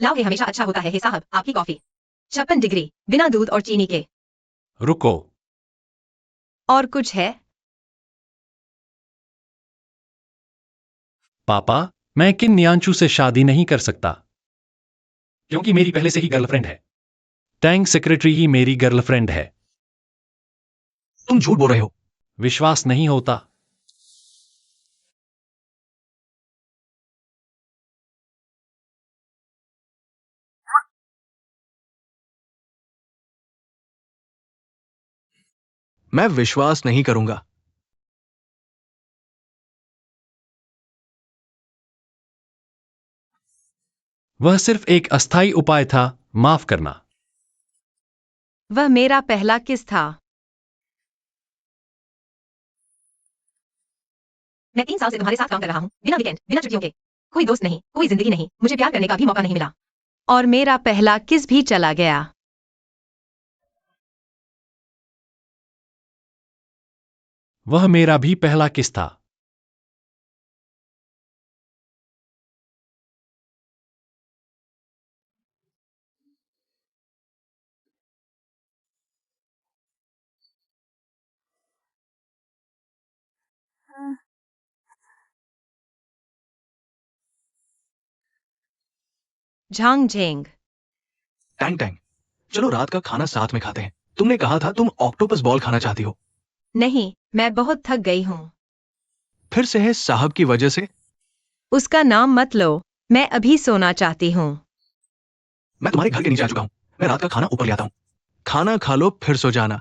लाव है हमेशा अच्छा होता है साहब, आपकी कॉफी। 56 डिग्री, बिना दूध और चीनी के। रुको। और कुछ है? पापा, मैं किन न्यांचू से शादी नहीं कर सकता क्योंकि मेरी पहले से ही गर्लफ्रेंड है। टैंक सेक्रेटरी ही मेरी गर्लफ्रेंड है। तुम झूठ बोल रहे हो। विश्वास नहीं होता? मैं विश्वास नहीं करूंगा। वह सिर्फ एक अस्थायी उपाय था, माफ करना। वह मेरा पहला किस था। मैं 3 साल से तुम्हारे साथ काम कर रहा हूँ, बिना वीकेंड, बिना छुट्टियों के। कोई दोस्त नहीं, कोई जिंदगी नहीं, मुझे प्यार करने का भी मौका नहीं मिला। और मेरा पहला किस भी चला गया। वह मेरा भी पहला किस था। झांग झेंग। टैंग टैंग, चलो रात का खाना साथ में खाते हैं। तुमने कहा था तुम ऑक्टोपस बॉल खाना चाहती हो। नहीं, मैं बहुत थक गई हूँ। फिर से है साहब की वजह से। उसका नाम मत लो, मैं अभी सोना चाहती हूँ। मैं तुम्हारे घर के नीचे आ चुका हूँ। मैं रात का खाना ऊपर ले आता हूँ। खाना खा लो फिर सो जाना।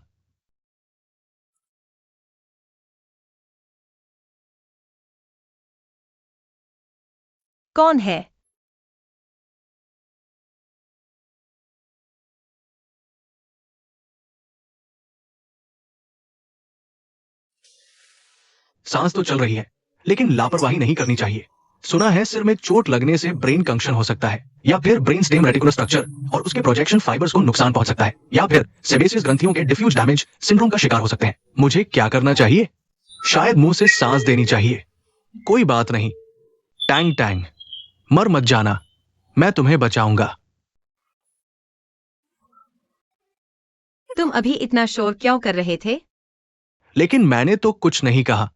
कौन है? सांस तो चल रही है, लेकिन लापरवाही नहीं करनी चाहिए। सुना है सिर में चोट लगने से ब्रेन कंक्शन हो सकता है, या फिर ब्रेन स्टेम रेटिकुलर स्ट्रक्चर और उसके प्रोजेक्शन फाइबर्स को नुकसान पहुंच सकता है, या फिर सेबेसियस ग्रंथियों के डिफ्यूज डैमेज सिंड्रोम का शिकार हो सकते हैं। मुझे क्या करना चाहिए? शायद मुंह से सांस देनी चाहिए। कोई बात नहीं। टैंग टैंग, मर मत जाना, मैं तुम्हें बचाऊंगा। तुम अभी इतना शोर क्यों कर रहे थे? लेकिन मैंने तो कुछ नहीं कहा।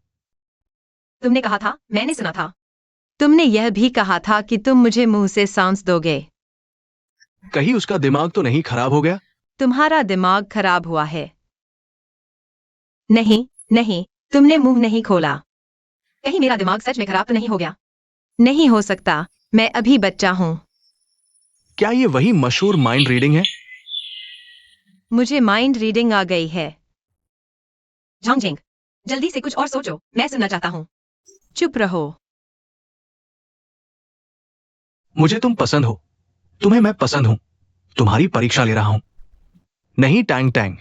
तुमने कहा था, मैंने सुना था। तुमने यह भी कहा था कि तुम मुझे मुंह से सांस दोगे। कहीं उसका दिमाग तो नहीं खराब हो गया? तुम्हारा दिमाग खराब हुआ है। नहीं, नहीं, तुमने मुंह नहीं खोला। कहीं मेरा दिमाग सच में खराब तो नहीं हो गया? नहीं हो सकता, मैं अभी बच्चा हूँ। क्या ये वही मशहूर माइंड रीडिंग है? मुझे माइंड रीडिंग आ गई है। झांगझेंग, जल्दी से कुछ और सोचो, मैं सुनना चाहता हूँ। चुप रहो। मुझे तुम पसंद हो। तुम्हें मैं पसंद हूं। तुम्हारी परीक्षा ले रहा हूं। नहीं टैंग टैंग,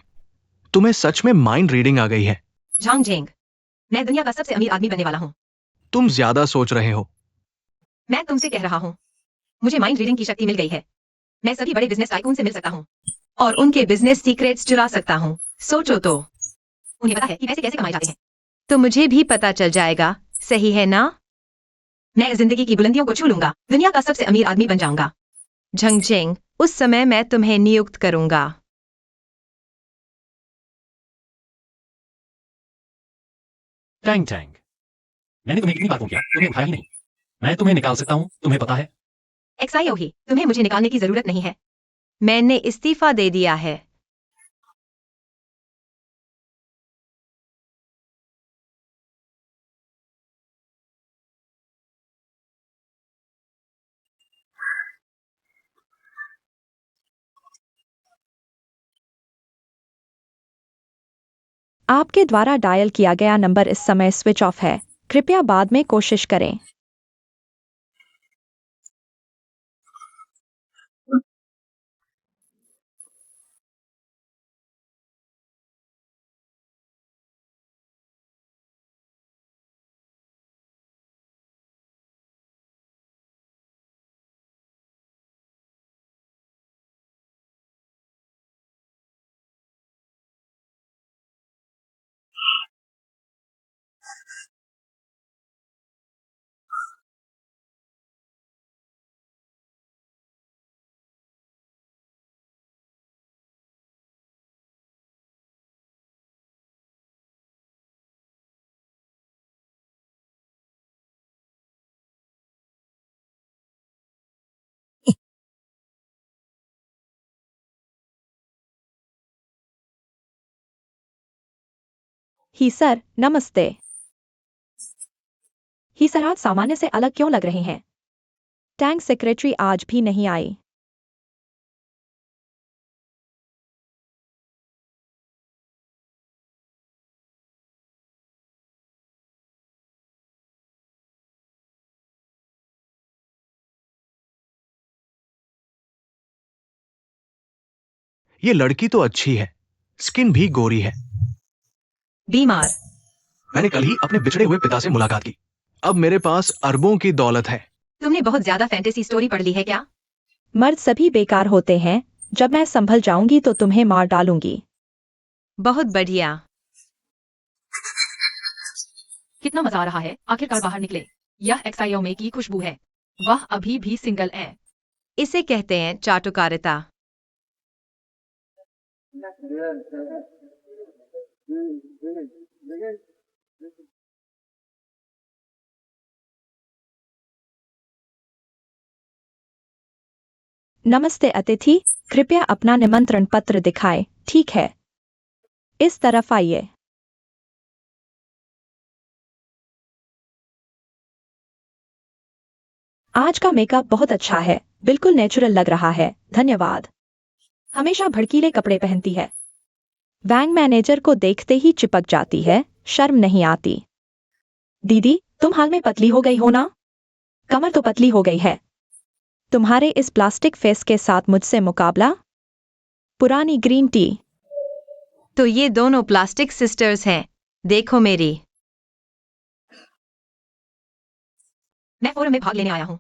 तुम्हें सच में माइंड रीडिंग आ गई है। झांगझेंग, मैं दुनिया का सबसे अमीर आदमी बनने वाला हूँ। तुम ज्यादा सोच रहे हो। मैं तुमसे कह रहा हूँ, मुझे माइंड रीडिंग की शक्ति मिल गई है। मैं सभी बड़े बिजनेस टाइकून से मिल सकता हूँ और उनके बिजनेस सीक्रेट्स चुरा सकता हूँ। सोचो तो, उन्हें पता है कि पैसे कैसे कमाए जाते हैं। तो मुझे भी पता चल जाएगा, सही है ना? मैं जिंदगी की बुलंदियों को छू लूंगा, दुनिया का सबसे अमीर आदमी बन जाऊंगा। झंगझेंग, उस समय मैं तुम्हें नियुक्त करूंगा। टैंग टैंग, मैंने तुम्हें कितनी बार फोन किया, तुमने उठाया ही नहीं। मैं तुम्हें निकाल सकता हूँ, तुम्हें पता है। एक्सआईओ ही, तुम्हें मुझे निकालने की जरूरत नहीं है। मैंने इस्तीफा दे दिया है। आपके द्वारा डायल किया गया नंबर इस समय स्विच ऑफ है, कृपया बाद में कोशिश करें। ही सर, नमस्ते। ही सर, आज सामान्य से अलग क्यों लग रहे हैं? टैंक सेक्रेटरी आज भी नहीं आई। ये लड़की तो अच्छी है, स्किन भी गोरी है। बीमार। मैंने कल ही अपने बिछड़े हुए पिता से मुलाकात की। अब मेरे पास अरबों की दौलत है। तुमने बहुत ज्यादा फैंटेसी स्टोरी पढ़ ली है क्या? मर्द सभी बेकार होते हैं। जब मैं संभल जाऊंगी तो तुम्हें मार डालूंगी। बहुत बढ़िया। कितना मजा आ रहा है, आखिरकार बाहर निकले। यह एक्साइओमे की खुशबू है। वह अभी भी सिंगल है। इसे कहते हैं चाटुकारिता। नमस्ते अतिथि, कृपया अपना निमंत्रण पत्र दिखाएं। ठीक है, इस तरफ आइए। आज का मेकअप बहुत अच्छा है, बिल्कुल नेचुरल लग रहा है, धन्यवाद। हमेशा भड़कीले कपड़े पहनती है। बैंक मैनेजर को देखते ही चिपक जाती है, शर्म नहीं आती। दीदी, तुम हाल में पतली हो गई हो ना? कमर तो पतली हो गई है। तुम्हारे इस प्लास्टिक फेस के साथ मुझसे मुकाबला? पुरानी ग्रीन टी। तो ये दोनों प्लास्टिक सिस्टर्स हैं। देखो मेरी। मैं फोरम में भाग लेने आया हूँ।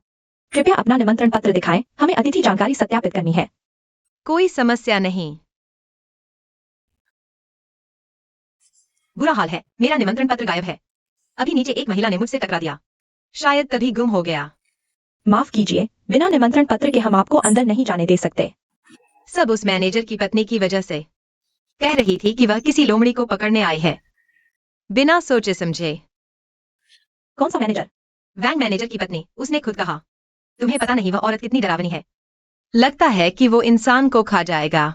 कृपया अपना निमंत्रण पत्र दिखाएं, हमें अतिथि जानकारी सत्यापित करनी है। कोई समस्या नहीं। बुरा हाल है, मेरा निमंत्रण पत्र गायब है। अभी नीचे एक महिला ने मुझसे टकरा दिया। शायद तभी गुम हो गया। माफ कीजिए, बिना निमंत्रण पत्र के हम आपको अंदर नहीं जाने दे सकते। सब उस मैनेजर की पत्नी की वजह से। कह रही थी कि वह किसी लोमड़ी को पकड़ने आई है। बिना सोचे समझे। कौन सा मैनेजर? बैंक मैनेजर की पत्नी, उसने खुद कहा। तुम्हें पता नहीं वह औरत कितनी डरावनी है। लगता है कि वो इंसान को खा जाएगा।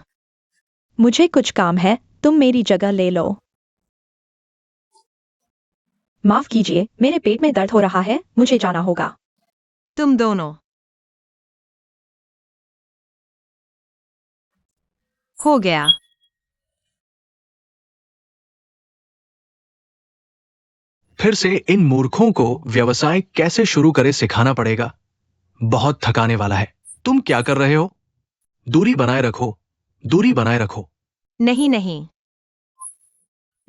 मुझे कुछ काम है, तुम मेरी जगह ले लो। माफ कीजिए, मेरे पेट में दर्द हो रहा है, मुझे जाना होगा। तुम दोनों। हो गया। फिर से इन मूर्खों को व्यवसाय कैसे शुरू करे सिखाना पड़ेगा। बहुत थकाने वाला है। तुम क्या कर रहे हो? दूरी बनाए रखो, दूरी बनाए रखो। नहीं नहीं।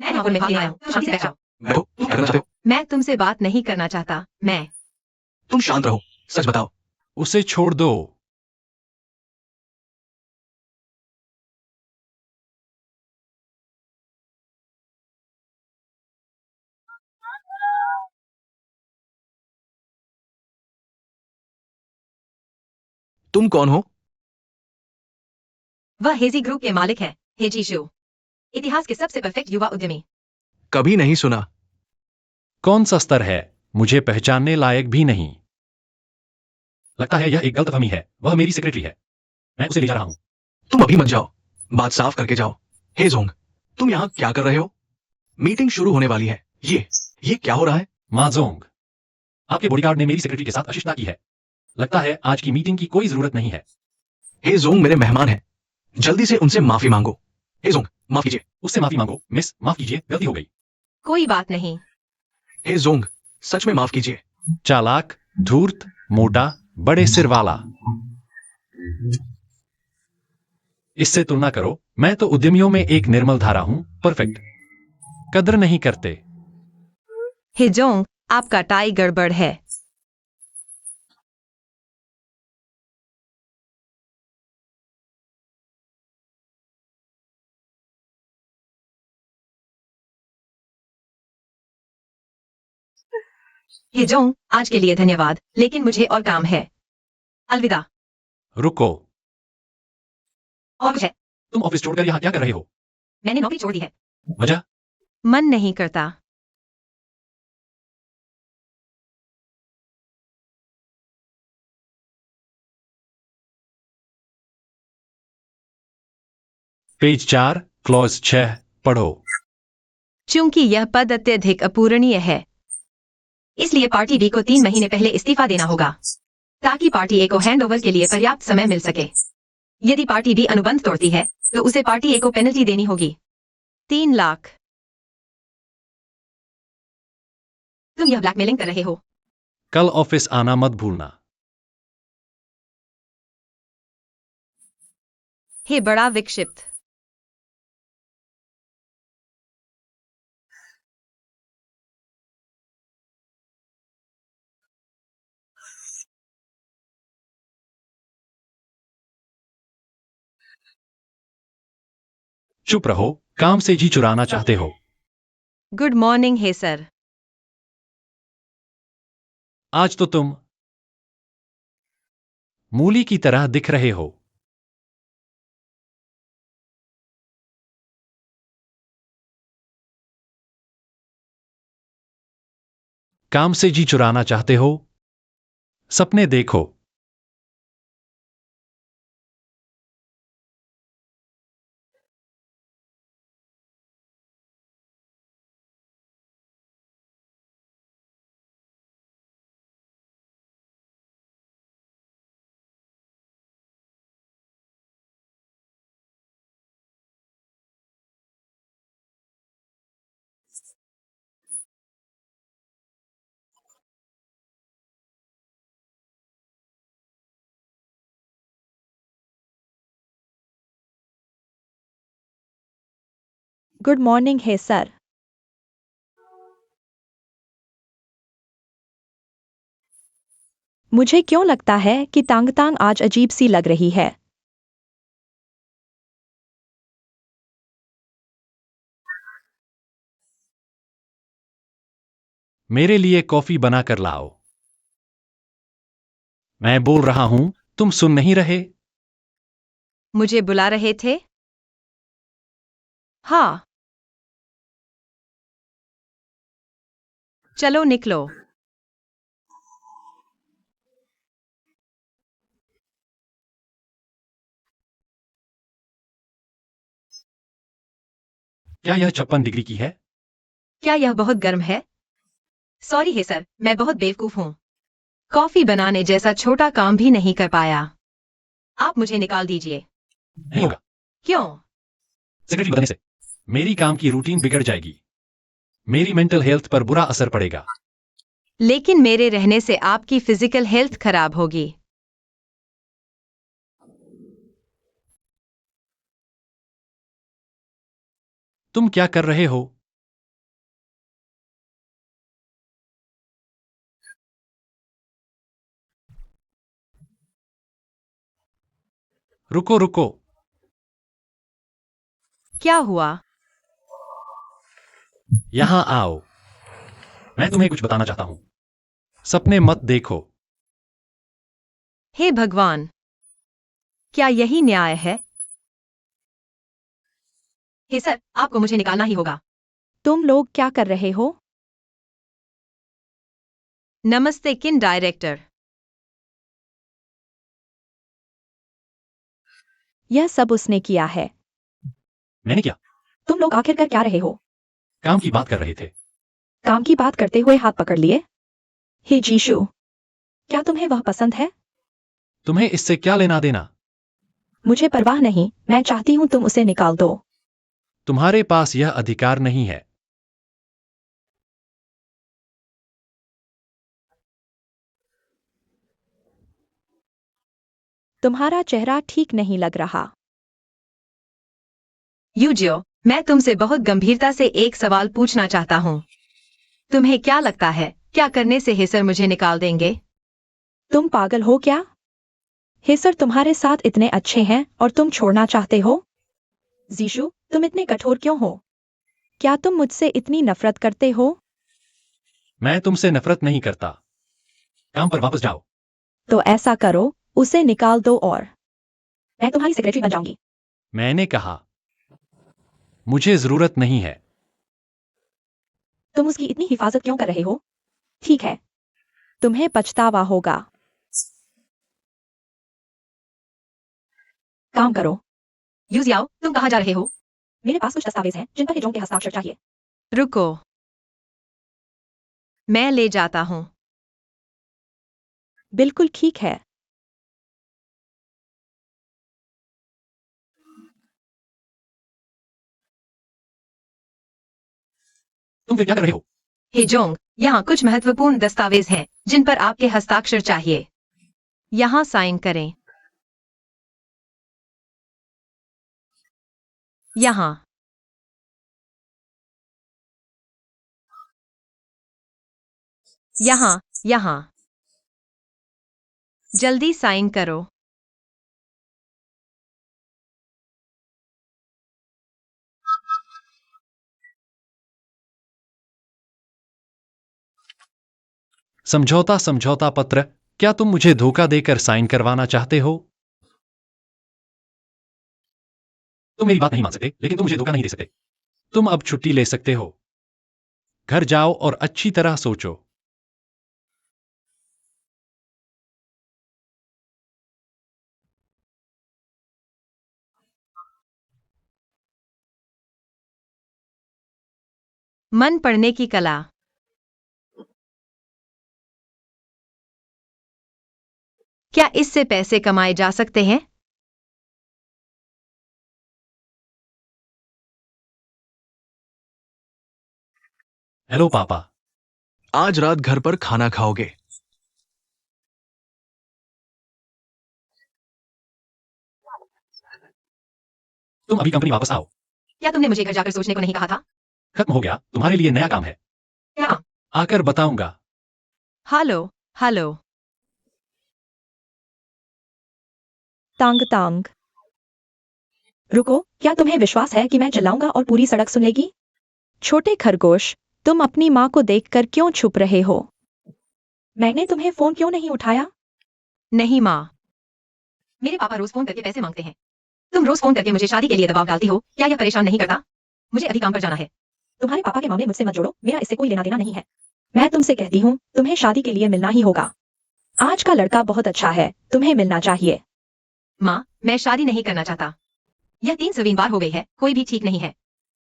मैं वहाँ पर में भाग ले आया हूँ, शांति से बैठ जाओ। बैठो, क्या करना चाहते हो? मैं तुमसे बात नहीं करना चाहता। तुम शांत रहो, सच बताओ। उसे छोड़ दो। तुम कौन हो? वह हेजी ग्रुप के मालिक है, हेजी शो। इतिहास के सबसे परफेक्ट युवा उद्यमी। कभी नहीं सुना। कौन सा स्तर है? मुझे पहचानने लायक भी नहीं। लगता है यह एक गलतफहमी है। वह मेरी सेक्रेटरी है। मैं उसे ले जा रहा हूं। तुम अभी मत जाओ, बात साफ करके जाओ। हे जोंग, तुम यहाँ क्या कर रहे हो? मीटिंग शुरू होने वाली है। ये क्या हो रहा है? माजोंग, आपके बॉडीगार्ड ने मेरी सेक्रेटरी के साथ अशिष्टता की है। लगता है आज की मीटिंग की कोई जरूरत नहीं है। हे जोंग मेरे मेहमान हैं, जल्दी से उनसे माफी मांगो। हे जोंग, माफ कीजिए। उससे माफी मांगो। मिस, माफ कीजिए, गलती हो गई। कोई बात नहीं। हे जोंग, सच में माफ कीजिए। चालाक, धूर्त, मोटा, बड़े सिर वाला। इससे तुलना करो, मैं तो उद्यमियों में एक निर्मल धारा हूं। परफेक्ट। कद्र नहीं करते। हिजोंग, आपका टाई गड़बड़ है। हिजोंग, आज के लिए धन्यवाद, लेकिन मुझे और काम है। अलविदा। रुको। और कुछ है? तुम ऑफिस छोड़कर यहाँ क्या कर रहे हो? मैंने नौकरी छोड़ दी है। वजह? मन नहीं करता। पेज 4, क्लॉज 6 पढ़ो। चूंकि यह पद अत्यधिक अपूरणीय है, इसलिए पार्टी बी को 3 महीने पहले इस्तीफा देना होगा ताकि पार्टी ए को हैंडओवर के लिए पर्याप्त समय मिल सके। यदि पार्टी बी अनुबंध तोड़ती है तो उसे पार्टी ए को पेनल्टी देनी होगी 3 लाख। तुम यह ब्लैकमेलिंग कर रहे हो। कल ऑफिस आना मत भूलना। हे बड़ा विक्षिप्त। चुप रहो, काम से जी चुराना चाहते हो। गुड मॉर्निंग हे सर। आज तो तुम मूली की तरह दिख रहे हो। काम से जी चुराना चाहते हो? सपने देखो। गुड मॉर्निंग है सर। मुझे क्यों लगता है कि तांग तांग आज अजीब सी लग रही है। मेरे लिए कॉफी बना कर लाओ। मैं बोल रहा हूं, तुम सुन नहीं रहे? मुझे बुला रहे थे? हाँ। चलो निकलो। क्या यह 56 डिग्री की है? क्या यह बहुत गर्म है? सॉरी है सर, मैं बहुत बेवकूफ हूँ। कॉफी बनाने जैसा छोटा काम भी नहीं कर पाया। आप मुझे निकाल दीजिए। नहीं होगा। क्यों? सेक्रेटरी बनने से मेरी काम की रूटीन बिगड़ जाएगी। मेरी मेंटल हेल्थ पर बुरा असर पड़ेगा। लेकिन मेरे रहने से आपकी फिजिकल हेल्थ खराब होगी। तुम क्या कर रहे हो? रुको रुको। क्या हुआ? यहां आओ। मैं तुम्हें कुछ बताना चाहता हूं। सपने मत देखो। हे भगवान, क्या यही न्याय है? हे सर, आपको मुझे निकालना ही होगा। तुम लोग क्या कर रहे हो? नमस्ते किन डायरेक्टर। यह सब उसने किया है। मैंने क्या? तुम लोग आखिर कर क्या रहे हो? काम की बात कर रहे थे। काम की बात करते हुए हाथ पकड़ लिए। हे जीशु, क्या तुम्हें वह पसंद है? तुम्हें इससे क्या लेना देना? मुझे परवाह नहीं, मैं चाहती हूँ तुम उसे निकाल दो। तुम्हारे पास यह अधिकार नहीं है। तुम्हारा चेहरा ठीक नहीं लग रहा। यूजियो, मैं तुमसे बहुत गंभीरता से एक सवाल पूछना चाहता हूँ। तुम्हें क्या लगता है, क्या करने से हेसर मुझे निकाल देंगे? तुम पागल हो क्या? हेसर तुम्हारे साथ इतने अच्छे हैं और तुम छोड़ना चाहते हो? जीशु, तुम इतने कठोर क्यों हो? क्या तुम मुझसे इतनी नफरत करते हो? मैं तुमसे नफरत नहीं करता। काम पर वापस जाओ। तो ऐसा करो, उसे निकाल दो और मैं तुम्हारी सेक्रेटरी बन जाऊंगी। मैंने कहा, मुझे जरूरत नहीं है। तुम उसकी इतनी हिफाजत क्यों कर रहे हो? ठीक है, तुम्हें पछतावा होगा। काम करो। यूजियाओ, तुम कहाँ जा रहे हो? मेरे पास कुछ दस्तावेज हैं जिन पर हिजोंग के हस्ताक्षर चाहिए। रुको, मैं ले जाता हूँ। बिल्कुल ठीक है। तुम फिर क्या कर रहे हो? हे जोंग, यहाँ कुछ महत्वपूर्ण दस्तावेज हैं जिन पर आपके हस्ताक्षर चाहिए। यहाँ साइन करें। यहाँ। यहाँ, यहाँ। जल्दी साइन करो। समझौता पत्र। क्या तुम मुझे धोखा देकर साइन करवाना चाहते हो? तुम मेरी बात नहीं मान सकते, लेकिन तुम मुझे धोखा नहीं दे सकते। तुम अब छुट्टी ले सकते हो। घर जाओ और अच्छी तरह सोचो। मन पढ़ने की कला। क्या इससे पैसे कमाए जा सकते हैं? हेलो पापा। आज रात घर पर खाना खाओगे? तुम अभी कंपनी वापस आओ। क्या तुमने मुझे घर जाकर सोचने को नहीं कहा था? खत्म हो गया, तुम्हारे लिए नया काम है। क्या? आकर बताऊंगा। Hello, hello. तांग तांग। रुको, क्या तुम्हें विश्वास है कि मैं चिल्लाऊंगा और पूरी सड़क सुन लेगी? छोटे खरगोश, तुम अपनी माँ को देखकर क्यों छुप रहे हो? मैंने तुम्हें फोन क्यों नहीं उठाया? नहीं माँ। मेरे पापा रोज फोन करके पैसे मांगते हैं। तुम रोज फोन करके मुझे शादी के लिए दबाव डालती हो, क्या यह परेशान नहीं करता? मुझे अभी काम पर जाना है। तुम्हारे पापा के मामले मुझसे मत जोड़ो, मेरा इससे कोई लेना देना नहीं है। मैं तुमसे कहती हूँ, तुम्हें शादी के लिए मिलना ही होगा। आज का लड़का बहुत अच्छा है, तुम्हें मिलना चाहिए। माँ, मैं शादी नहीं करना चाहता। यह 3 बार हो गई है, कोई भी ठीक नहीं है।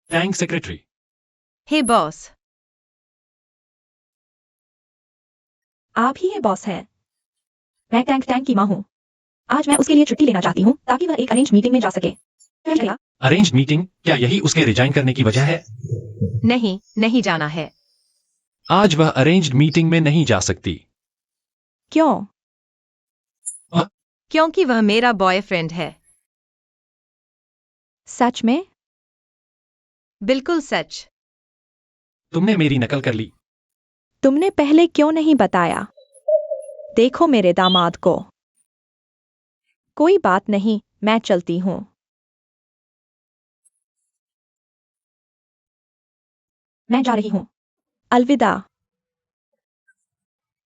Thanks secretary. Hey boss. आप ही है बॉस हैं। मैं टैंक टैंक की माँ हूँ। आज मैं उसके लिए छुट्टी लेना चाहती हूँ ताकि वह एक अरेंज मीटिंग में जा सके। क्या? Arrange meeting? क्या यही उसके रिजाइन करने की वजह है? नहीं, नहीं जाना है। आज वह अरेंज्ड मीटिंग में नहीं जा सकती। क्यों? क्योंकि वह मेरा बॉयफ्रेंड है। सच में? बिल्कुल सच। तुमने मेरी नकल कर ली। तुमने पहले क्यों नहीं बताया? देखो मेरे दामाद को। कोई बात नहीं, मैं चलती हूँ। मैं जा रही हूँ। अलविदा।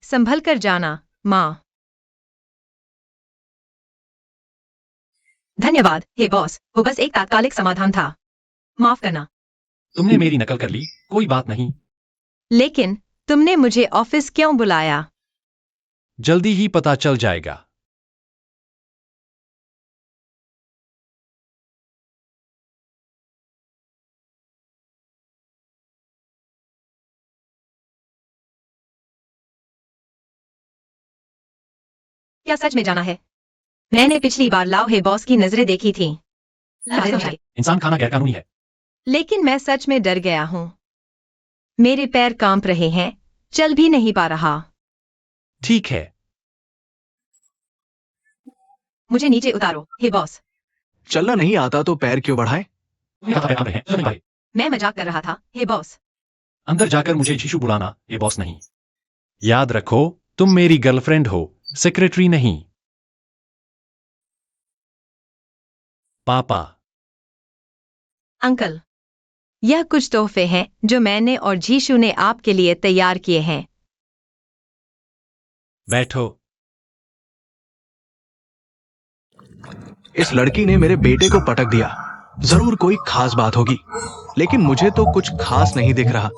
संभल कर जाना, माँ। धन्यवाद, हे बॉस। वो बस एक तात्कालिक समाधान था। माफ करना। तुमने मेरी नकल कर ली, कोई बात नहीं। लेकिन तुमने मुझे ऑफिस क्यों बुलाया? जल्दी ही पता चल जाएगा। क्या सच में जाना है? मैंने पिछली बार लाओ हे बॉस की नजरें देखी थी। इंसान खाना गैरकानूनी है। लेकिन मैं सच में डर गया हूँ। मेरे पैर कांप रहे हैं, चल भी नहीं पा रहा। ठीक है। मुझे नीचे उतारो, हे बॉस। चलना नहीं आता तो पैर क्यों बढ़ाए? मैं मजाक कर रहा था, हे बॉस। अंदर जाकर मुझे जीशु बुलाना, ये बॉस नहीं। याद रखो, तुम मेरी गर्लफ्रेंड हो, सेक्रेटरी नहीं। पापा। अंकल, यह कुछ तोहफे हैं जो मैंने और जीशु ने आपके लिए तैयार किए हैं। बैठो। इस लड़की ने मेरे बेटे को पटक दिया। जरूर कोई खास बात होगी, लेकिन मुझे तो कुछ खास नहीं दिख रहा।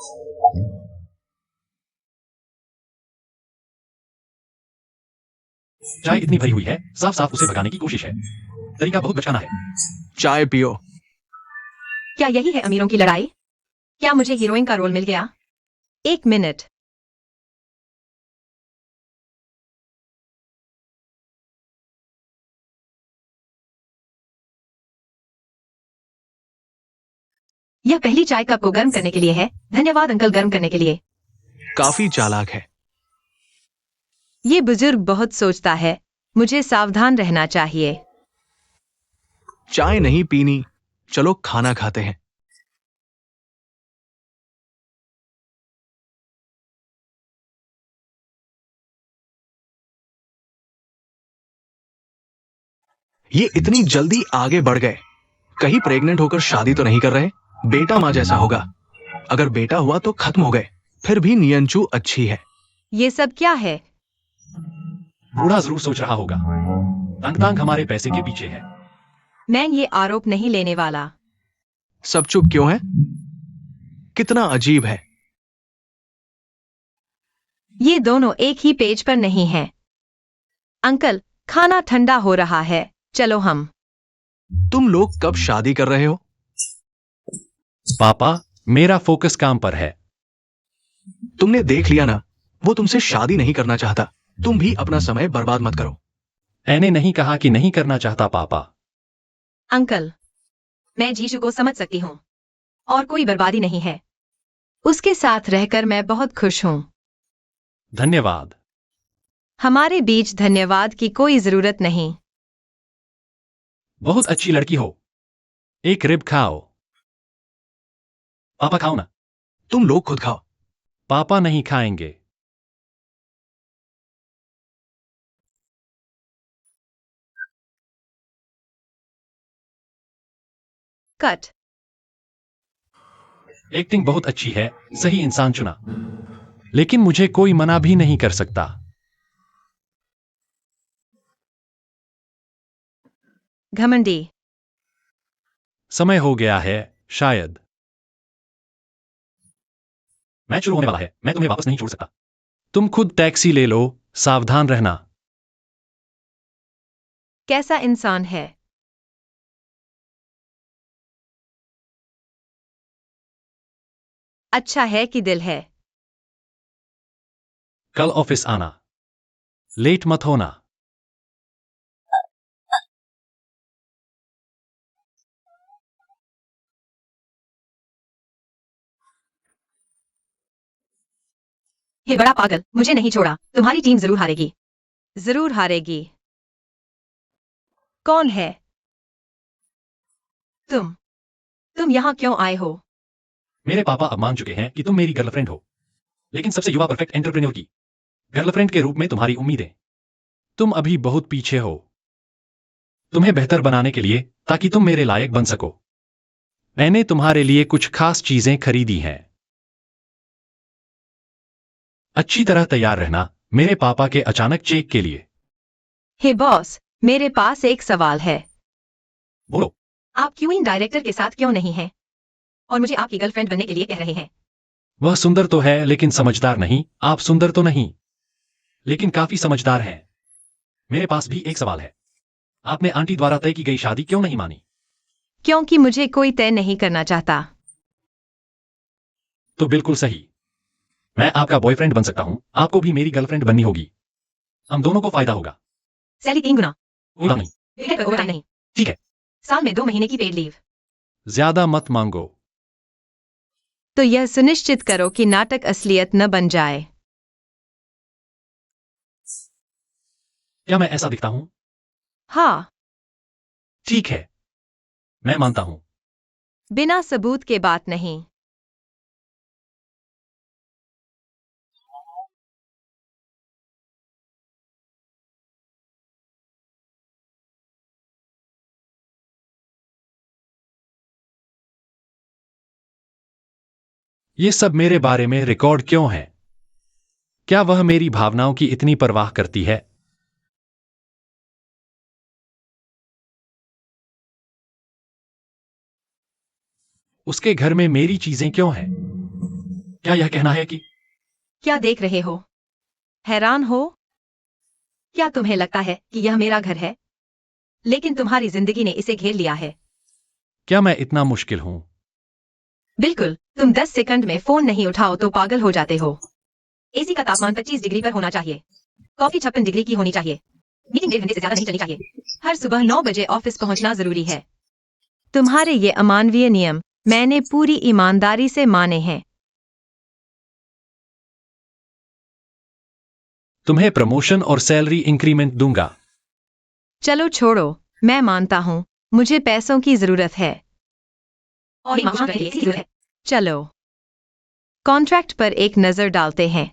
चाय इतनी भरी हुई है, साफ साफ उसे भगाने की कोशिश है। तरीका बहुत बचकाना है। चाय पियो। क्या यही है अमीरों की लड़ाई? क्या मुझे हीरोइन का रोल मिल गया? 1 मिनट। यह पहली चाय कप को गर्म करने के लिए है। धन्यवाद अंकल, गर्म करने के लिए। काफी चालाक है। ये बुजुर्ग बहुत सोचता है। मुझे सावधान रहना चाहिए। चाय नहीं पीनी, चलो खाना खाते हैं। ये इतनी जल्दी आगे बढ़ गए। कहीं प्रेग्नेंट होकर शादी तो नहीं कर रहे? बेटा माँ जैसा होगा। अगर बेटा हुआ तो खत्म हो गए। फिर भी नियंचू अच्छी है। ये सब क्या है? बूढ़ा जरूर सोच रहा होगा, तंग हमारे पैसे के पीछे है। मैं ये आरोप नहीं लेने वाला। सब चुप क्यों है? कितना अजीब है। ये दोनों एक ही पेज पर नहीं हैं। अंकल, खाना ठंडा हो रहा है, चलो हम। तुम लोग कब शादी कर रहे हो? पापा, मेरा फोकस काम पर है। तुमने देख लिया ना, वो तुमसे शादी नहीं करना चाहता। तुम भी अपना समय बर्बाद मत करो। मैंने नहीं कहा कि नहीं करना चाहता पापा। अंकल, मैं जीशु को समझ सकती हूँ और कोई बर्बादी नहीं है। उसके साथ रहकर मैं बहुत खुश हूँ। धन्यवाद। हमारे बीच धन्यवाद की कोई जरूरत नहीं। बहुत अच्छी लड़की हो। एक रिब खाओ। पापा खाओ ना। तुम लोग खुद खाओ। पापा नहीं खाएंगे। कट। एक्टिंग बहुत अच्छी है, सही इंसान चुना। लेकिन मुझे कोई मना भी नहीं कर सकता। घमंडी। समय हो गया है, शायद। मैच शुरू होने वाला है, मैं तुम्हें वापस नहीं छोड़ सकता। तुम खुद टैक्सी ले लो, सावधान रहना। कैसा इंसान है? अच्छा है कि दिल है। कल ऑफिस आना। लेट मत होना। ये बड़ा पागल मुझे नहीं छोड़ा। तुम्हारी टीम जरूर हारेगी। जरूर हारेगी। कौन है? तुम यहाँ क्यों आए हो? मेरे पापा अब मान चुके हैं कि तुम मेरी गर्लफ्रेंड हो, लेकिन सबसे युवा परफेक्ट एंटरप्रेन्योर की गर्लफ्रेंड के रूप में तुम्हारी उम्मीदें। तुम अभी बहुत पीछे हो। तुम्हें बेहतर बनाने के लिए, ताकि तुम मेरे लायक बन सको, मैंने तुम्हारे लिए कुछ खास चीजें खरीदी हैं। अच्छी तरह तैयार रहना मेरे पापा के अचानक चेक के लिए। हे बॉस, मेरे पास एक सवाल है। बोलो। आप क्वीन डायरेक्टर के साथ क्यों नहीं हैं? और मुझे आपकी गर्लफ्रेंड बनने के लिए कह रहे हैं। वह सुंदर तो है लेकिन समझदार नहीं। आप सुंदर तो नहीं, लेकिन काफी समझदार हैं। मेरे पास भी एक सवाल है। आपने आंटी द्वारा तय की गई शादी क्यों नहीं मानी? क्योंकि मुझे कोई तय नहीं करना चाहता। तो बिल्कुल सही। मैं आपका बॉयफ्रेंड बन सकता हूं, आपको भी मेरी गर्लफ्रेंड बननी होगी। हम दोनों को फायदा होगा। सैलरी 3 गुना। होगा नहीं। ओवरटाइम नहीं। ठीक है। साल में 2 महीने की पेड लीव। ज्यादा मत मांगो। तो यह सुनिश्चित करो कि नाटक असलियत न बन जाए। क्या मैं ऐसा दिखता हूं? हाँ। ठीक है, मैं मानता हूं। बिना सबूत के बात नहीं। ये सब मेरे बारे में रिकॉर्ड क्यों है? क्या वह मेरी भावनाओं की इतनी परवाह करती है? उसके घर में मेरी चीजें क्यों हैं? क्या यह कहना है कि क्या देख रहे हो? हैरान हो? क्या तुम्हें लगता है कि यह मेरा घर है? लेकिन तुम्हारी जिंदगी ने इसे घेर लिया है। क्या मैं इतना मुश्किल हूं? बिल्कुल, तुम 10 सेकंड में फोन नहीं उठाओ तो पागल हो जाते हो। एसी का तापमान 25 डिग्री पर होना चाहिए। कॉफी 56 डिग्री की होनी चाहिए। मीटिंग 1.5 घंटे से ज्यादा नहीं चलनी चाहिए। हर सुबह 9 बजे ऑफिस पहुंचना जरूरी है। तुम्हारे ये अमानवीय नियम मैंने पूरी ईमानदारी से माने हैं। तुम्हें प्रमोशन और सैलरी इंक्रीमेंट दूंगा। चलो छोड़ो, मैं मानता हूँ, मुझे पैसों की जरूरत है। और जरूरत है। चलो कॉन्ट्रैक्ट पर एक नजर डालते हैं।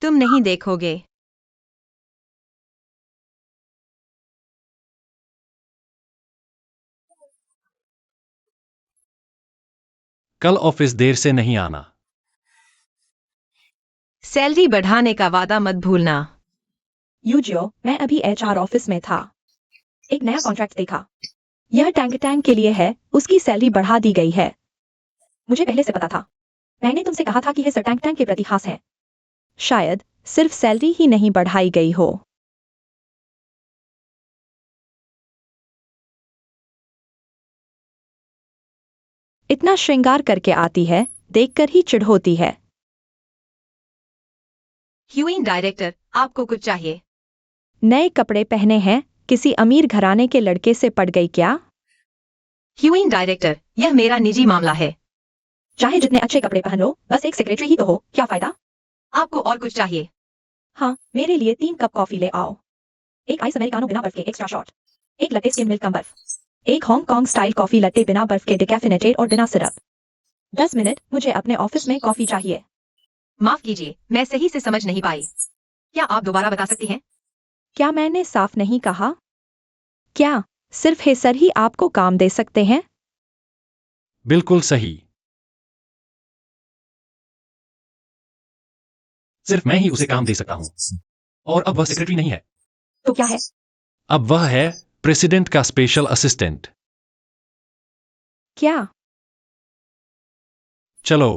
तुम नहीं देखोगे। कल ऑफिस देर से नहीं आना। सैलरी बढ़ाने का वादा मत भूलना। यूजियो, मैं अभी एचआर ऑफिस में था। एक नया कॉन्ट्रैक्ट देखा। यह टैंक के लिए है, उसकी सैलरी बढ़ा दी गई है। मुझे पहले से पता था। मैंने तुमसे कहा था कि यह सर टैंक के प्रति खास है। शायद सिर्फ सैलरी ही नहीं बढ़ाई गई हो। इतना श्रृंगार करके आती है, देखकर ही चिढ़ होती है। ह्यूइन डायरेक्टर, आपको कुछ चाहिए? नए कपड़े पहने हैं, किसी अमीर घराने के लड़के से पड़ गई क्या? ह्यूइन डायरेक्टर, यह मेरा निजी मामला है। चाहे जितने अच्छे कपड़े पहन लो, बस एक सेक्रेटरी ही तो हो, क्या फायदा? आपको और कुछ चाहिए? हाँ, मेरे लिए 3 कप कॉफी ले आओ। एक आइस अमेरिकानो बिना बर्फ के एक्स्ट्रा शॉट। एक लट्टे स्किम मिल्क कम बर्फ। एक हांगकांग स्टाइल कॉफी लट्टे बिना बर्फ के डिकैफिनेटेड और बिना सिरप। 10 मिनट, मुझे अपने ऑफिस में कॉफी चाहिए। माफ कीजिए, मैं सही से समझ नहीं पाई। क्या आप दोबारा बता सकती हैं? क्या मैंने साफ नहीं कहा? क्या सिर्फ हे सर ही आपको काम दे सकते हैं? बिल्कुल सही। सिर्फ मैं ही उसे काम दे सकता हूं। और अब वह सेक्रेटरी नहीं है। तो क्या है? अब वह है प्रेसिडेंट का स्पेशल असिस्टेंट। क्या? चलो।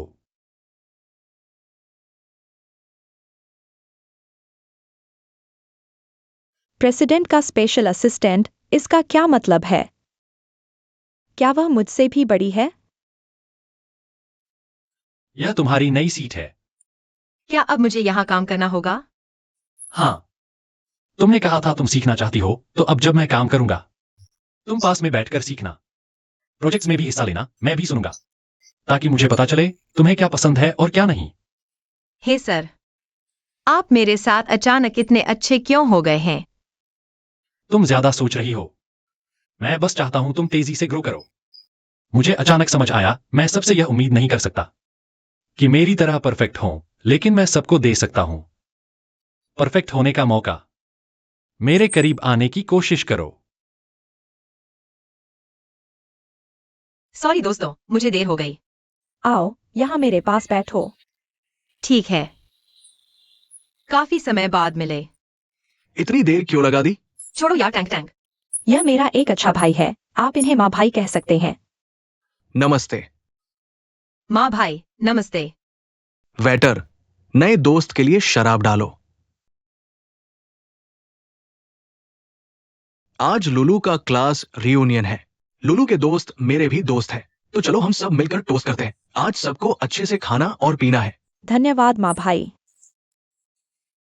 प्रेसिडेंट का स्पेशल असिस्टेंट, इसका क्या मतलब है? क्या वह मुझसे भी बड़ी है? यह तुम्हारी नई सीट है। क्या अब मुझे यहाँ काम करना होगा? हाँ, तुमने कहा था तुम सीखना चाहती हो, तो अब जब मैं काम करूंगा, तुम पास में बैठकर सीखना। प्रोजेक्ट्स में भी हिस्सा लेना, मैं भी सुनूंगा, ताकि मुझे पता चले तुम्हें क्या पसंद है और क्या नहीं। हे सर, आप मेरे साथ अचानक इतने अच्छे क्यों हो गए हैं? तुम ज्यादा सोच रही हो। मैं बस चाहता हूं तुम तेजी से ग्रो करो। मुझे अचानक समझ आया, मैं सबसे यह उम्मीद नहीं कर सकता कि मेरी तरह परफेक्ट हो, लेकिन मैं सबको दे सकता हूं परफेक्ट होने का मौका। मेरे करीब आने की कोशिश करो। सॉरी दोस्तों, मुझे देर हो गई। आओ, यहाँ मेरे पास बैठो। ठीक है, काफी समय बाद मिले। इतनी देर क्यों लगा दी? छोड़ो यार टैंक। यह मेरा एक अच्छा भाई है, आप इन्हें माँ भाई कह सकते हैं। नमस्ते। माँ भाई, नमस्ते। वेटर, नए दोस्त के लिए शराब डालो। आज लुलू का क्लास रियूनियन है। लुलू के दोस्त मेरे भी दोस्त हैं, तो चलो हम सब मिलकर टोस्ट करते हैं। आज सबको अच्छे से खाना और पीना है। धन्यवाद माँ भाई।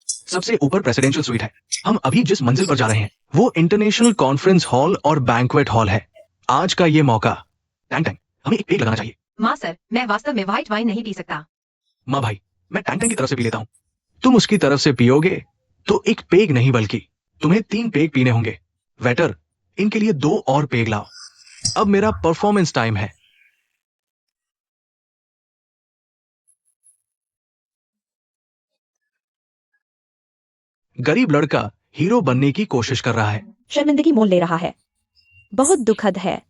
सबसे ऊपर प्रेसिडेंशियल स्वीट है। हम अभी जिस मंजिल पर जा रहे हैं वो इंटरनेशनल कॉन्फ्रेंस हॉल और बैंक्वेट हॉल है। आज का ये मौका। टैंक टैंक, हमें एक पेग लगाना चाहिए। माँ सर, मैं वास्तव में व्हाइट वाइन नहीं पी सकता। माँ भाई, मैं टैंक टैंक की तरफ से पी लेता हूँ। तुम उसकी तरफ से पियोगे तो एक पेग नहीं बल्कि तुम्हें 3 पेग पीने होंगे। वेटर, इनके लिए 2 और पेग लाओ। अब मेरा परफॉर्मेंस टाइम है। गरीब लड़का हीरो बनने की कोशिश कर रहा है। शर्मिंदगी मोल ले रहा है। बहुत दुखद है।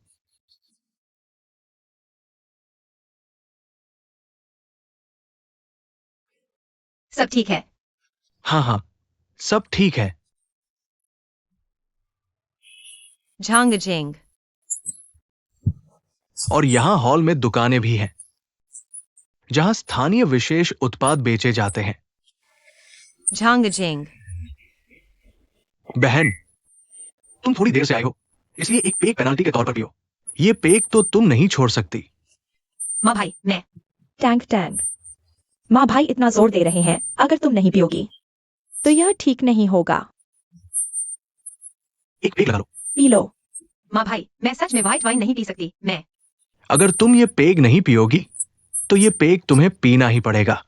सब ठीक है। हाँ हाँ, सब ठीक है। झांग झेंग। और यहाँ हॉल में दुकानें भी हैं जहाँ स्थानीय विशेष उत्पाद बेचे जाते हैं। झांग झेंग। बहन, तुम थोड़ी देर से आए हो, इसलिए एक पेग पेनाल्टी के तौर पर पियो। ये पेग तो तुम नहीं छोड़ सकती। माँ भाई मैं टैंक टैंक। माँ भाई इतना जोर दे रहे हैं, अगर तुम नहीं पियोगी तो यह ठीक नहीं होगा। एक पेग लगा लो। P low. माँ भाई मैं सच में व्हाइट वाइन नहीं पी सकती। मैं अगर तुम ये पेग नहीं पियोगी तो ये पेग तुम्हें पीना ही पड़ेगा।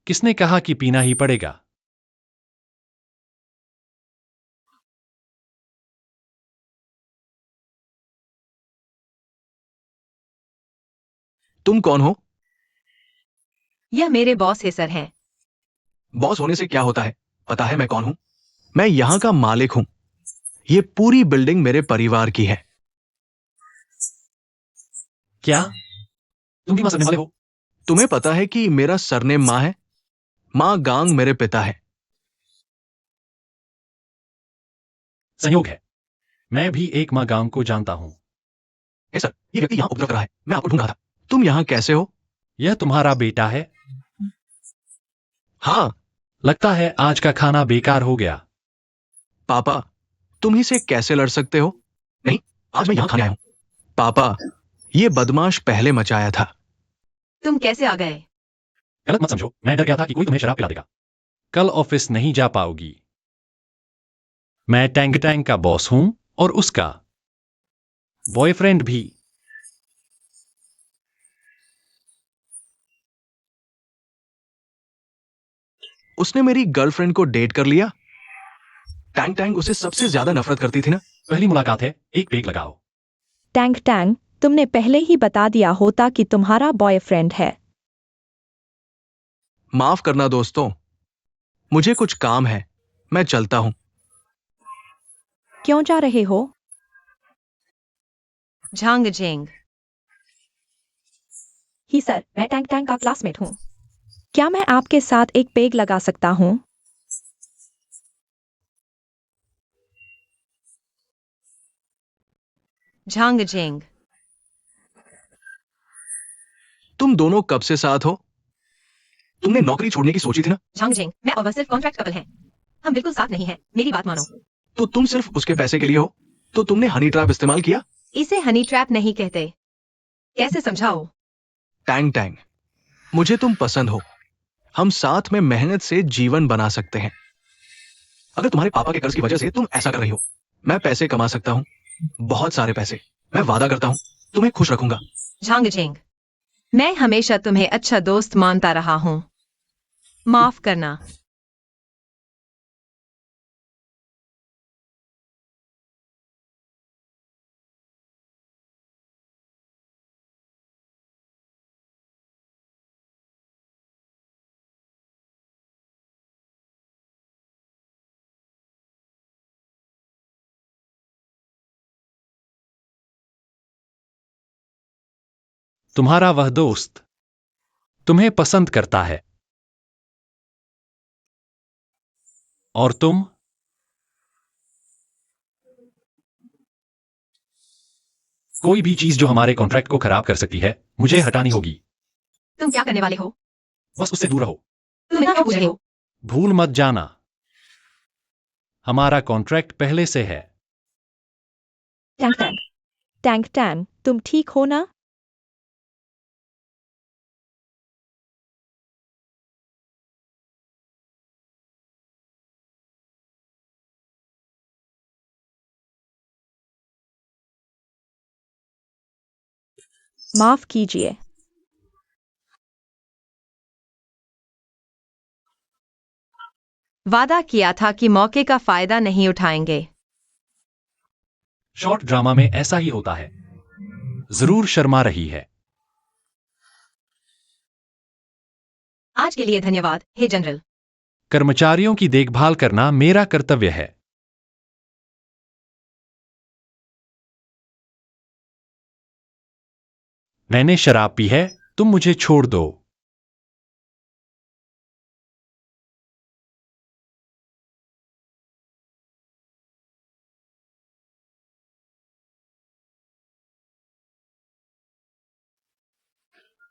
किसने कहा कि पीना ही पड़ेगा? तुम कौन हो? यह मेरे बॉस है सर हैं। बॉस होने से क्या होता है? पता है मैं कौन हूं? मैं यहां का मालिक हूं। ये पूरी बिल्डिंग मेरे परिवार की है। क्या तुम भी मां सरने वाले हो? तुम्हें पता है कि मेरा सरनेम मां है? मां गांग मेरे पिता है। संयोग है, मैं भी एक मां गांव को जानता हूं। ए सर, ये व्यक्ति यहां उपद्रव कर रहा है। मैं आपको ढूंढ रहा था। तुम यहां कैसे हो? यह तुम्हारा बेटा है? हाँ लगता है आज का खाना बेकार हो गया। पापा, तुम ही से कैसे लड़ सकते हो? नहीं, आज मैं यहां खाने आया हूं। पापा, ये बदमाश पहले मचाया था। तुम कैसे आ गए? गलत मत समझो, मैं डर गया था कि कोई तुम्हें शराब पिला देगा। कल ऑफिस नहीं जा पाओगी। मैं टैंक टैंक का बॉस हूं और उसका बॉयफ्रेंड भी। उसने मेरी गर्लफ्रेंड को डेट कर लिया। टैंग टैंग उसे सबसे ज्यादा नफरत करती थी ना। पहली मुलाकात है, एक पेग लगाओ। टैंक टैंक, तुमने पहले ही बता दिया होता कि तुम्हारा बॉयफ्रेंड है। माफ करना दोस्तों, मुझे कुछ काम है। मैं चलता हूं। क्यों जा रहे हो? झांग झेंग। ही सर, मैं टैंक टैंक का क्लासमेट हूँ। क्या मैं आपके साथ एक पेग लगा सकता हूँ? झांग झेंग। तुम दोनों कब से साथ हो? तुमने नौकरी छोड़ने की सोची थी ना। झांग झेंग मैं और वह सिर्फ कॉन्ट्रैक्ट कपल हैं। हम बिल्कुल साथ नहीं हैं, मेरी बात मानो। तो तुम सिर्फ उसके पैसे के लिए हो? तो तुमने हनी ट्रैप इस्तेमाल किया? इसे हनी ट्रैप नहीं कहते। कैसे समझाओ? टैंग टैंग, मुझे तुम पसंद हो। हम साथ में मेहनत से जीवन बना सकते हैं। अगर तुम्हारे पापा के कर्ज की वजह से तुम ऐसा कर रही हो, मैं पैसे कमा सकता हूं, बहुत सारे पैसे। मैं वादा करता हूं, तुम्हें खुश रखूंगा। झांग झेंग मैं हमेशा तुम्हें अच्छा दोस्त मानता रहा हूं। माफ करना। तुम्हारा वह दोस्त तुम्हें पसंद करता है और तुम कोई भी चीज जो हमारे कॉन्ट्रैक्ट को खराब कर सकती है मुझे हटानी होगी। तुम क्या करने वाले हो? बस उससे दूर रहो। तुम इतना क्यों पूछ रहे हो? भूल मत जाना, हमारा कॉन्ट्रैक्ट पहले से है। टैंक टैंक, टैंक टैंक, तुम ठीक हो ना? माफ कीजिए। वादा किया था कि मौके का फायदा नहीं उठाएंगे। शॉर्ट ड्रामा में ऐसा ही होता है। जरूर शर्मा रही है। आज के लिए धन्यवाद, हे जनरल। कर्मचारियों की देखभाल करना मेरा कर्तव्य है। मैंने शराब पी है, तुम मुझे छोड़ दो।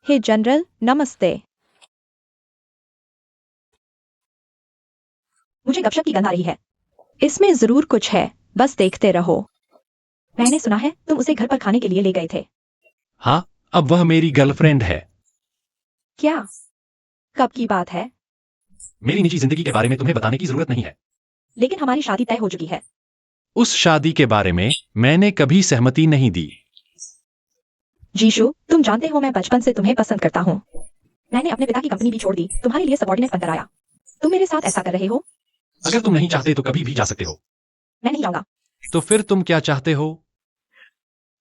हे जनरल, नमस्ते। मुझे गपशप की गंध आ रही है। इसमें जरूर कुछ है, बस देखते रहो। मैंने सुना है तुम उसे घर पर खाने के लिए ले गए थे। हाँ, अब वह मेरी गर्लफ्रेंड है। क्या? कब की बात है? मेरी निजी जिंदगी के बारे में तुम्हें बताने की जरूरत नहीं है। लेकिन हमारी शादी तय हो चुकी है। उस शादी के बारे में मैंने कभी सहमति नहीं दी। जीशु, तुम जानते हो मैं बचपन से तुम्हें पसंद करता हूँ। मैंने अपने पिता की कंपनी भी छोड़ दी तुम्हारे लिए सबॉर्डिनेट बनकर आया। तुम मेरे साथ ऐसा कर रहे हो? अगर तुम नहीं चाहते तो कभी भी जा सकते हो। मैं नहीं जाऊंगा। तो फिर तुम क्या चाहते हो?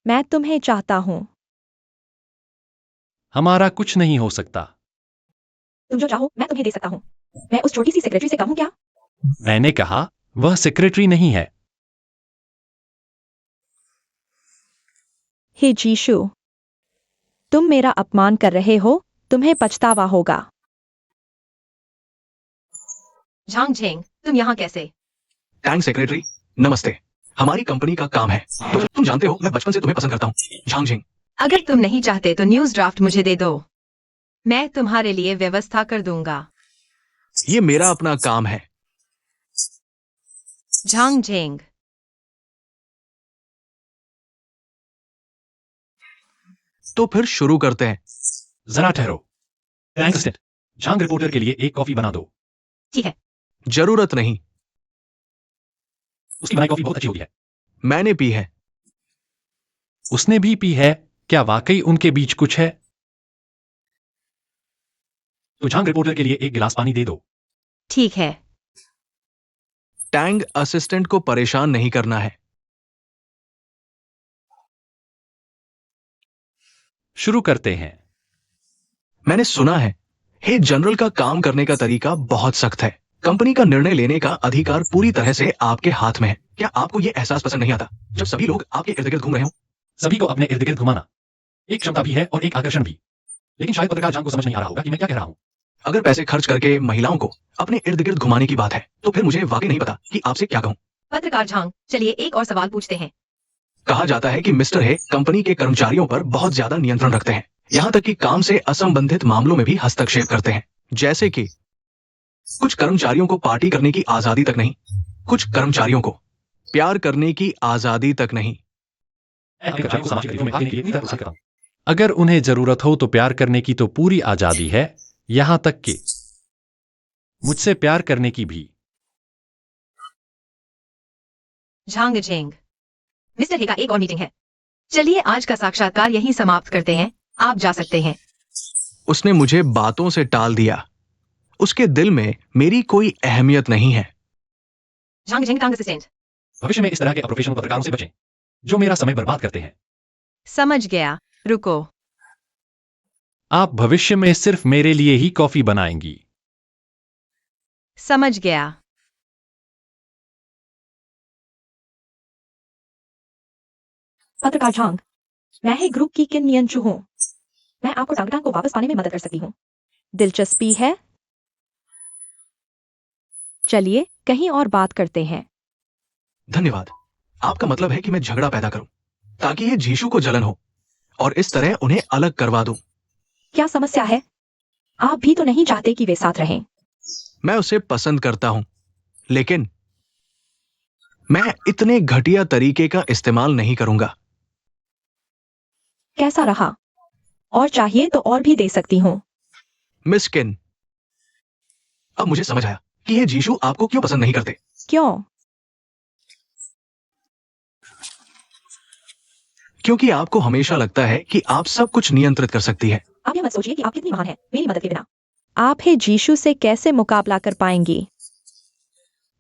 मैं तुम्हें चाहता हूँ। हमारा कुछ नहीं हो सकता। तुम जो चाहो मैं तुम्हें दे सकता हूँ। मैं उस छोटी सी सेक्रेटरी से कम हूँ क्या? मैंने कहा वह सेक्रेटरी नहीं है। हे जीशु, तुम मेरा अपमान कर रहे हो, तुम्हें पछतावा होगा। झांग झेंग, तुम यहाँ कैसे? टैंक सेक्रेटरी, नमस्ते। हमारी कंपनी का काम है, तो तुम जानते हो मैं बचपन से तुम्हें पसंद करता हूँ, झांगझिंग। अगर तुम नहीं चाहते तो न्यूज़ ड्राफ्ट मुझे दे दो, मैं तुम्हारे लिए व्यवस्था कर दूंगा। ये मेरा अपना काम है। झांग झेंग, तो फिर शुरू करते हैं। जरा ठहरो। टैंक असिस्टेंट, झांग रिपोर्टर के लिए एक कॉफी बना दो। ठीक है। जरूरत नहीं, उसकी बनाई कॉफी बहुत अच्छी होती है। मैंने पी है। उसने भी पी है। क्या वाकई उनके बीच कुछ है? तो झांग रिपोर्टर के लिए एक गिलास पानी दे दो। ठीक है। टैंग असिस्टेंट को परेशान नहीं करना है। शुरू करते हैं। मैंने सुना है, हे जनरल का काम करने का तरीका बहुत सख्त है। कंपनी का निर्णय लेने का अधिकार पूरी तरह से आपके हाथ में है। क्या आपको यह एहसास पसंद नहीं आता जब सभी लोग आपके इर्द गिर्द घूम रहे हो? सभी को अपने इर्द गिर्द घुमाना एक क्षमता भी है और एक आकर्षण भी। लेकिन शायद पत्रकार झांग को समझ नहीं आ रहा होगा कि मैं क्या कह रहा हूं। अगर पैसे खर्च करके महिलाओं को अपने इर्द गिर्द घुमाने की बात है, तो फिर मुझे वाकई नहीं पता कि आपसे क्या कहूं। पत्रकार झांग, चलिए एक और सवाल पूछते हैं। कहा जाता है कि मिस्टर हे कंपनी के कर्मचारियों पर बहुत ज्यादा नियंत्रण रखते हैं, यहाँ तक कि काम से असंबंधित मामलों में भी हस्तक्षेप करते हैं। जैसे कि कुछ कर्मचारियों को पार्टी करने की आजादी तक नहीं, कुछ कर्मचारियों को प्यार करने की आजादी तक नहीं। मैं अपने कर्मचारियों को सामाजिक गतिविधियों में भाग लेने के लिए पूरी तरह प्रोत्साहित करता हूं। अगर उन्हें जरूरत हो तो प्यार करने की तो पूरी आजादी है, यहां तक कि मुझसे प्यार करने की भी। झांग झेंग, मिस्टर हे का एक और मीटिंग है। चलिए आज का साक्षात्कार यहीं समाप्त करते हैं, आप जा सकते हैं। उसने मुझे बातों से टाल दिया। उसके दिल में मेरी कोई अहमियत नहीं है। झांग झेंग टंग असिस्टेंट, भविष्य में इस तरह के अप्रोफेशनल पत्रकारों से बचें जो मेरा समय बर्बाद करते हैं। समझ गया, रुको। आप भविष्य में सिर्फ मेरे लिए ही कॉफी बनाएंगी। समझ गया। पत्रकार झांग, मैं ही ग्रुप की किन नियंचु हूँ। मैं आपको टांगटांग को वापस पाने में मदद कर सकती हूँ। दिलचस्पी है? चलिए कहीं और बात करते हैं। धन्यवाद। आपका मतलब है कि मैं झगड़ा पैदा करूं ताकि ये जीशु को जलन हो और इस तरह उन्हें अलग करवा दूं। क्या समस्या है? आप भी तो नहीं चाहते कि वे साथ रहें। मैं उसे पसंद करता हूं, लेकिन मैं इतने घटिया तरीके का इस्तेमाल नहीं करूंगा। कैसा रहा? और चाहिए तो और भी दे सकती हूँ। मिस किन, अब मुझे समझ आया कि ये जीशु आपको क्यों पसंद नहीं करते। क्यों? क्योंकि आपको हमेशा लगता है कि आप सब कुछ नियंत्रित कर सकती है। आप यह मत सोचिए कि आप कितनी महान हैं मेरी मदद के बिना। आप ही जीशु से कैसे मुकाबला कर पाएंगी?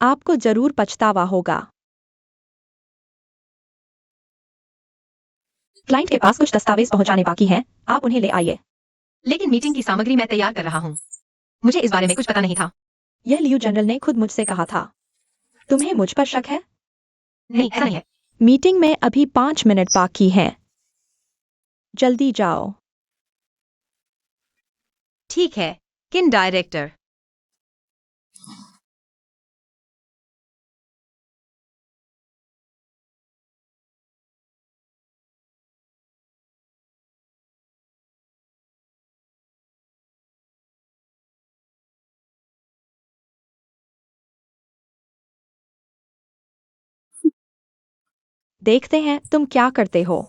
आपको जरूर पछतावा होगा। क्लाइंट के पास कुछ दस्तावेज पहुंचाने बाकी हैं, आप उन्हें ले आइए। लेकिन मीटिंग की सामग्री मैं तैयार कर रहा हूँ, मुझे इस बारे में कुछ पता नहीं था। यह लियू जनरल ने खुद मुझसे कहा था। तुम्हें मुझ पर शक है? नहीं, ऐसा नहीं है। मीटिंग में अभी 5 मिनट बाकी हैं। जल्दी जाओ। ठीक है, किन डायरेक्टर। देखते हैं तुम क्या करते हो।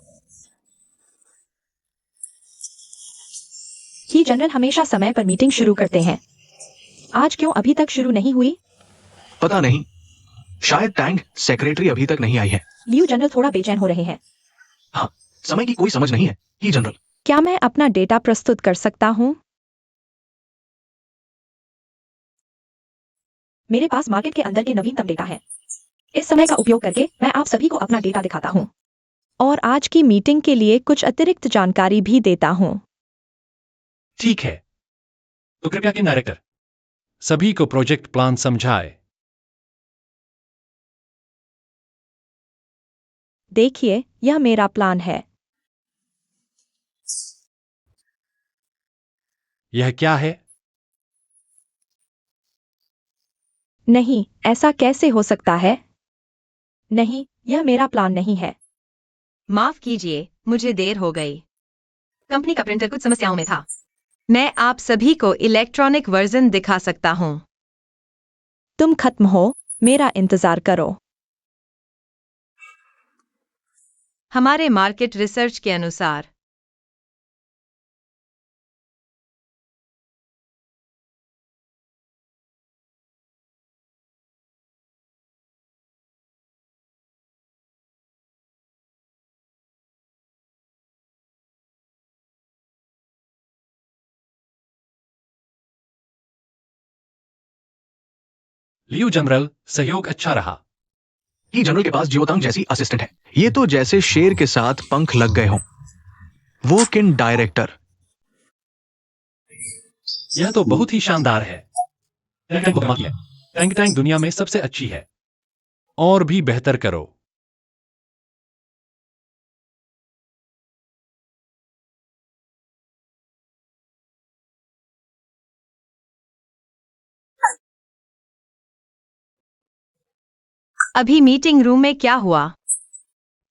ही जनरल हमेशा समय पर मीटिंग शुरू करते हैं। आज क्यों अभी तक शुरू नहीं हुई? पता नहीं, शायद टैंक सेक्रेटरी अभी तक नहीं आई है। लियू जनरल थोड़ा बेचैन हो रहे हैं। हाँ, समय की कोई समझ नहीं है ही जनरल। क्या मैं अपना डेटा प्रस्तुत कर सकता हूँ? मेरे पास मार्केट के अंदर के नवीनतम डेटा है। इस समय का उपयोग करके मैं आप सभी को अपना डेटा दिखाता हूँ और आज की मीटिंग के लिए कुछ अतिरिक्त जानकारी भी देता हूँ। ठीक है, तो कृपया किन डायरेक्टर सभी को प्रोजेक्ट प्लान समझाए। देखिए, यह मेरा प्लान है। यह क्या है? नहीं, ऐसा कैसे हो सकता है? नहीं, यह मेरा प्लान नहीं है। माफ कीजिए, मुझे देर हो गई। कंपनी का प्रिंटर कुछ समस्याओं में था। मैं आप सभी को इलेक्ट्रॉनिक वर्जन दिखा सकता हूँ। तुम खत्म हो, मेरा इंतजार करो। हमारे मार्केट रिसर्च के अनुसार लियू जनरल, सहयोग अच्छा रहा। ही जनरल के पास जियोतांग जैसी असिस्टेंट है। ये तो जैसे शेर के साथ पंख लग गए हों। वो किन डायरेक्टर। यह तो बहुत ही शानदार है। टैंक टैंक बहुत है। टैंक टैंक दुनिया में सबसे अच्छी है। और भी बेहतर करो। अभी मीटिंग रूम में क्या हुआ?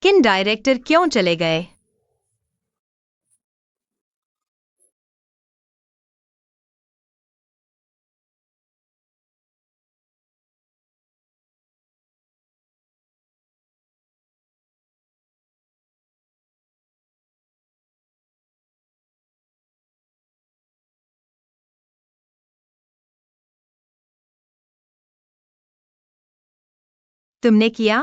किन डायरेक्टर क्यों चले गए? तुमने किया?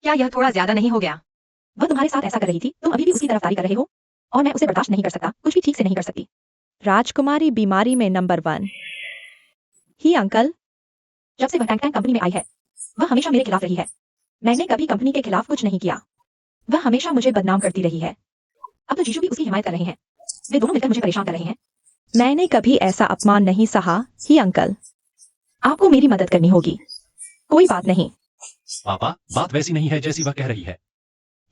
क्या यह थोड़ा ज्यादा नहीं हो गया? वह तुम्हारे साथ ऐसा कर रही थी, तुम अभी भी उसकी तरफदारी कर रहे हो और मैं उसे बर्दाश्त नहीं कर सकता, कुछ भी ठीक से नहीं कर सकती। राजकुमारी बीमारी में नंबर 1। ही अंकल, जब से वह टैंक टैंक कंपनी में आई है, वह हमेशा मेरे खिलाफ रही है। मैंने कभी कंपनी के खिलाफ कुछ नहीं किया। वह हमेशा मुझे बदनाम करती रही है। अब तो जीशु भी उसकी हिमायत कर रहे हैं। वे दोनों मिलकर मुझे परेशान कर रहे हैं। मैंने कभी ऐसा अपमान नहीं सहा, ही अंकल। आपको मेरी मदद करनी होगी। कोई बात नहीं। पापा, बात वैसी नहीं है जैसी वह कह रही है।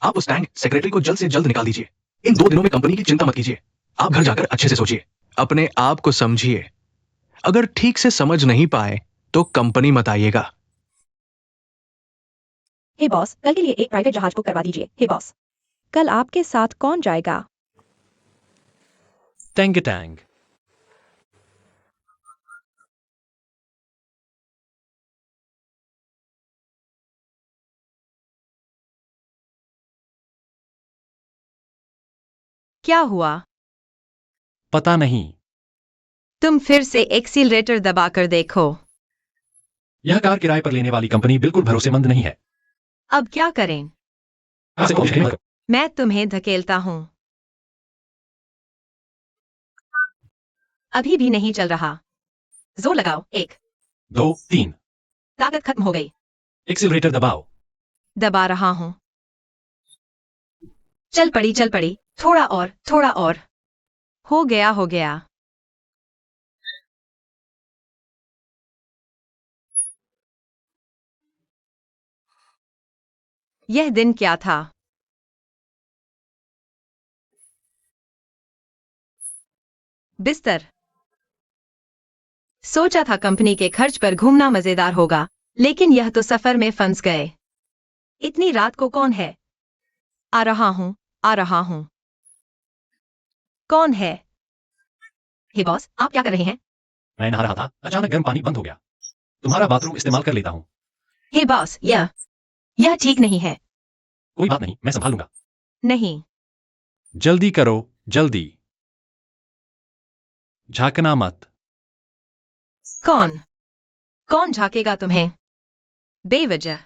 आप उस टैंक सेक्रेटरी को जल्द से जल्द निकाल दीजिए। इन 2 दिनों में कंपनी की चिंता मत कीजिए। आप घर जाकर अच्छे से सोचिए, अपने आप को समझिए। अगर ठीक से समझ नहीं पाए तो कंपनी मत आइएगा। हे बॉस, कल के लिए एक प्राइवेट जहाज बुक करवा दीजिए। हे बॉस, कल आपके साथ कौन जाएगा? Tank tank. क्या हुआ? पता नहीं। तुम फिर से एक्सीलरेटर दबाकर देखो। यह कार किराए पर लेने वाली कंपनी बिल्कुल भरोसेमंद नहीं है। अब क्या करें? मैं तुम्हें धकेलता हूँ। अभी भी नहीं चल रहा। जोर लगाओ। 1, 2, 3। ताकत खत्म हो गई। एक्सीलरेटर दबाओ। दबा रहा हूँ। चल पड़ी। थोड़ा और। हो गया। यह दिन क्या था? बिस्तर। सोचा था कंपनी के खर्च पर घूमना मजेदार होगा, लेकिन यह तो सफर में फंस गए। इतनी रात को कौन है? आ रहा हूँ। कौन है? हे बॉस, आप क्या कर रहे हैं? मैं नहा रहा था, अचानक गर्म पानी बंद हो गया। तुम्हारा बाथरूम इस्तेमाल कर लेता हूँ। हे बॉस, यह ठीक नहीं है। कोई बात नहीं, मैं संभालूंगा। नहीं। जल्दी करो, जल्दी। झांकना मत। कौन कौन झाकेगा तुम्हें बेवजह?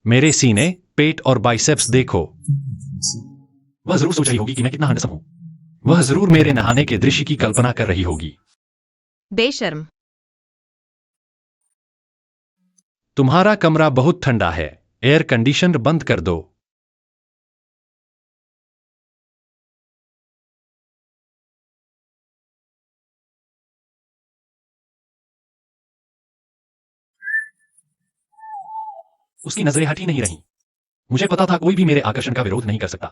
मेरे सीने, पेट और बाइसेप्स देखो। वह जरूर सोच रही होगी कि मैं कितना हैंडसम हूं। वह जरूर मेरे नहाने के दृश्य की कल्पना कर रही होगी। बेशर्म। तुम्हारा कमरा बहुत ठंडा है। एयर कंडीशनर बंद कर दो। उसकी नजरें हटी नहीं रहीं। मुझे पता था कोई भी मेरे आकर्षण का विरोध नहीं कर सकता।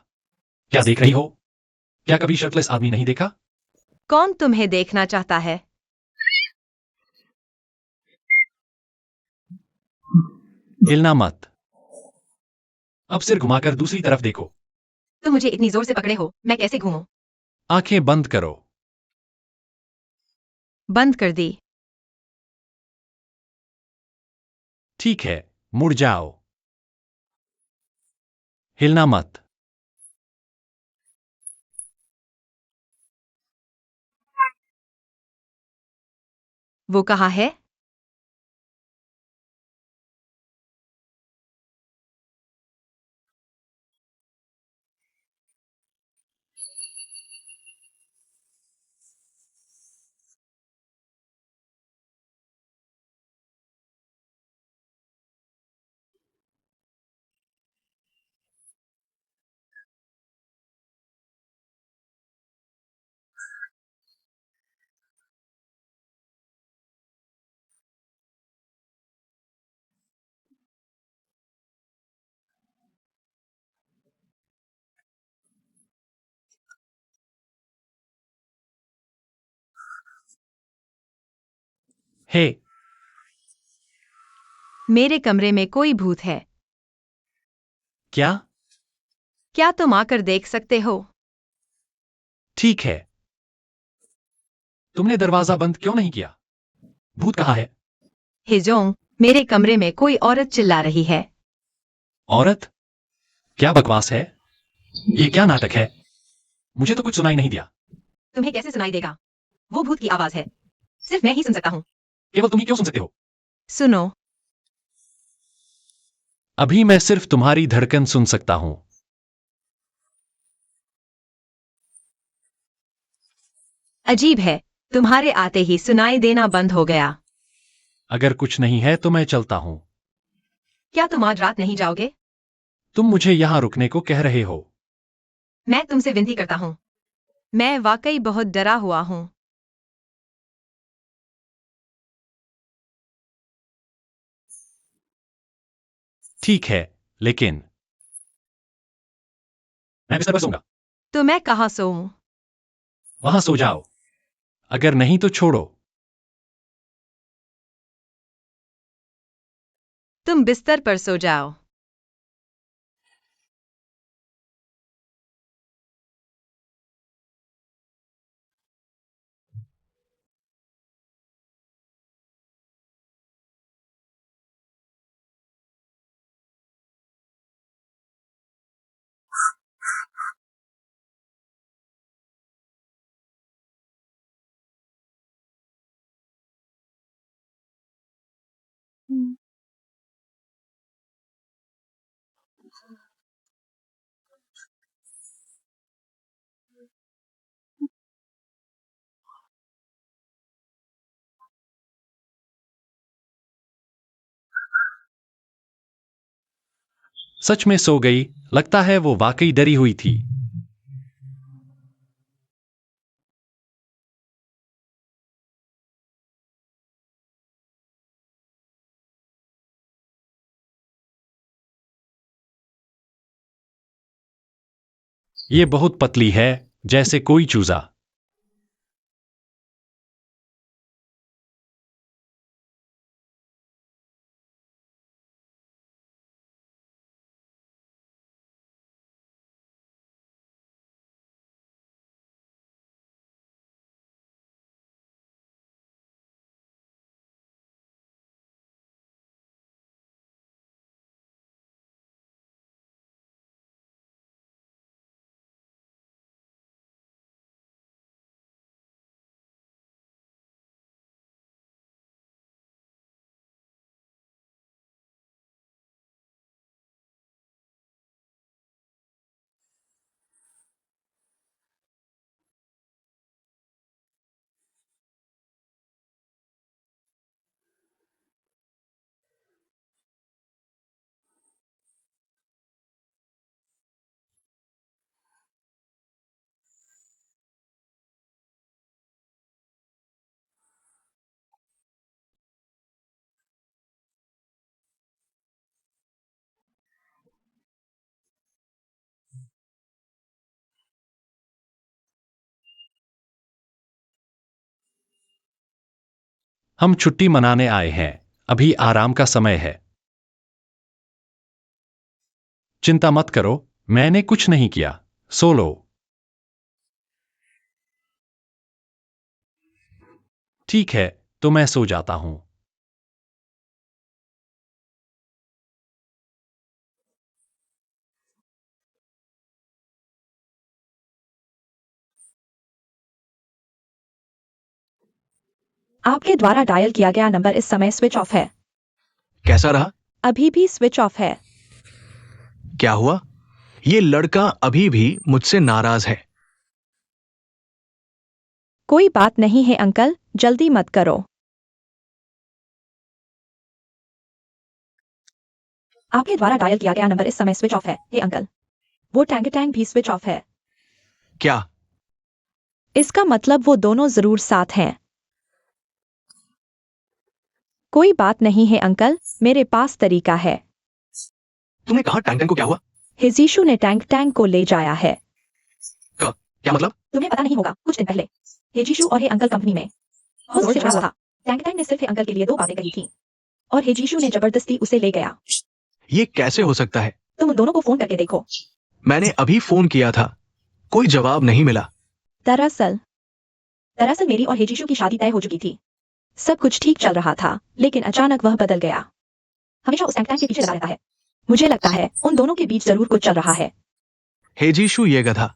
क्या देख रही हो? क्या कभी शर्टलेस आदमी नहीं देखा? कौन तुम्हें देखना चाहता है? हिलना मत। अब सिर घुमाकर दूसरी तरफ देखो। तुम मुझे इतनी जोर से पकड़े हो, मैं कैसे घूमूं? आंखें बंद करो। बंद कर दी। ठीक है, मुड़ जाओ। हिलना मत। वो कहाँ है? हे, मेरे कमरे में कोई भूत है। क्या? क्या तुम आकर देख सकते हो? ठीक है। तुमने दरवाजा बंद क्यों नहीं किया? भूत कहाँ है? हिजोंग, मेरे कमरे में कोई औरत चिल्ला रही है। औरत? क्या बकवास है? ये क्या नाटक है? मुझे तो कुछ सुनाई नहीं दिया। तुम्हें कैसे सुनाई देगा? वो भूत की आवाज है। सिर्फ मैं ही सुन सकता हूँ। केवल तुम ही क्यों सुन सकते हो? सुनो। अभी मैं सिर्फ तुम्हारी धड़कन सुन सकता हूं। अजीब है, तुम्हारे आते ही सुनाई देना बंद हो गया। अगर कुछ नहीं है तो मैं चलता हूं। क्या तुम आज रात नहीं जाओगे? तुम मुझे यहां रुकने को कह रहे हो? मैं तुमसे विनती करता हूँ। मैं वाकई बहुत डरा हुआ हूँ। ठीक है, लेकिन मैं बिस्तर पर सोऊंगा। तो मैं कहाँ सोऊं? वहां सो जाओ। अगर नहीं तो छोड़ो। तुम बिस्तर पर सो जाओ। सच में सो गई। लगता है वो वाकई डरी हुई थी। ये बहुत पतली है। जैसे कोई चूजा। हम छुट्टी मनाने आए हैं, अभी आराम का समय है। चिंता मत करो, मैंने कुछ नहीं किया, सो लो। ठीक है, तो मैं सो जाता हूं। आपके द्वारा डायल किया गया नंबर इस समय स्विच ऑफ है। कैसा रहा? अभी भी स्विच ऑफ है। क्या हुआ? ये लड़का अभी भी मुझसे नाराज है। कोई बात नहीं है अंकल, जल्दी मत करो। आपके द्वारा डायल किया गया नंबर इस समय स्विच ऑफ है। हे अंकल, वो टैंग भी स्विच ऑफ है। क्या? इसका मतलब वो दोनों जरूर साथ हैं। कोई बात नहीं है अंकल, मेरे पास तरीका है। तुमने कहा टैंक टैंक को क्या हुआ? हिजीशु ने टैंक को ले जाया है। क्या मतलब? तुम्हें पता नहीं होगा, कुछ दिन पहले हेजीशु और हे अंकल कंपनी में बहुत जोर से झगड़ा हुआ था। टैंक ने सिर्फ हे अंकल के लिए 2 बातें कही थी और हेजीशु ने जबरदस्ती उसे ले गया। ये कैसे हो सकता है? तुम उन दोनों को फोन करके देखो। मैंने अभी फोन किया था, कोई जवाब नहीं मिला। दरअसल मेरी और हेजीशु की शादी तय हो चुकी थी। सब कुछ ठीक चल रहा था, लेकिन अचानक वह बदल गया। हमेशा उस टैंक के पीछे लगा रहता है। मुझे लगता है उन दोनों के बीच जरूर कुछ चल रहा है। हेजीशु ये गधा।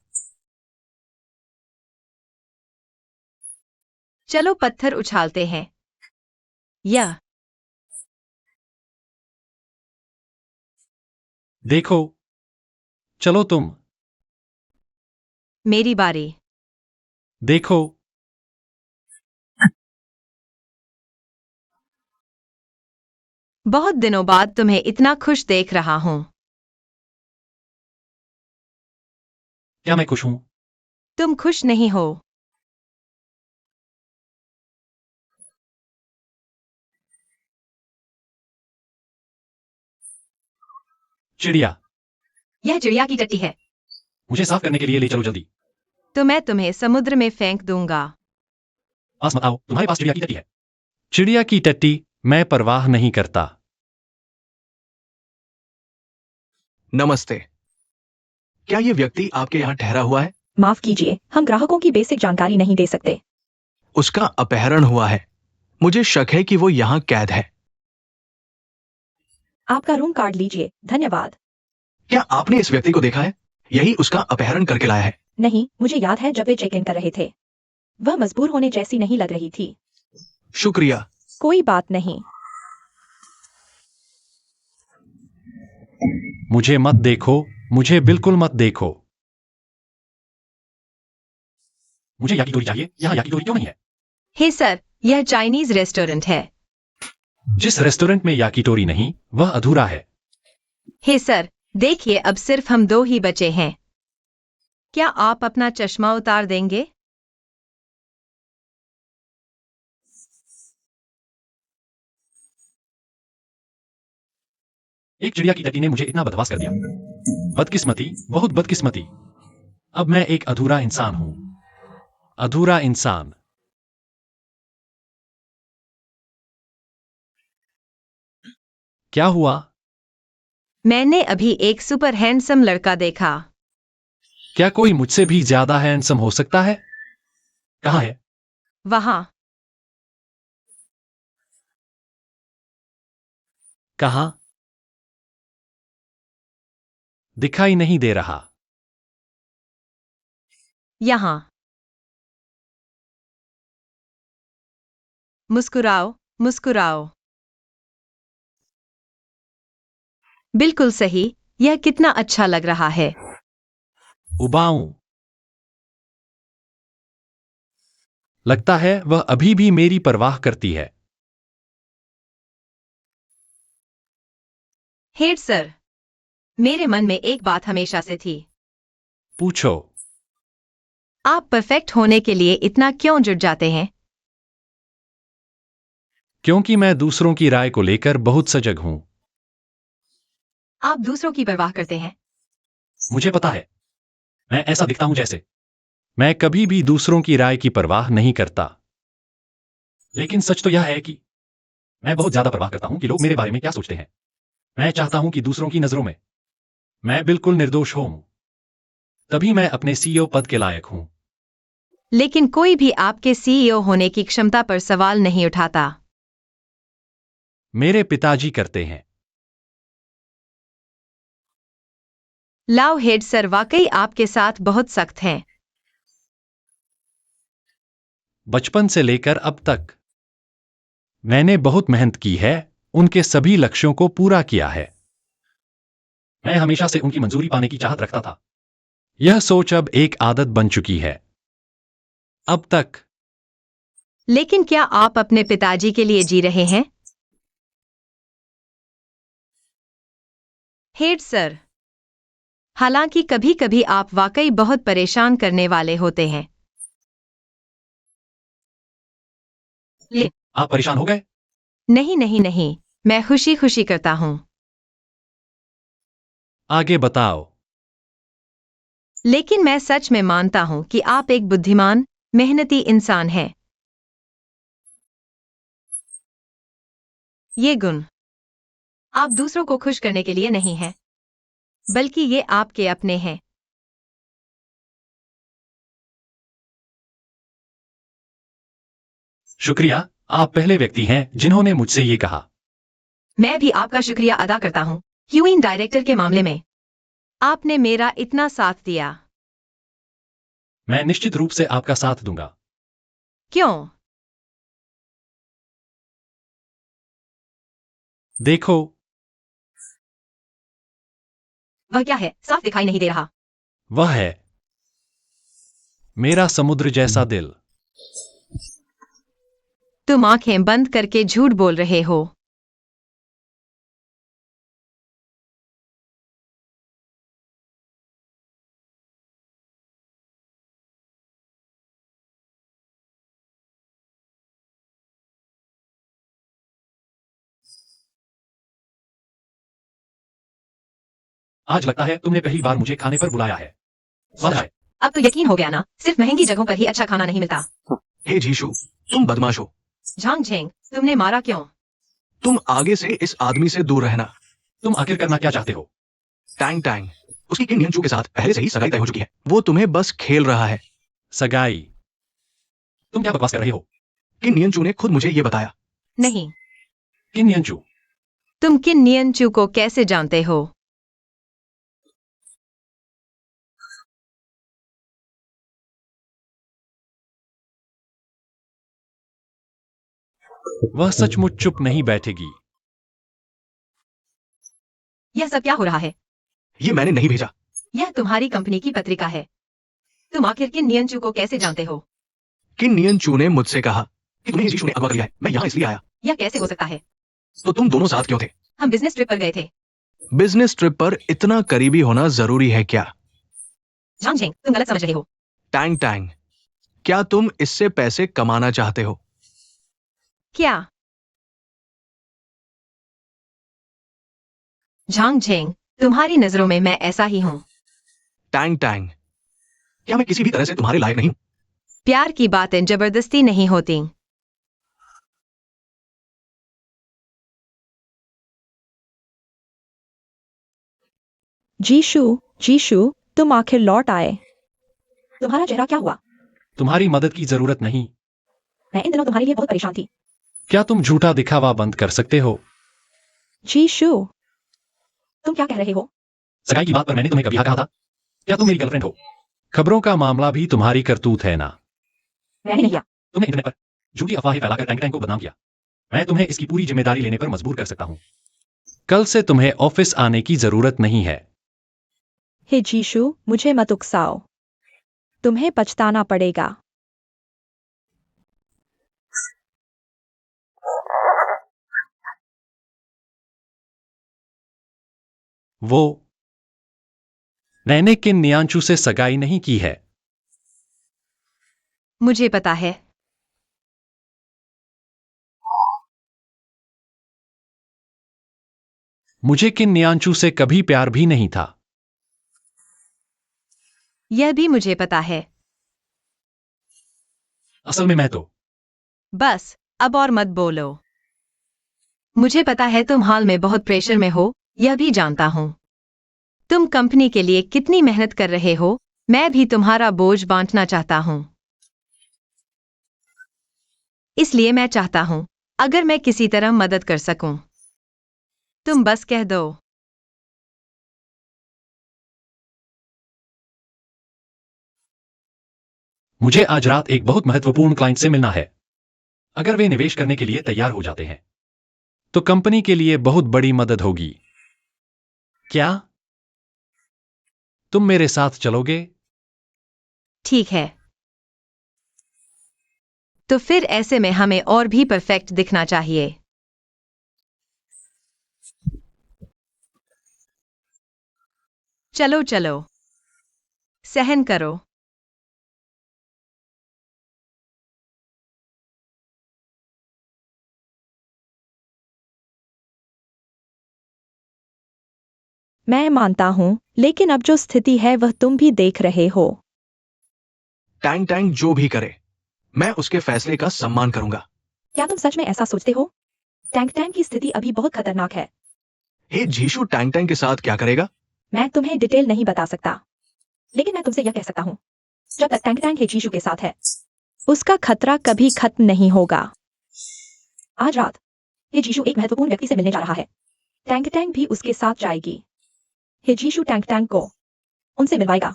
चलो पत्थर उछालते हैं। या देखो, चलो तुम। मेरी बारी। देखो, बहुत दिनों बाद तुम्हें इतना खुश देख रहा हूं। क्या मैं खुश हूं? तुम खुश नहीं हो। चिड़िया, यह चिड़िया की टट्टी है। मुझे साफ करने के लिए ले चलो जल्दी। तो मैं तुम्हें समुद्र में फेंक दूंगा। पास मत आओ, तुम्हारे पास चिड़िया की टट्टी है। चिड़िया की टट्टी, मैं परवाह नहीं करता। नमस्ते। क्या ये व्यक्ति आपके यहाँ ठहरा हुआ है? माफ कीजिए, हम ग्राहकों की बेसिक जानकारी नहीं दे सकते। उसका अपहरण हुआ है। मुझे शक है कि वो यहाँ कैद है। आपका रूम कार्ड लीजिए, धन्यवाद। क्या आपने इस व्यक्ति को देखा है? यही उसका अपहरण करके लाया है। नहीं, मुझे याद है जब वे चेक इन कर रहे थे। वह मजबूर होने जैसी नहीं लग रही थी। शुक्रिया। कोई बात नहीं। मुझे मत देखो, मुझे बिल्कुल मत देखो। मुझे याकीटोरी चाहिए, यहाँ याकीटोरी क्यों नहीं है? हे सर, यह चाइनीज रेस्टोरेंट है। जिस रेस्टोरेंट में याकीटोरी नहीं, वह अधूरा है। हे सर, देखिए अब सिर्फ हम 2 ही बचे हैं। क्या आप अपना चश्मा उतार देंगे? एक चिड़िया की टट्टी ने मुझे इतना बदमाश कर दिया। बदकिस्मती, बहुत बदकिस्मती। अब मैं एक अधूरा इंसान हूं। अधूरा इंसान। क्या हुआ? मैंने अभी एक सुपर हैंडसम लड़का देखा। क्या कोई मुझसे भी ज्यादा हैंडसम हो सकता है? कहाँ है? वहां। कहाँ? दिखाई नहीं दे रहा। यहां। मुस्कुराओ, मुस्कुराओ। बिल्कुल सही। यह कितना अच्छा लग रहा है। उबाऊं। लगता है वह अभी भी मेरी परवाह करती है। हेड सर, मेरे मन में एक बात हमेशा से थी। पूछो। आप परफेक्ट होने के लिए इतना क्यों जुट जाते हैं? क्योंकि मैं दूसरों की राय को लेकर बहुत सजग हूं। आप दूसरों की परवाह करते हैं? मुझे पता है। मैं ऐसा दिखता हूं जैसे। मैं कभी भी दूसरों की राय की परवाह नहीं करता। लेकिन सच तो यह है कि मैं बहुत ज्यादा परवाह करता हूं कि लोग मेरे बारे में क्या सोचते हैं। मैं चाहता हूं कि दूसरों की नजरों में मैं बिल्कुल निर्दोष हूं। तभी मैं अपने सीईओ पद के लायक हूं। लेकिन कोई भी आपके सीईओ होने की क्षमता पर सवाल नहीं उठाता। मेरे पिताजी करते हैं। लाव हेड सर वाकई आपके साथ बहुत सख्त हैं। बचपन से लेकर अब तक मैंने बहुत मेहनत की है। उनके सभी लक्ष्यों को पूरा किया है। मैं हमेशा से उनकी मंजूरी पाने की चाहत रखता था। यह सोच अब एक आदत बन चुकी है। अब तक। लेकिन क्या आप अपने पिताजी के लिए जी रहे हैं? हेड सर, हालांकि कभी कभी आप वाकई बहुत परेशान करने वाले होते हैं। आप परेशान हो गए? नहीं नहीं नहीं, मैं खुशी खुशी करता हूं। आगे बताओ। लेकिन मैं सच में मानता हूं कि आप एक बुद्धिमान, मेहनती इंसान हैं। ये गुण आप दूसरों को खुश करने के लिए नहीं हैं, बल्कि ये आपके अपने हैं। शुक्रिया। आप पहले व्यक्ति हैं जिन्होंने मुझसे ये कहा। मैं भी आपका शुक्रिया अदा करता हूं, ह्यूइन डायरेक्टर के मामले में। आपने मेरा इतना साथ दिया। मैं निश्चित रूप से आपका साथ दूंगा। क्यों? देखो। वह क्या है? साफ दिखाई नहीं दे रहा। वह है मेरा समुद्र जैसा दिल। तुम आंखें बंद करके झूठ बोल रहे हो। आज लगता है तुमने पहली बार मुझे खाने पर बुलाया है। स्वाद है। अब तो यकीन हो गया ना, सिर्फ महंगी जगहों पर ही अच्छा खाना नहीं मिलता। हे जीशु, तुम बदमाश हो। झांग झेंग, तुमने मारा क्यों? तुम आगे से इस आदमी से दूर रहना। तुम आखिर करना क्या चाहते हो? टैंग टैंग, उसकी किन नियंचू के साथ पहले से ही सगाई तय हो चुकी है। वो तुम्हें बस खेल रहा है। सगाई? तुम क्या बकवास कर रहे हो? किन नियंचू ने खुद मुझे ये बताया। नहीं। किन यंचू? तुम किन नियंचू को कैसे जानते हो? वह सचमुच चुप नहीं बैठेगी। यह सब क्या हो रहा है? ये मैंने नहीं भेजा। यह तुम्हारी कंपनी की पत्रिका है। तुम आखिर किन नियंचू को कैसे जानते हो? किन नियंचू ने मुझसे कहा कि तुम्हें जीशु ने अगवा कर लिया है। मैं यहाँ इसलिए आया। यह कैसे हो सकता है? तो तुम दोनों साथ क्यों थे? हम बिजनेस ट्रिप पर गए थे। बिजनेस ट्रिप पर इतना करीबी होना जरूरी है क्या? झांग झेंग, तुम गलत समझ रहे हो। टैंग टैंग, क्या तुम इससे पैसे कमाना चाहते हो? क्या? झांग झेंग, तुम्हारी नजरों में मैं ऐसा ही हूं। टैंग टैंग, क्या मैं किसी भी तरह से तुम्हारे लायक नहीं हूं? प्यार की बातें जबरदस्ती नहीं होती। जीशु, जीशु, तुम आखिर लौट आए। तुम्हारा चेहरा क्या हुआ? तुम्हारी मदद की जरूरत नहीं। मैं इन दिनों तुम्हारे लिए बहुत परेशान थी। क्या तुम झूठा दिखावा बंद कर सकते हो? जीशु, तुम क्या कह रहे हो? सगाई की बात पर मैंने तुम्हें कभी कहा था? क्या तुम मेरी गर्लफ्रेंड हो? खबरों का मामला भी तुम्हारी करतूत है ना? मैंने नहीं किया। तुमने इंटरनेट पर झूठी अफवाहें फैलाकर टैंक टैंक को बदनाम किया। मैं तुम्हें इसकी पूरी जिम्मेदारी लेने पर मजबूर कर सकता हूं। कल से तुम्हें ऑफिस आने की जरूरत नहीं है। हे जीशु, मुझे मत उकसाओ। तुम्हें पछताना पड़ेगा। वो मैंने किन नियांशु से सगाई नहीं की है। मुझे पता है। मुझे किन नियांशु से कभी प्यार भी नहीं था। यह भी मुझे पता है। असल में मैं तो बस अब और मत बोलो। मुझे पता है तुम हाल में बहुत प्रेशर में हो, यह भी जानता हूं। तुम कंपनी के लिए कितनी मेहनत कर रहे हो, मैं भी तुम्हारा बोझ बांटना चाहता हूं। इसलिए मैं चाहता हूं, अगर मैं किसी तरह मदद कर सकूं, तुम बस कह दो। मुझे आज रात एक बहुत महत्वपूर्ण क्लाइंट से मिलना है। अगर वे निवेश करने के लिए तैयार हो जाते हैं तो कंपनी के लिए बहुत बड़ी मदद होगी। क्या तुम मेरे साथ चलोगे? ठीक है। तो फिर ऐसे में हमें और भी परफेक्ट दिखना चाहिए। चलो चलो, सहन करो। मैं मानता हूं, लेकिन अब जो स्थिति है वह तुम भी देख रहे हो। टैंक टैंक जो भी करे, मैं उसके फैसले का सम्मान करूंगा। क्या तुम सच में ऐसा सोचते हो? टैंक टैंक की स्थिति अभी बहुत खतरनाक है। हे जीशु टैंक टैंक के साथ क्या करेगा? मैं तुम्हें डिटेल नहीं बता सकता, लेकिन मैं तुमसे यह कह सकता हूँ, जब तक टैंक टैंक हेजीशु के साथ है, उसका खतरा कभी खत्म नहीं होगा। आज रात हेजीशु एक महत्वपूर्ण व्यक्ति से मिलने जा रहा है। टैंक टैंक भी उसके साथ जाएगी। हेजीशु टैंक टैंक को उनसे मिलवाएगा।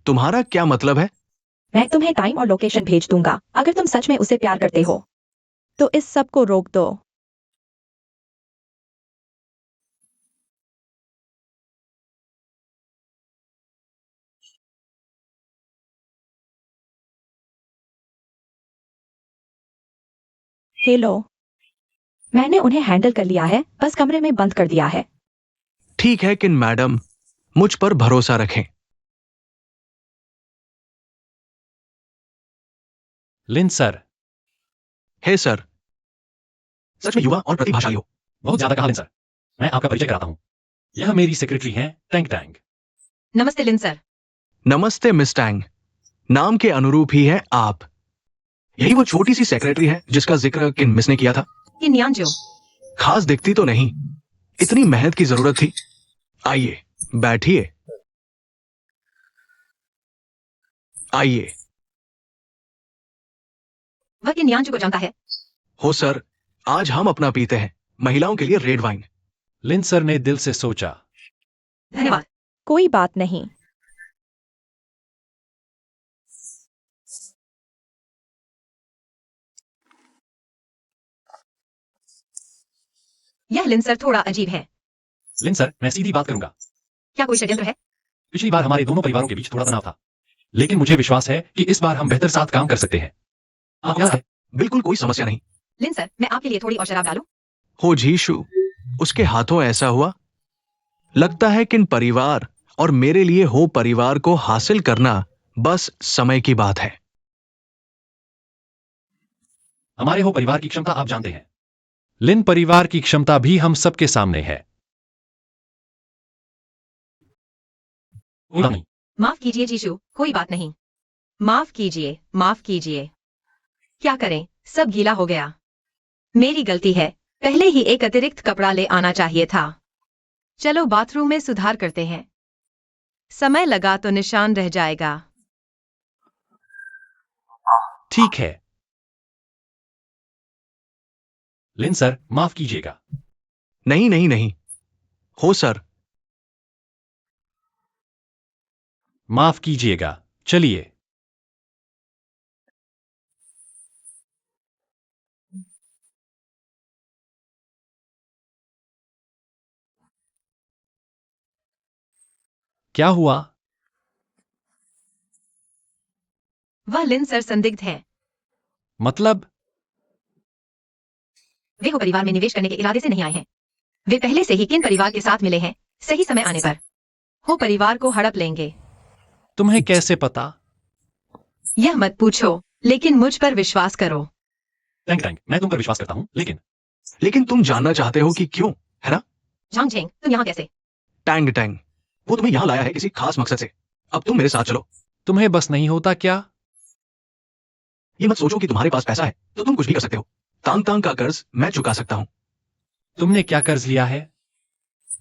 तुम्हारा क्या मतलब है? मैं तुम्हें टाइम और लोकेशन भेज दूंगा। अगर तुम सच में उसे प्यार करते हो तो इस सब को रोक दो। हेलो, मैंने उन्हें हैंडल कर लिया है, बस कमरे में बंद कर दिया है। ठीक है किन मैडम, मुझ पर भरोसा रखें। लिन सर। हे सर, सच में युवा और प्रतिभाशाली हो। बहुत ज्यादा कहा लिन सर। मैं आपका परिचय कराता हूं। यह मेरी सेक्रेटरी हैं टैंक टैंक। नमस्ते लिन सर। नमस्ते मिस टैंग, नाम के अनुरूप ही है आप। यही वो छोटी सी सेक्रेटरी है जिसका जिक्र किन मिस ने किया था। कि नियांजो। खास दिखती तो नहीं, इतनी मेहनत की जरूरत थी। आइए बैठिए। आइए। वह कि नियांजो को जानता है। हो सर, आज हम अपना पीते हैं, महिलाओं के लिए रेड वाइन। लिन सर ने दिल से सोचा। धन्यवाद। कोई बात नहीं। यह लिन सर थोड़ा अजीब है। लिन सर, मैं सीधी बात करूंगा। क्या कोई षड्यंत्र है? पिछली बार हमारे दोनों परिवारों के बीच थोड़ा तनाव था, लेकिन मुझे विश्वास है कि इस बार हम बेहतर साथ काम कर सकते हैं। आप क्या है? बिल्कुल कोई समस्या नहीं। लिन सर, मैं आपके लिए थोड़ी और शराब डालूं? हो जीशु, उसके हाथों ऐसा हुआ। लगता है किन परिवार और मेरे लिए हो परिवार को हासिल करना बस समय की बात है। हमारे हो परिवार की क्षमता आप जानते हैं। लिन परिवार की क्षमता भी हम सबके सामने है। कोई बात नहीं, माफ कीजिए जीशु, कोई बात नहीं। माफ कीजिए, माफ कीजिए। क्या करें, सब गीला हो गया। मेरी गलती है, पहले ही एक अतिरिक्त कपड़ा ले आना चाहिए था। चलो बाथरूम में सुधार करते हैं। समय लगा तो निशान रह जाएगा। ठीक है। लिन सर, माफ कीजिएगा। नहीं नहीं नहीं। हो सर। माफ कीजिएगा। चलिए। क्या हुआ? वह लिन सर संदिग्ध हैं। मतलब? वे हो परिवार में निवेश करने के इरादे से नहीं आए हैं। वे पहले से ही किन परिवार के साथ मिले हैं, सही समय आने पर हो परिवार को हड़प लेंगे। तुम्हें कैसे पता? यह मत पूछो, लेकिन मुझ पर विश्वास करो। टैंक टैंक, मैं तुम पर विश्वास करता हूं, लेकिन तुम जानना चाहते हो कि क्यों, है ना? झांग झेंग, तुम यहाँ कैसे? टैंग टैंग, वो तुम्हें यहाँ लाया है किसी खास मकसद से। अब तुम मेरे साथ चलो। तुम्हें बस नहीं होता क्या? ये मत सोचो कि तुम्हारे पास पैसा है तो तुम कुछ भी कर सकते हो। तांग तांग का कर्ज मैं चुका सकता हूँ। तुमने क्या कर्ज लिया है?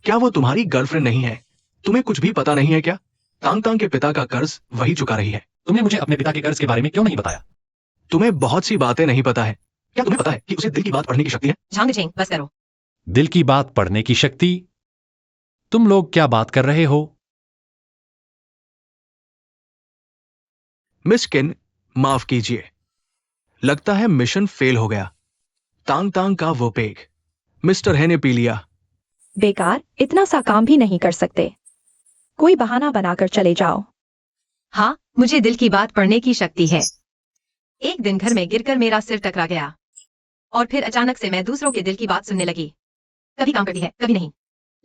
क्या वो तुम्हारी गर्लफ्रेंड नहीं है? तुम्हें कुछ भी पता नहीं है क्या? तांग तांग के पिता का कर्ज वही चुका रही है। तुमने मुझे अपने पिता के कर्ज के बारे में क्यों नहीं बताया? तुम्हें बहुत सी बातें नहीं पता है। क्या तुम्हें पता है कि उसे दिल की बात पढ़ने की शक्ति है? झांग झेंग, बस करो। दिल की बात पढ़ने की शक्ति? तुम लोग क्या बात कर रहे हो? मिस किन, माफ कीजिए। लगता है मिशन फेल हो गया। तांग तांग का वो पेग मिस्टर है ने पी लिया। बेकार, इतना सा काम भी नहीं कर सकते। कोई बहाना बनाकर चले जाओ। हाँ, मुझे दिल की बात पढ़ने की शक्ति है। एक दिन घर में गिरकर मेरा सिर टकरा गया और फिर अचानक से मैं दूसरों के दिल की बात सुनने लगी। कभी काम करती है, कभी नहीं।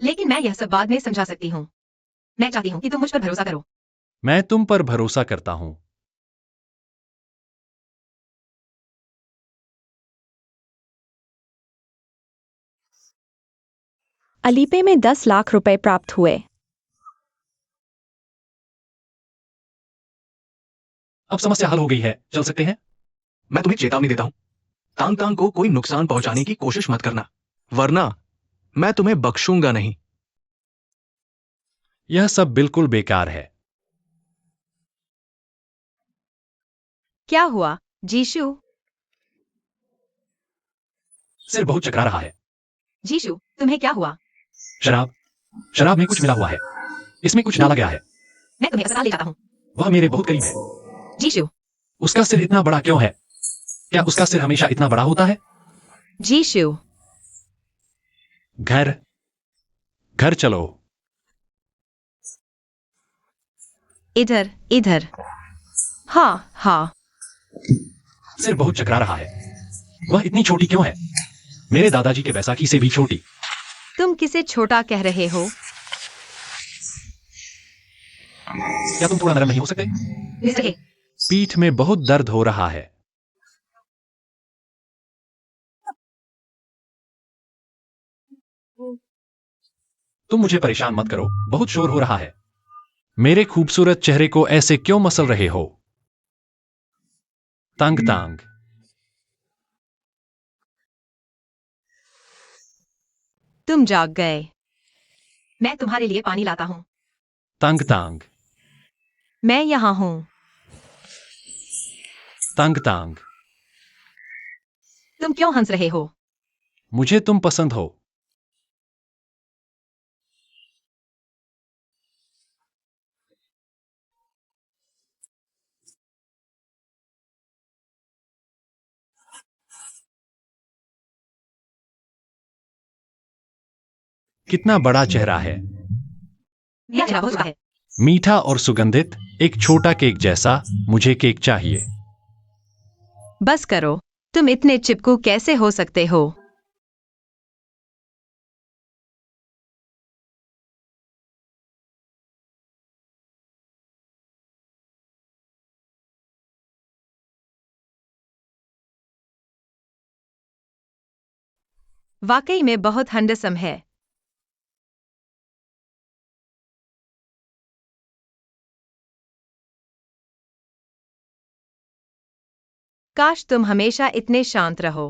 लेकिन मैं यह सब बाद में समझा सकती हूँ। मैं चाहती हूँ कि तुम मुझ पर भरोसा करो। मैं तुम पर भरोसा करता हूं। अलीपे में 10 लाख रुपए प्राप्त हुए। अब समस्या हल हो गई है, चल सकते हैं? मैं तुम्हें चेतावनी देता हूं, तांग तांग को कोई नुकसान पहुंचाने की कोशिश मत करना, वरना मैं तुम्हें बख्शूंगा नहीं। यह सब बिल्कुल बेकार है। क्या हुआ, जीशु? सिर बहुत चकरा रहा है। जीशु, तुम्हें क्या हुआ? शराब शराब में कुछ मिला हुआ है। इसमें कुछ डाला गया है। मैं तुम्हें अस्पताल ले जाता हूँ। वह मेरे बहुत करीब है। जीशु। उसका सिर इतना बड़ा क्यों है? क्या उसका सिर हमेशा इतना बड़ा होता है? जीशु। घर घर चलो। इधर इधर। हाँ हाँ। सिर बहुत चकरा रहा है। वह इतनी छोटी क्यों है? मेरे दादाजी के बैसाखी से भी छोटी। तुम किसे छोटा कह रहे हो? क्या तुम थोड़ा नरम नहीं हो सकते? मिस्टर हे, पीठ में बहुत दर्द हो रहा है। तुम मुझे परेशान मत करो, बहुत शोर हो रहा है। मेरे खूबसूरत चेहरे को ऐसे क्यों मसल रहे हो? तांग तांग। तुम जाग गए। मैं तुम्हारे लिए पानी लाता हूँ। तांग तांग। मैं यहाँ हूँ। तांग तांग। तुम क्यों हंस रहे हो? मुझे तुम पसंद हो। कितना बड़ा चेहरा है। यह चेहरा बहुत बड़ा है। मीठा और सुगंधित, एक छोटा केक जैसा। मुझे केक चाहिए। बस करो, तुम इतने चिपकू कैसे हो सकते हो? वाकई में बहुत हैंडसम है। काश तुम हमेशा इतने शांत रहो।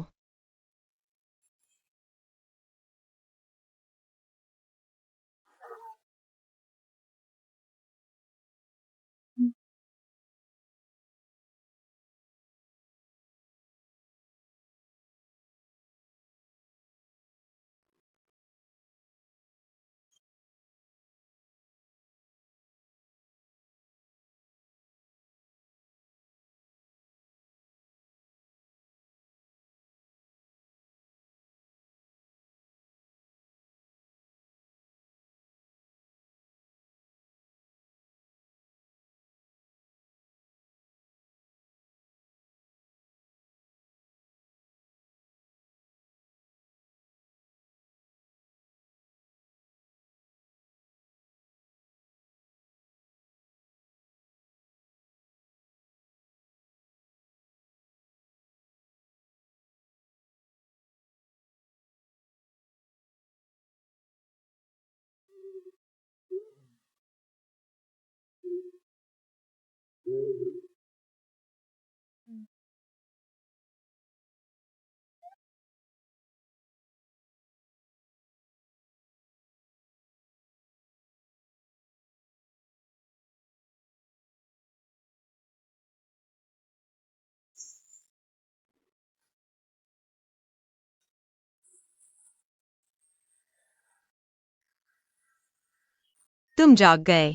तुम जाग गए।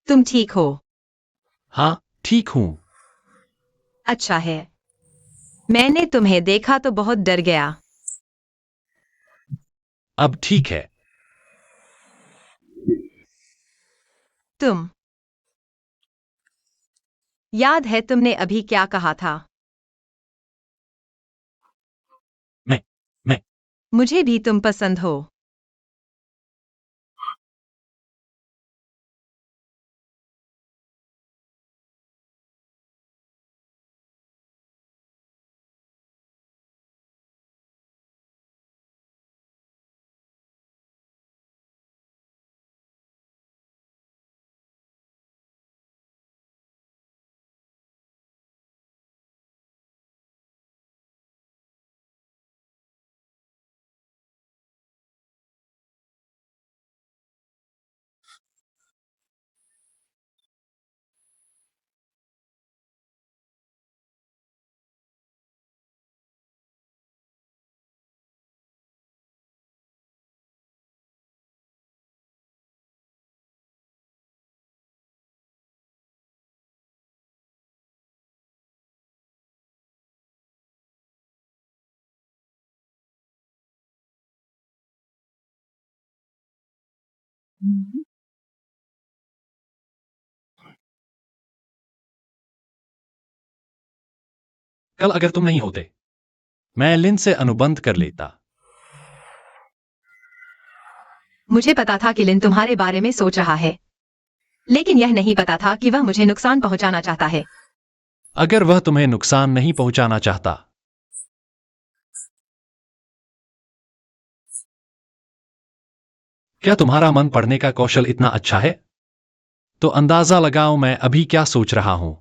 तुम ठीक हो? हाँ, ठीक हूं। अच्छा है। मैंने तुम्हें देखा तो बहुत डर गया। अब ठीक है। तुम याद है तुमने अभी क्या कहा था? मैं मुझे भी तुम पसंद हो। कल अगर तुम नहीं होते, मैं लिन से अनुबंध कर लेता। मुझे पता था कि लिन तुम्हारे बारे में सोच रहा है, लेकिन यह नहीं पता था कि वह मुझे नुकसान पहुंचाना चाहता है। अगर वह तुम्हें नुकसान नहीं पहुंचाना चाहता, क्या तुम्हारा मन पढ़ने का कौशल इतना अच्छा है? तो अंदाजा लगाओ मैं अभी क्या सोच रहा हूं।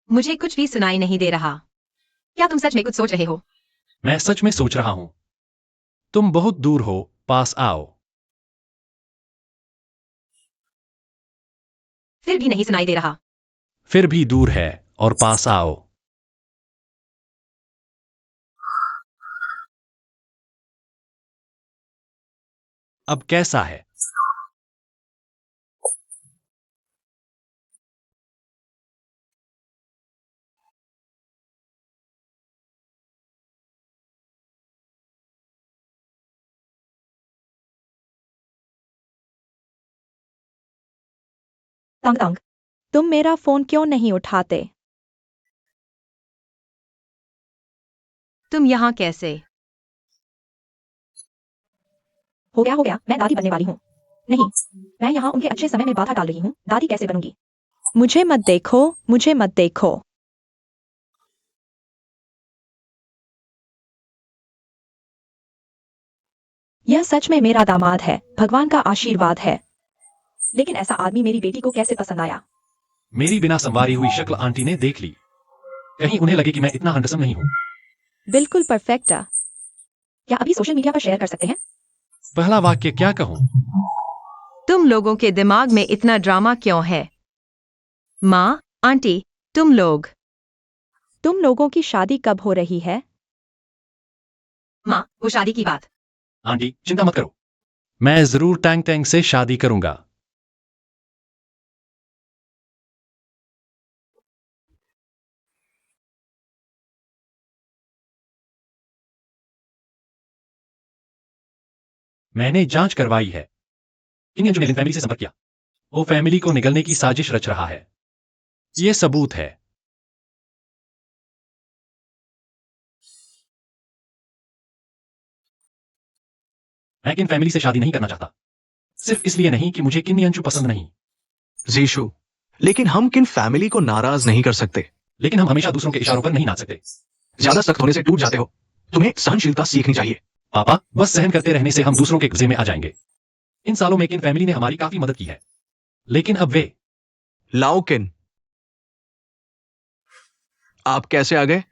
मुझे कुछ भी सुनाई नहीं दे रहा। क्या तुम सच में कुछ सोच रहे हो? मैं सच में सोच रहा हूं। तुम बहुत दूर हो, पास आओ। फिर भी नहीं सुनाई दे रहा। फिर भी दूर है, और पास आओ। अब कैसा है? तंग तंग, तुम मेरा फोन क्यों नहीं उठाते? तुम यहाँ कैसे? हो गया, मैं दादी बनने वाली हूँ। नहीं, मैं यहाँ उनके अच्छे समय में बाधा डाल रही हूँ। दादी कैसे बनूंगी? मुझे मत देखो, मुझे मत देखो। यह सच में मेरा दामाद है, भगवान का आशीर्वाद है। लेकिन ऐसा आदमी मेरी बेटी को कैसे पसंद आया? मेरी बिना संवारी हुई शक्ल आंटी ने देख ली। कहीं उन्हें लगे कि मैं इतना हैंडसम नहीं हूँ। बिल्कुल परफेक्ट। क्या अभी सोशल मीडिया पर शेयर कर सकते हैं? पहला वाक्य क्या कहूँ? तुम लोगों के दिमाग में इतना ड्रामा क्यों है? माँ, आंटी, तुम लोगों की शादी कब हो रही है? माँ, वो शादी की बात। आंटी चिंता मत करो, मैं जरूर टैंग टैंग से शादी करूंगा। मैंने जांच करवाई है। किन जो ने फैमिली से संपर्क किया, वो फैमिली को निगलने की साजिश रच रहा है। ये सबूत है। मैं किन फैमिली से शादी नहीं करना चाहता, सिर्फ इसलिए नहीं कि मुझे किन यंचू पसंद नहीं। जीशु, लेकिन हम किन फैमिली को नाराज नहीं कर सकते। लेकिन हम हमेशा दूसरों के इशारों पर नहीं नाच सकते। ज्यादा सख्त होने से टूट जाते हो। तुम्हें सहनशीलता सीखनी चाहिए। पापा, बस सहन करते रहने से हम दूसरों के गुस्से में आ जाएंगे। इन सालों में किन फैमिली ने हमारी काफी मदद की है, लेकिन अब वे। लाओ किन, आप कैसे आ गए?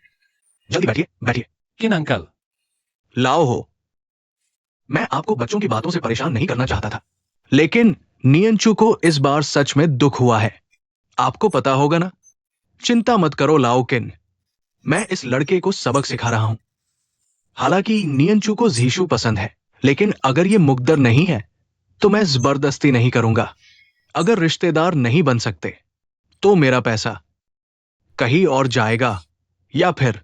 जल्दी बैठिए बैठिए। किन अंकल। लाओ हो। मैं आपको बच्चों की बातों से परेशान नहीं करना चाहता था, लेकिन नियंचू को इस बार सच में दुख हुआ है। आपको पता होगा ना। चिंता मत करो लाओकिन, मैं इस लड़के को सबक सिखा रहा हूं। हालांकि नियंचू को जीशु पसंद है, लेकिन अगर ये मुकद्दर नहीं है तो मैं जबरदस्ती नहीं करूंगा। अगर रिश्तेदार नहीं बन सकते तो मेरा पैसा कहीं और जाएगा, या फिर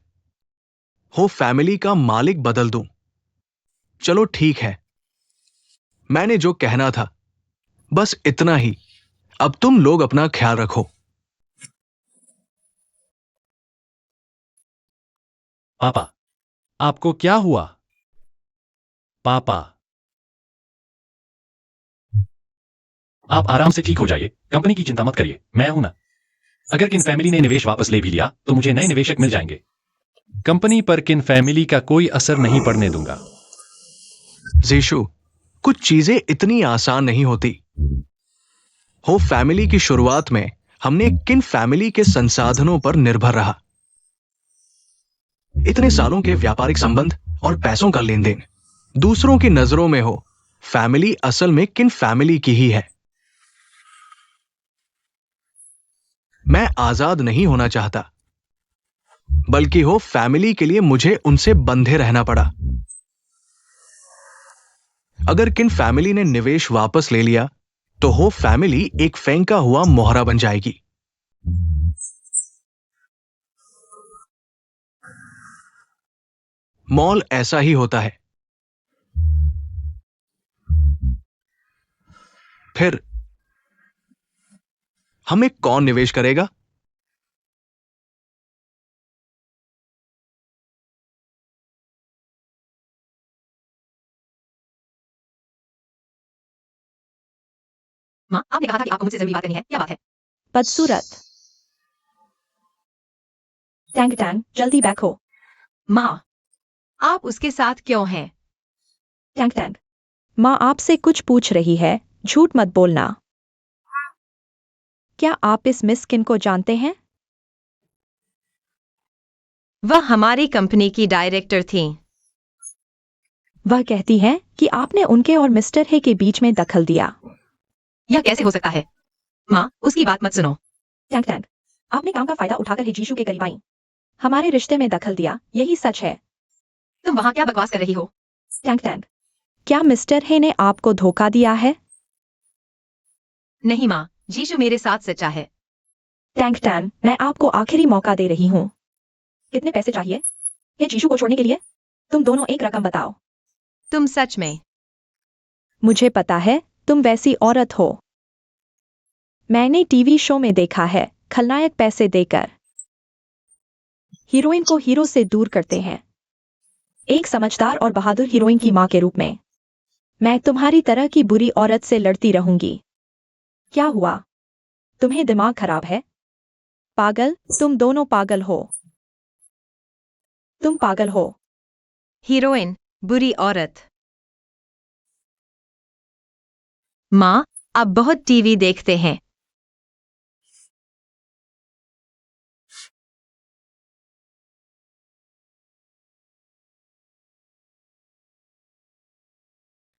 हो फैमिली का मालिक बदल दूं। चलो ठीक है, मैंने जो कहना था बस इतना ही। अब तुम लोग अपना ख्याल रखो। पापा, आपको क्या हुआ? पापा, आप आराम से ठीक हो जाइए, कंपनी की चिंता मत करिए, मैं हूं ना। अगर किन फैमिली ने निवेश वापस ले भी लिया तो मुझे नए निवेशक मिल जाएंगे। कंपनी पर किन फैमिली का कोई असर नहीं पड़ने दूंगा। जीशु, कुछ चीजें इतनी आसान नहीं होती। हो फैमिली की शुरुआत में हमने किन फैमिली के संसाधनों पर निर्भर रहा। इतने सालों के व्यापारिक संबंध और पैसों का लेन देन। दूसरों की नजरों में हो फैमिली असल में किन फैमिली की ही है। मैं आजाद नहीं होना चाहता, बल्कि हो फैमिली के लिए मुझे उनसे बंधे रहना पड़ा। अगर किन फैमिली ने निवेश वापस ले लिया तो हो फैमिली एक फेंका हुआ मोहरा बन जाएगी। मॉल ऐसा ही होता है। फिर हमें कौन निवेश करेगा? माँ, आपने कहा था कि आपको मुझसे जरूरी बात करनी है, क्या बात है? बदसूरत। टैंग टैंग, जल्दी बैक हो। माँ, आप उसके साथ क्यों हैं? टैंग टैंग, माँ आपसे कुछ पूछ रही है, झूठ मत बोलना। क्या आप इस मिस किन को जानते हैं? वह हमारी कंपनी की डायरेक्टर थी। वह कहती है कि आपने उनके और मिस्टर हे के बीच में दखल दिया। यह कैसे हो सकता है? माँ, उसकी बात मत सुनो। टैंग टैंग, आपने काम का फायदा उठाकर हिजीशु के करीब आई, हमारे रिश्ते में दखल दिया, यही सच है। तुम वहां क्या बकवास कर रही हो? टैंग टैंग, क्या मिस्टर हे ने आपको धोखा दिया है? नहीं माँ, जीशु मेरे साथ सच्चा है। टैंग टैंग, मैं आपको आखिरी मौका दे रही हूँ। कितने पैसे चाहिए ये जीशु को छोड़ने के लिए? तुम दोनों एक रकम बताओ। तुम सच में। मुझे पता है तुम वैसी औरत हो। मैंने टीवी शो में देखा है, खलनायक पैसे देकर हीरोइन को हीरो से दूर करते हैं। एक समझदार और बहादुर हीरोइन की मां के रूप में मैं तुम्हारी तरह की बुरी औरत से लड़ती रहूंगी। क्या हुआ? तुम्हें दिमाग खराब है? पागल, तुम दोनों पागल हो। तुम पागल हो। हीरोइन, बुरी औरत। माँ, अब बहुत टीवी देखते हैं।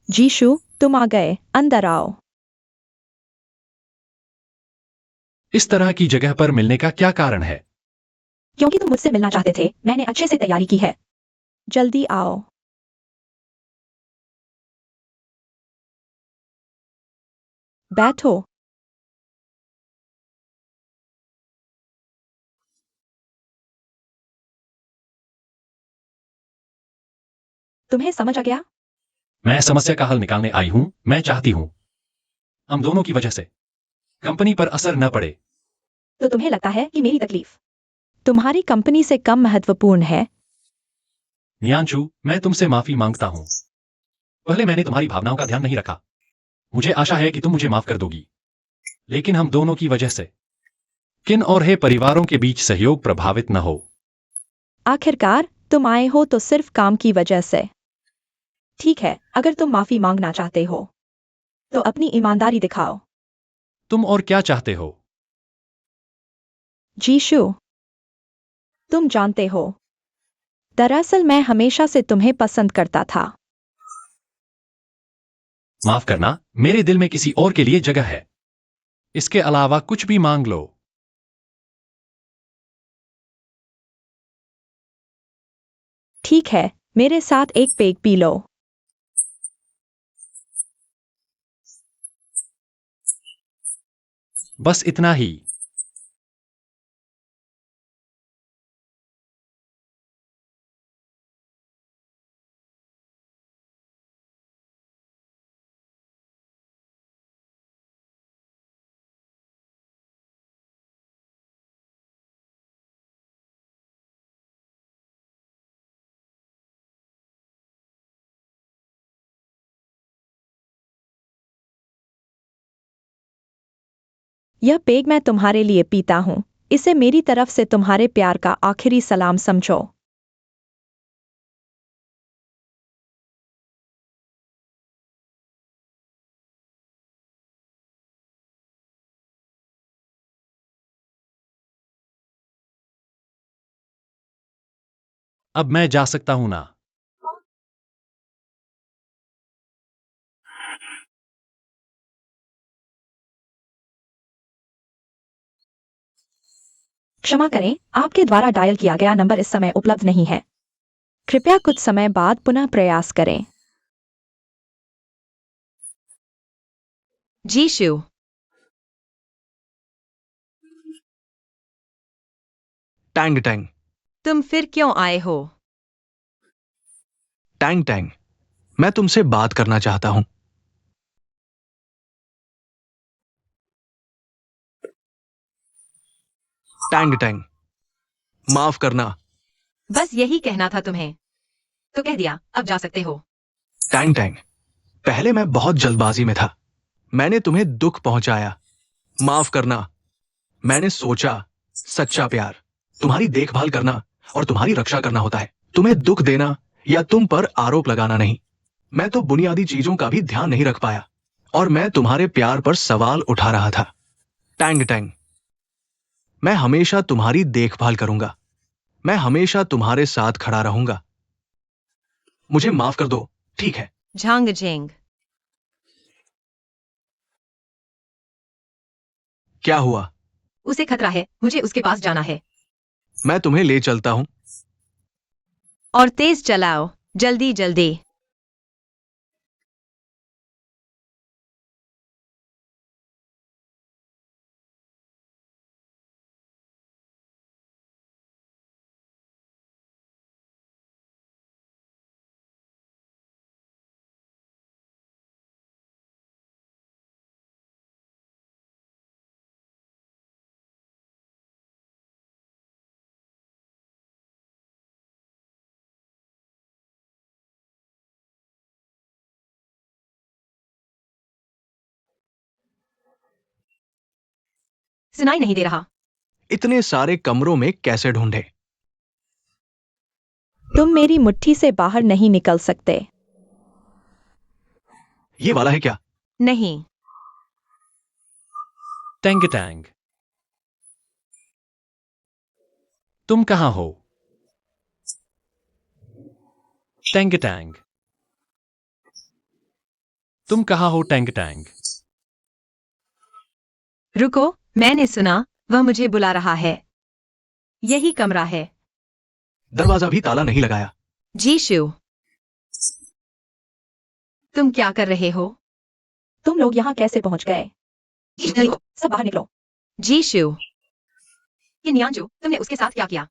जीशु, तुम आ गए, अंदर आओ। इस तरह की जगह पर मिलने का क्या कारण है? क्योंकि तुम मुझसे मिलना चाहते थे, मैंने अच्छे से तैयारी की है। जल्दी आओ। बैठो। तुम्हें समझ आ गया? मैं समस्या का हल निकालने आई हूं। मैं चाहती हूं हम दोनों की वजह से कंपनी पर असर न पड़े। तो तुम्हें लगता है कि मेरी तकलीफ तुम्हारी कंपनी से कम महत्वपूर्ण है? नियांशु, मैं तुमसे माफी मांगता हूं। पहले मैंने तुम्हारी भावनाओं का ध्यान नहीं रखा। मुझे आशा है कि तुम मुझे माफ कर दोगी। लेकिन हम दोनों की वजह से किन और हे परिवारों के बीच सहयोग प्रभावित न हो। आखिरकार तुम आए हो तो सिर्फ काम की वजह से। ठीक है, अगर तुम माफी मांगना चाहते हो तो अपनी ईमानदारी दिखाओ। तुम और क्या चाहते हो? जीशु, तुम जानते हो, दरअसल मैं हमेशा से तुम्हें पसंद करता था। माफ करना, मेरे दिल में किसी और के लिए जगह है। इसके अलावा कुछ भी मांग लो। ठीक है, मेरे साथ एक पेग पी लो। बस इतना ही। यह पेग मैं तुम्हारे लिए पीता हूं। इसे मेरी तरफ से तुम्हारे प्यार का आखिरी सलाम समझो। अब मैं जा सकता हूं ना? क्षमा करें, आपके द्वारा डायल किया गया नंबर इस समय उपलब्ध नहीं है। कृपया कुछ समय बाद पुनः प्रयास करें। जीशु, टैंग टैंग। तुम फिर क्यों आए हो? टैंग टैंग, मैं तुमसे बात करना चाहता हूं। टैंग टैंग, माफ करना। बस यही कहना था तुम्हें, तो कह दिया, अब जा सकते हो। टैंग टैंग, पहले मैं बहुत जल्दबाजी में था। मैंने तुम्हें दुख पहुंचाया। माफ करना। मैंने सोचा, सच्चा प्यार तुम्हारी देखभाल करना और तुम्हारी रक्षा करना होता है, तुम्हें दुख देना या तुम पर आरोप लगाना नहीं। मैं तो बुनियादी चीजों का भी ध्यान नहीं रख पाया और मैं तुम्हारे प्यार पर सवाल उठा रहा था। टैंग टैंग, मैं हमेशा तुम्हारी देखभाल करूंगा। मैं हमेशा तुम्हारे साथ खड़ा रहूंगा। मुझे माफ कर दो, ठीक है? झांग झेंग, क्या हुआ? उसे खतरा है, मुझे उसके पास जाना है। मैं तुम्हें ले चलता हूं। और तेज चलाओ, जल्दी जल्दी। सुनाई नहीं दे रहा। इतने सारे कमरों में कैसे ढूंढे? तुम मेरी मुट्ठी से बाहर नहीं निकल सकते। ये वाला है क्या? नहीं, टेंग टैंग। तुम कहाँ हो? Tang Tang. तुम कहाँ हो टेंग टैंग? रुको, मैंने सुना वह मुझे बुला रहा है। यही कमरा है। दरवाजा भी ताला नहीं लगाया। जी शिव, तुम क्या कर रहे हो? तुम लोग यहाँ कैसे पहुंच गए? सब बाहर निकलो। जी शिव। ये न्यांजू, तुमने उसके साथ क्या किया?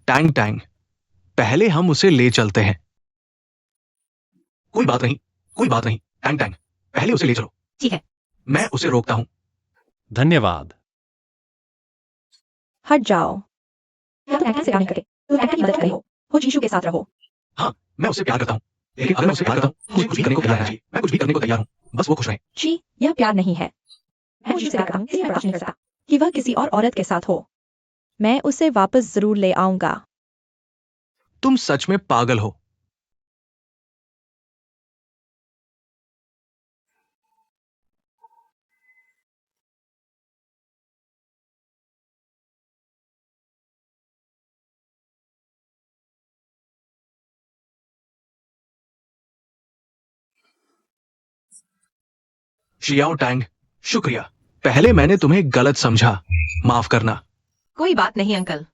टैंग टैंग, पहले हम उसे ले चलते हैं। कोई बात नहीं, कोई बात नहीं। टैंग टैंग, पहले उसे ले चलो। ठीक है। मैं उसे रोकता हूं। धन्यवाद। हट जाओ। तुम एक्टर से काम नहीं करते, तुम एक्टर की मदद कर रहे हो जीशु के साथ रहो। हाँ, मैं उससे प्यार करता हूँ, लेकिन अगर मैं उससे प्यार करता हूँ, मुझे कुछ भी करने को तैयार रहना चाहिए। मैं कुछ भी करने को तैयार हूँ, बस वो खुश रहे। जी, यह प्यार नहीं है। मैं जीशु से प्यार करता हूँ, इसलिए मैं बर्दाश्त नहीं कर सकता कि वह किसी और औरत के साथ हो। मैं उसे वापस जरूर ले आऊंगा। तुम सच में पागल हो। शियाओ टैंग, शुक्रिया। पहले मैंने तुम्हें गलत समझा, माफ करना। कोई बात नहीं अंकल।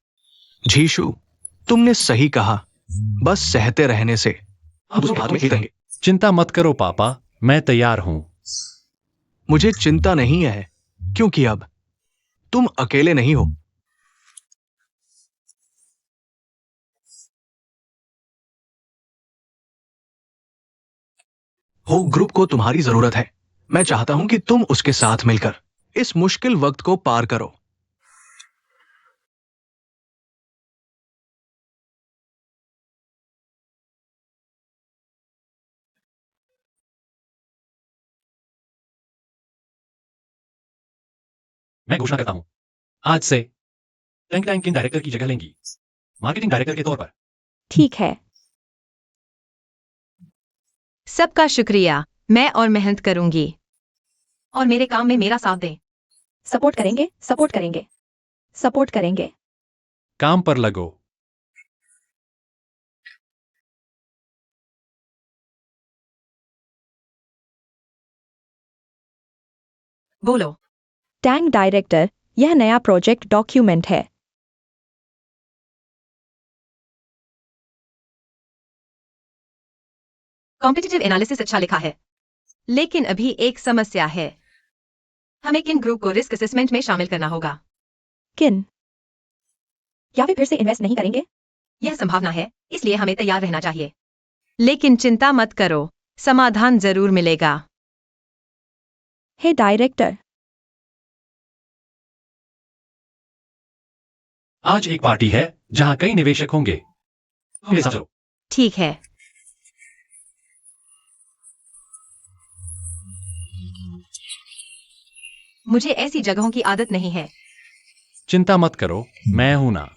जीशु, तुमने सही कहा, बस सहते रहने से हम उसके हाथ में खेल देंगे। चिंता मत करो पापा, मैं तैयार हूं। मुझे चिंता नहीं है, क्योंकि अब तुम अकेले नहीं हो। ग्रुप को तुम्हारी जरूरत है। मैं चाहता हूं कि तुम उसके साथ मिलकर इस मुश्किल वक्त को पार करो। मैं घोषणा करता हूं, आज से टेंग टैंग किन डायरेक्टर की जगह लेंगी, मार्केटिंग डायरेक्टर के तौर पर। ठीक है। सबका शुक्रिया, मैं और मेहनत करूंगी। और मेरे काम में मेरा साथ दें। सपोर्ट करेंगे, सपोर्ट करेंगे, सपोर्ट करेंगे। काम पर लगो। बोलो। टैंग डायरेक्टर, यह नया प्रोजेक्ट डॉक्यूमेंट है। कॉम्पिटिटिव एनालिसिस अच्छा लिखा है, लेकिन अभी एक समस्या है। हमें किन ग्रुप को रिस्क असेसमेंट में शामिल करना होगा? किन? क्या वे फिर से इन्वेस्ट नहीं करेंगे? यह संभावना है, इसलिए हमें तैयार रहना चाहिए। लेकिन चिंता मत करो, समाधान जरूर मिलेगा। हे डायरेक्टर, आज एक पार्टी है जहां कई निवेशक होंगे। मेरे साथ चलो। ठीक है। मुझे ऐसी जगहों की आदत नहीं है। चिंता मत करो, मैं हूं ना।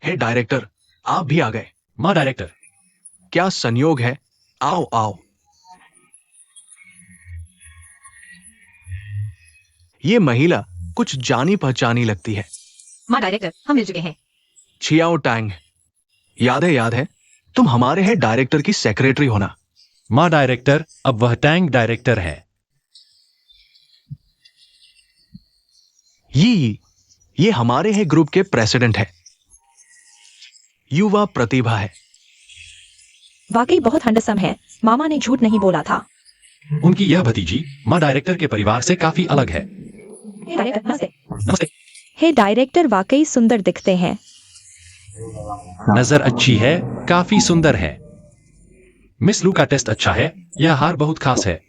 हे डायरेक्टर, आप भी आ गए। मां डायरेक्टर। क्या संयोग है। आओ आओ। ये महिला कुछ जानी पहचानी लगती है। मां डायरेक्टर, हम मिल चुके हैं। छियाओ टैंग, याद है, तुम हमारे हैं डायरेक्टर की सेक्रेटरी होना। मां डायरेक्टर, अब वह टैंग डायरेक्टर है। ये हमारे हैं ग्रुप के प्रेसिडेंट है। युवा प्रतिभा है। वाकई बहुत हैंडसम है। मामा ने झूठ नहीं बोला था। उनकी यह भतीजी मां डायरेक्टर के परिवार से काफी अलग है। हे डायरेक्टर, नमस्ते। नमस्ते। हे डायरेक्टर, वाकई सुंदर दिखते हैं। नजर अच्छी है, काफी सुंदर है। मिस लू का टेस्ट अच्छा है, यह हार बहुत खास है।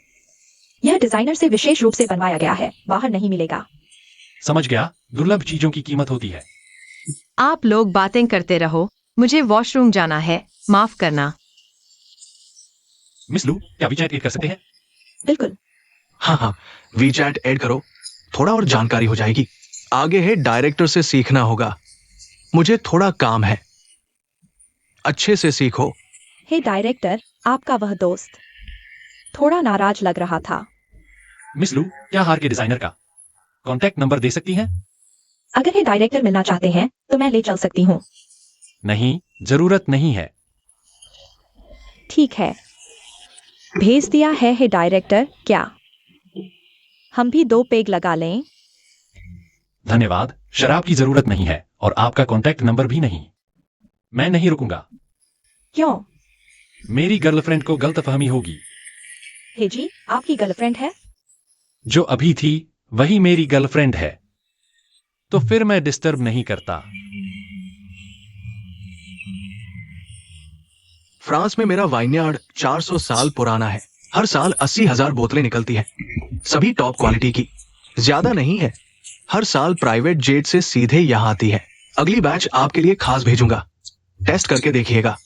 यह डिजाइनर से विशेष रूप से बनवाया गया है, बाहर नहीं मिलेगा। समझ गया, दुर्लभ चीजों की कीमत होती है। आप लोग बातें करते रहो, मुझे वॉशरूम जाना है, माफ करना। मिस लू, क्या विचैट एड कर सकते हैं? बिल्कुल। हाँ, वीचैट ऐड करो, थोड़ा और जानकारी हो जाएगी। आगे है डायरेक्टर से सीखना होगा। मुझे थोड़ा काम है, अच्छे से सीखो। हे डायरेक्टर, आपका वह दोस्त थोड़ा नाराज लग रहा था। मिस लू, क्या हार के डिजाइनर का कॉन्टैक्ट नंबर दे सकती हैं? अगर ये डायरेक्टर मिलना चाहते हैं तो मैं ले चल सकती हूँ। नहीं, जरूरत नहीं है। ठीक है, भेज दिया है डायरेक्टर। क्या हम भी 2 पेग लगा लें? धन्यवाद, शराब की जरूरत नहीं है और आपका कॉन्टैक्ट नंबर भी नहीं। मैं नहीं रुकूंगा। क्यों? मेरी गर्लफ्रेंड को गलतफहमी होगी। हे जी, आपकी गर्लफ्रेंड है? जो अभी थी वही मेरी गर्लफ्रेंड है, तो फिर मैं डिस्टर्ब नहीं करता। फ्रांस में मेरा वाइनयार्ड 400 साल पुराना है। हर साल 80,000 बोतलें निकलती हैं, सभी टॉप क्वालिटी की। ज्यादा नहीं है। हर साल प्राइवेट जेट से सीधे यहाँ आती है। अगली बैच आपके लिए खास भेजूंगा, टेस्ट करके देखिएगा।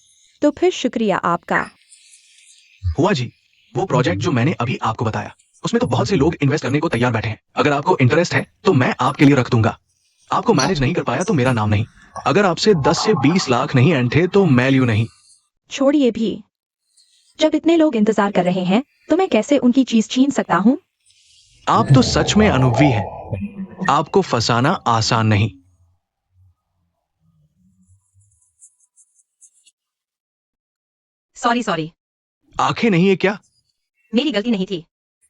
तो फिर शुक्रिया आपका। हुआ जी, वो प्रोजेक्ट जो मैंने अभी आपको बताया, उसमें तो बहुत से लोग इन्वेस्ट करने को तैयार बैठे हैं। अगर आपको इंटरेस्ट है तो मैं आपके लिए रख दूंगा। आपको मैनेज नहीं कर पाया तो मेरा नाम नहीं। अगर आपसे 10 से 20 लाख नहीं एंठे तो मैं लियो नहीं। छोड़िए भी, जब इतने लोग इंतजार कर रहे हैं तो मैं कैसे उनकी चीज छीन सकता हूँ? आप तो सच में अनुभवी हैं। आपको फंसाना आसान नहीं। सॉरी सॉरी, आंखें नहीं है क्या? मेरी गलती नहीं थी।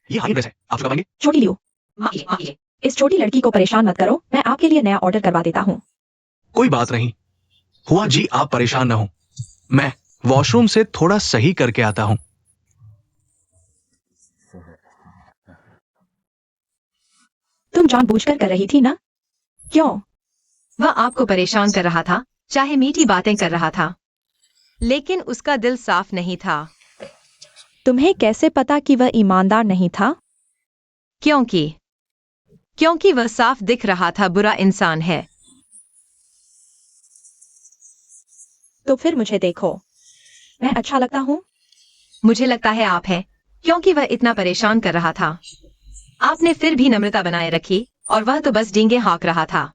ये हाई ड्रेस है, आप चुका पाएंगे? छोटी लियो, माफ कीजिए, माफ कीजिए। इस छोटी लड़की को परेशान मत करो, मैं आपके लिए नया ऑर्डर करवा देता हूँ। कोई बात नहीं। हुआ जी, आप परेशान न हो। मैं वॉशरूम से थोड़ा सही करके आता हूँ। तुम जानबूझकर कर रही थी ना? क्यों? वह आपको परेशान कर रहा था, चाहे मीठी बातें कर रहा था, लेकिन उसका दिल साफ नहीं था। तुम्हें कैसे पता कि वह ईमानदार नहीं था? क्योंकि वह साफ दिख रहा था बुरा इंसान है। तो फिर मुझे देखो, मैं अच्छा लगता हूँ? मुझे लगता है आप हैं, क्योंकि वह इतना परेशान कर रहा था। आपने फिर भी नम्रता बनाए रखी और वह तो बस डींगे हाँक रहा था।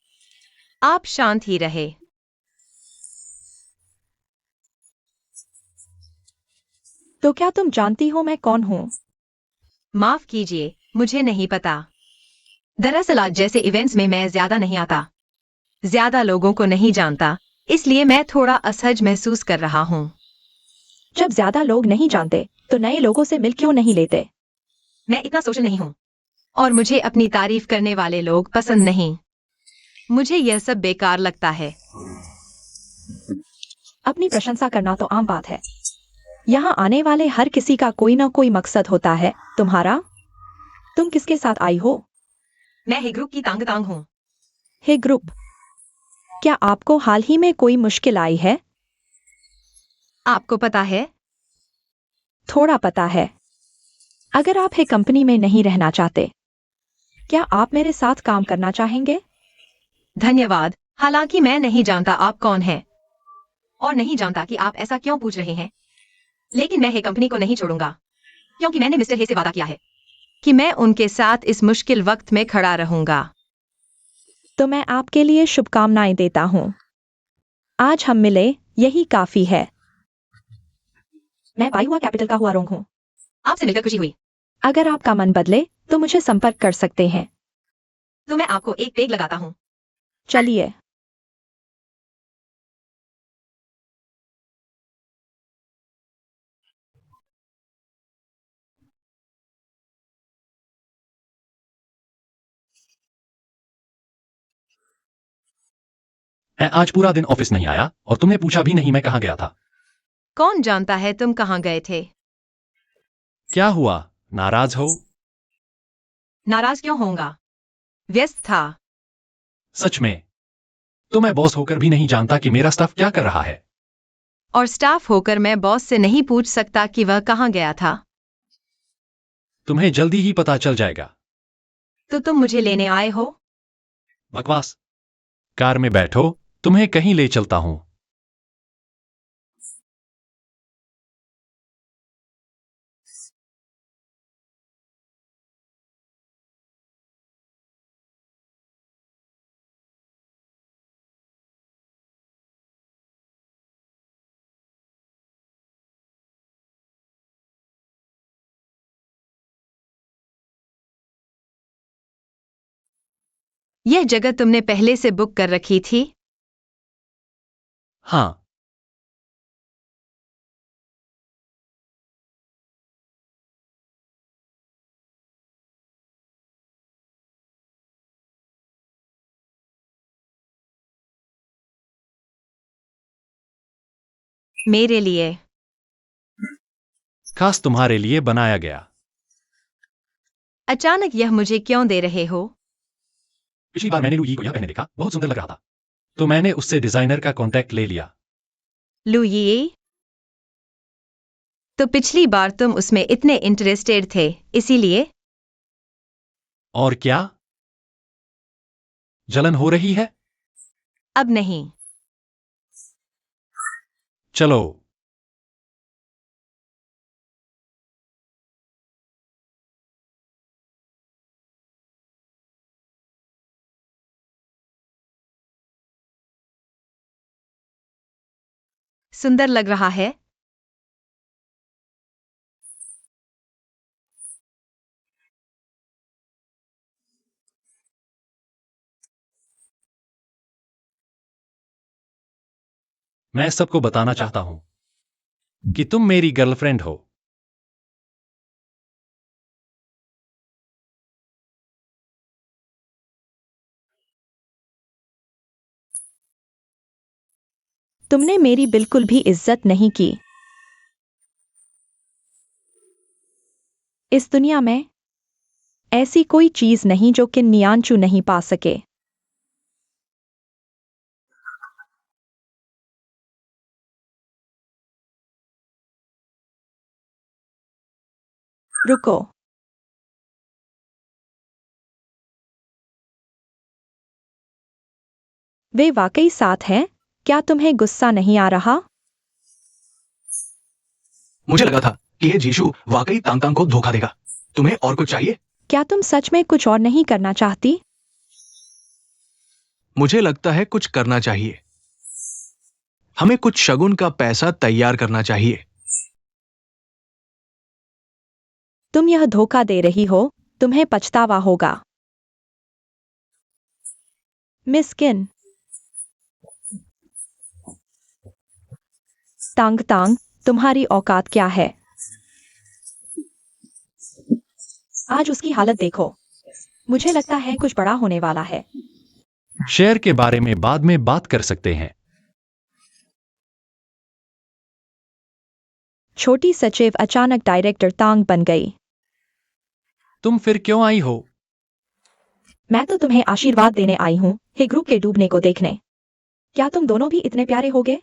आप शांत ही रहे। तो क्या तुम जानती हो मैं कौन हूँ? माफ कीजिए, मुझे नहीं पता। दरअसल आज जैसे इवेंट्स में मैं ज्यादा नहीं आता, ज्यादा लोगों को नहीं जानता, इसलिए मैं थोड़ा असहज महसूस कर रहा हूँ। जब ज्यादा लोग नहीं जानते तो नए लोगों से मिल क्यों नहीं लेते? मैं इतना सोशल नहीं हूँ और मुझे अपनी तारीफ करने वाले लोग पसंद नहीं। मुझे यह सब बेकार लगता है। अपनी प्रशंसा करना तो आम बात है। यहाँ आने वाले हर किसी का कोई ना कोई मकसद होता है। तुम्हारा? तुम किसके साथ आई हो? मैं ही ग्रुप की तांग तांग हूँ। हे ग्रुप, क्या आपको हाल ही में कोई मुश्किल आई है? आपको पता है? थोड़ा पता है। अगर आप है कंपनी में नहीं रहना चाहते, क्या आप मेरे साथ काम करना चाहेंगे? धन्यवाद, हालांकि मैं नहीं जानता आप कौन हैं और नहीं जानता कि आप ऐसा क्यों पूछ रहे हैं, लेकिन मैं हे कंपनी को नहीं छोड़ूंगा, क्योंकि मैंने मिस्टर हे से वादा किया है कि मैं उनके साथ इस मुश्किल वक्त में खड़ा रहूंगा। तो मैं आपके लिए शुभकामनाएं देता हूँ। आज हम मिले, यही काफी है। मैं बाईहुआ कैपिटल का हुआ रोंग हूँ। आपसे मिलकर खुशी हुई। अगर आपका मन बदले तो मुझे संपर्क कर सकते हैं। तो मैं आपको एक पेग लगाता हूँ। चलिए। मैं आज पूरा दिन ऑफिस नहीं आया और तुमने पूछा भी नहीं मैं कहाँ गया था। कौन जानता है तुम कहाँ गए थे? क्या हुआ, नाराज हो? नाराज क्यों होऊंगा? व्यस्त था। सच में? तो मैं बॉस होकर भी नहीं जानता कि मेरा स्टाफ क्या कर रहा है। और स्टाफ होकर मैं बॉस से नहीं पूछ सकता कि वह कहाँ गया था। तुम्हें जल्दी ही पता चल जाएगा। तो तुम मुझे लेने आए हो? बकवास। कार में बैठो, तुम्हें कहीं ले चलता हूं। यह जगह तुमने पहले से बुक कर रखी थी? हाँ। मेरे लिए। खास तुम्हारे लिए बनाया गया। अचानक यह मुझे क्यों दे रहे हो? पिछली बार मैंने लुई को यह पहने देखा, बहुत सुंदर लग रहा था, तो मैंने उससे डिजाइनर का कांटेक्ट ले लिया। लुई, तो पिछली बार तुम उसमें इतने इंटरेस्टेड थे, इसीलिए? और क्या? जलन हो रही है? अब नहीं। चलो। सुंदर लग रहा है। मैं सबको बताना चाहता हूं कि तुम मेरी गर्लफ्रेंड हो। तुमने मेरी बिल्कुल भी इज्जत नहीं की। इस दुनिया में ऐसी कोई चीज नहीं जो कि नियांचू नहीं पा सके। रुको। वे वाकई साथ हैं? क्या तुम्हें गुस्सा नहीं आ रहा? मुझे लगा था कि ये जीशु वाकई तांग तांग को धोखा देगा। तुम्हें और कुछ चाहिए? क्या तुम सच में कुछ और नहीं करना चाहती? मुझे लगता है कुछ करना चाहिए। हमें कुछ शगुन का पैसा तैयार करना चाहिए। तुम यह धोखा दे रही हो, तुम्हें पछतावा होगा। मिस किन। तांग तांग, तुम्हारी औकात क्या है? आज उसकी हालत देखो। मुझे लगता है कुछ बड़ा होने वाला है। शेयर के बारे में बाद में बात कर सकते हैं। छोटी सचिव अचानक डायरेक्टर तांग बन गई। तुम फिर क्यों आई हो? मैं तो तुम्हें आशीर्वाद देने आई हूँ, हे ग्रुप के डूबने को देखने। क्या तुम दोनों भी इतने प्यारे होगे?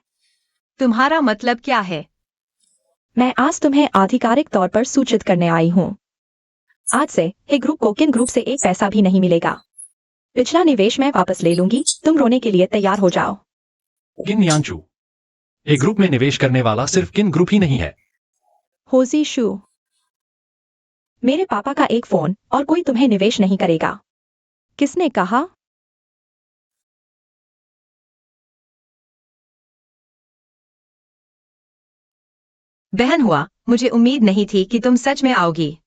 तुम्हारा मतलब क्या है? मैं आज तुम्हें आधिकारिक तौर पर सूचित करने आई हूँ। आज से हे ग्रुप को किन ग्रुप से एक पैसा भी नहीं मिलेगा। पिछला निवेश मैं वापस ले लूंगी। तुम रोने के लिए तैयार हो जाओ। किन यांचू? एक ग्रुप में निवेश करने वाला सिर्फ किन ग्रुप ही नहीं है। होजी शू। मेरे पापा का एक फोन और कोई तुम्हें निवेश नहीं करेगा। किसने कहा? बहन हुआ, मुझे उम्मीद नहीं थी कि तुम सच में आओगी।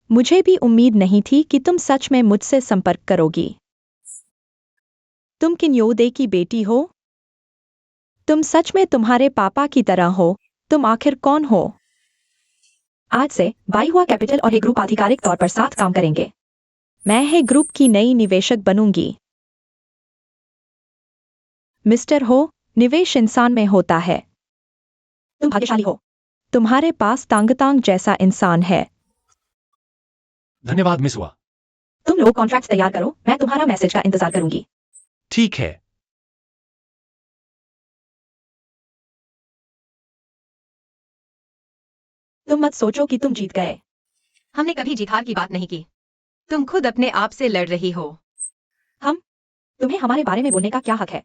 मुझे भी उम्मीद नहीं थी कि तुम सच में मुझसे संपर्क करोगी। तुम किन्योदे की बेटी हो? तुम सच में तुम्हारे पापा की तरह हो। तुम आखिर कौन हो? आज से बाईहुआ कैपिटल और हे ग्रुप आधिकारिक तौर पर साथ काम करेंगे। मैं हे ग्रुप की नई निवेशक बनूंगी। मिस्टर हो, निवेश इंसान में होता है। तुम भाग्यशाली हो। तुम्हारे पास तांग तांग जैसा इंसान है। धन्यवाद मिस हुआ। तुम लोग कॉन्ट्रैक्ट तैयार करो, मैं तुम्हारा मैसेज का इंतजार करूंगी। ठीक है। तुम मत सोचो कि तुम जीत गए। हमने कभी जीत हार की बात नहीं की। तुम खुद अपने आप से लड़ रही हो। तुम्हें हमारे बारे में बोलने का क्या हक है?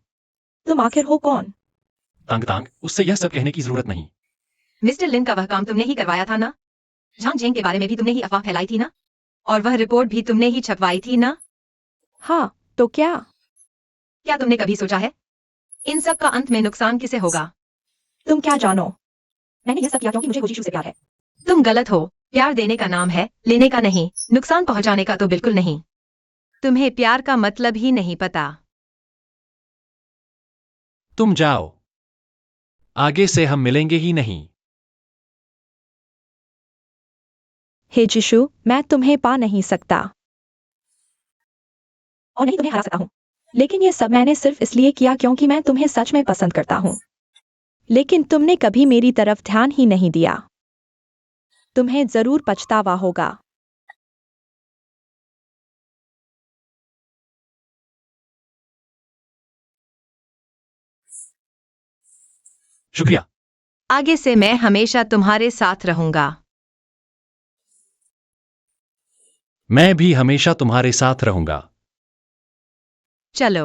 तुम आखिर हो कौन? तांग तांग, उससे यह सब कहने की जरूरत नहीं। मिस्टर लिन का वह काम तुमने ही करवाया था ना? झांग झेंग के बारे में भी तुमने ही अफवाह फैलाई थी ना? और वह रिपोर्ट भी तुमने ही छपवाई थी ना? हाँ, तो क्या? क्या तुमने कभी सोचा है इन सब का अंत में नुकसान किसे होगा? तुम क्या जानो? मैंने यह सब किया क्योंकि मुझे होजीशू से प्यार है। तुम गलत हो। प्यार देने का नाम है, लेने का नहीं। नुकसान पहुंचाने का तो बिल्कुल नहीं। तुम्हें प्यार का मतलब ही नहीं पता। तुम जाओ। आगे से हम मिलेंगे ही नहीं। हे जिशु, मैं तुम्हें पा नहीं सकता और नहीं तुम्हें हरा सकता हूँ। लेकिन ये सब मैंने सिर्फ इसलिए किया क्योंकि मैं तुम्हें सच में पसंद करता हूँ। लेकिन तुमने कभी मेरी तरफ ध्यान ही नहीं दिया। तुम्हें जरूर पछतावा होगा। शुक्रिया। आगे से मैं हमेशा तुम्हारे साथ रहूंगा। मैं भी हमेशा तुम्हारे साथ रहूंगा। चलो।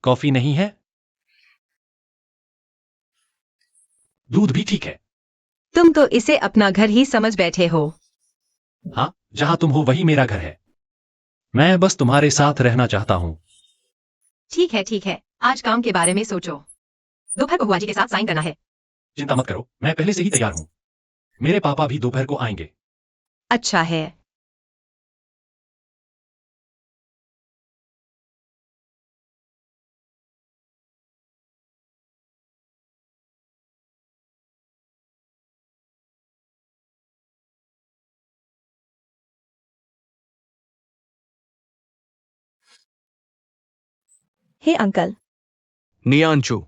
कॉफी नहीं है? दूध भी ठीक है। तुम तो इसे अपना घर ही समझ बैठे हो। हाँ, जहां तुम हो वही मेरा घर है। मैं बस तुम्हारे साथ रहना चाहता हूं। ठीक है ठीक है, आज काम के बारे में सोचो। दोपहर को बुआ जी के साथ साइन करना है। चिंता मत करो, मैं पहले से ही तैयार हूं। मेरे पापा भी दोपहर को आएंगे। अच्छा है। हे अंकल। नियांचू,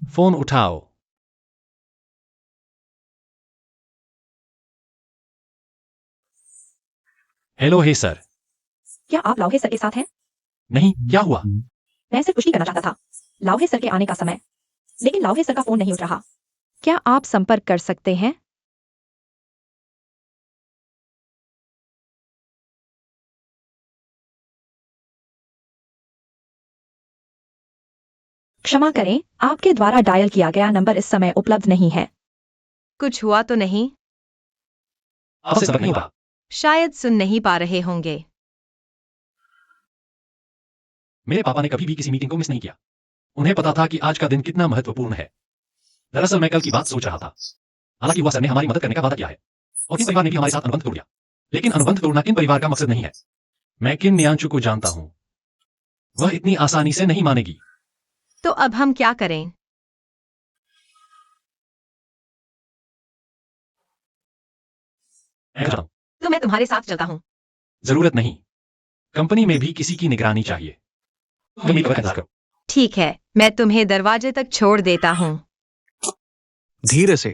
फोन उठाओ। हेलो। हे सर। क्या आप लाउहे सर के साथ हैं? नहीं, क्या हुआ? मैं सिर्फ पुष्टि करना चाहता था। लाउहे सर के आने का समय। लेकिन लाउहे सर का फोन नहीं उठ रहा। क्या आप संपर्क कर सकते हैं? क्षमा करें, आपके द्वारा डायल किया गया नंबर इस समय उपलब्ध नहीं है। कुछ हुआ तो नहीं? आपसे संपर्क नहीं होगा। शायद सुन नहीं पा रहे होंगे। मेरे पापा ने कभी भी किसी मीटिंग को मिस नहीं किया। उन्हें पता था कि आज का दिन कितना महत्वपूर्ण है। दरअसल मैं कल की बात सोच रहा था। हालांकि हुआ सर ने हमारी मदद करने का वादा किया है और किन परिवार ने भी हमारे साथ अनुबंध तोड़ दिया। लेकिन अनुबंध तोड़ना किन परिवार का मकसद नहीं है। मैं किन न्यांचू को जानता हूं। वह इतनी आसानी से नहीं मानेगी। तो अब हम क्या करें? मैं जानता हूं। तो मैं तुम्हारे साथ चलता हूँ। जरूरत नहीं। कंपनी में भी किसी की निगरानी चाहिए। तुम मेरी खबर का इंतजार करो। ठीक है, मैं तुम्हें दरवाजे तक छोड़ देता हूँ। धीरे से।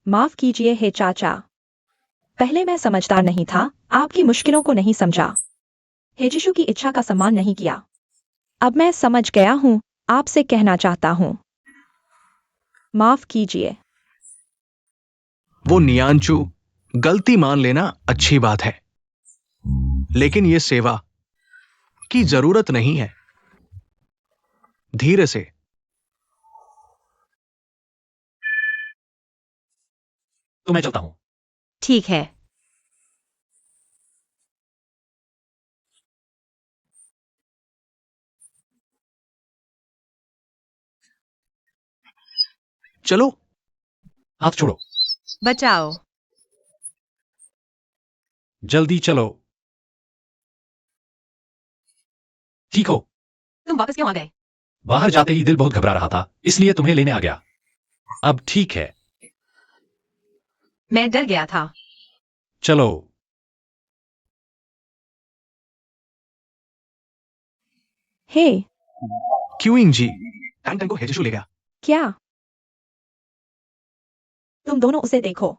माफ कीजिए हे चाचा। पहले मैं समझदार नहीं था, आपकी मुश्किलों को नहीं समझा। हे जिशु की इच्छा का सम्मान नहीं किया। अब मैं समझ गया हूँ, आपसे कहना चाहता हूँ। माफ कीजिए। वो नियांचू, गलती मान लेना अच्छी बात है, लेकिन ये सेवा की जरूरत नहीं है। धीरे से। तो मैं चलता हूं। ठीक है। चलो। हाथ छोड़ो। बचाओ। जल्दी चलो। ठीक हो? तुम वापस क्यों आ गए? बाहर जाते ही दिल बहुत घबरा रहा था, इसलिए तुम्हें लेने आ गया। अब ठीक है। मैं डर गया था। चलो। हे, क्यूइंग जी, टैंग टैंग को हेजिशु ले गया। क्या? तुम दोनों उसे देखो।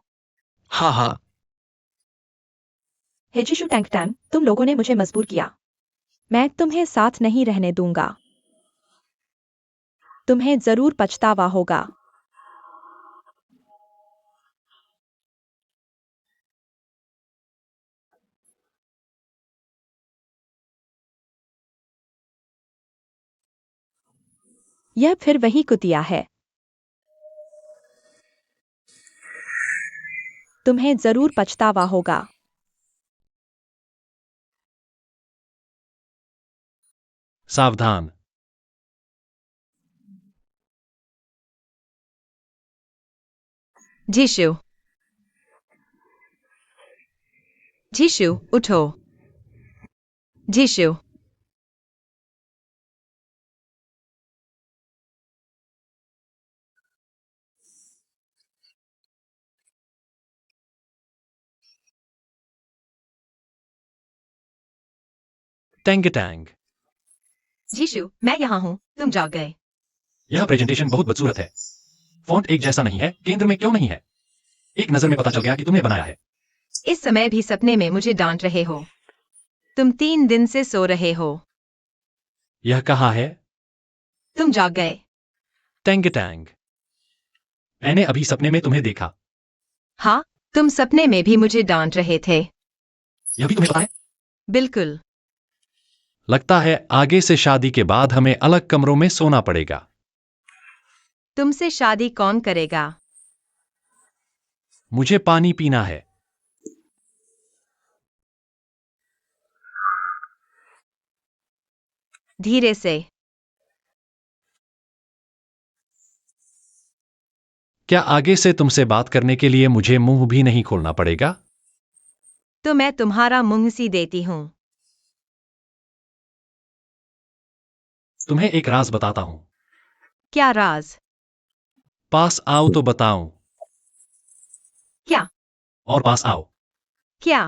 हाँ हाँ। हेजिशु टैंक टैंग, तुम लोगों ने मुझे मजबूर किया। मैं तुम्हें साथ नहीं रहने दूंगा। तुम्हें जरूर पछतावा होगा। यह फिर वही कुतिया है। तुम्हें जरूर पछतावा होगा। सावधान। जीशु, जीशु, उठो। जीशु, टैंग टैंग। जीशु, मैं यहाँ हूँ, तुम जाग गए। यह प्रेजेंटेशन बहुत बदसूरत है। फॉन्ट एक जैसा नहीं है, केंद्र में क्यों नहीं है? एक नजर में पता चल गया कि तुमने बनाया है। इस समय भी सपने में मुझे डांट रहे हो। तुम 3 दिन से सो रहे हो। यह कहाँ है? तुम जाग गए। Tang Tang. मैंने अभी सपने में तुम्हें देखा। हाँ, तुम सपने में भी मुझे डांट रहे थे। यह भी तुम्हें पता है? बिल्कुल। लगता है आगे से शादी के बाद हमें अलग कमरों में सोना पड़ेगा। तुमसे शादी कौन करेगा? मुझे पानी पीना है। धीरे से। क्या आगे से तुमसे बात करने के लिए मुझे मुंह भी नहीं खोलना पड़ेगा? तो मैं तुम्हारा मुंह सी देती हूँ। तुम्हें एक राज बताता हूं। क्या राज? पास आओ तो बताऊं। क्या? और पास आओ। क्या?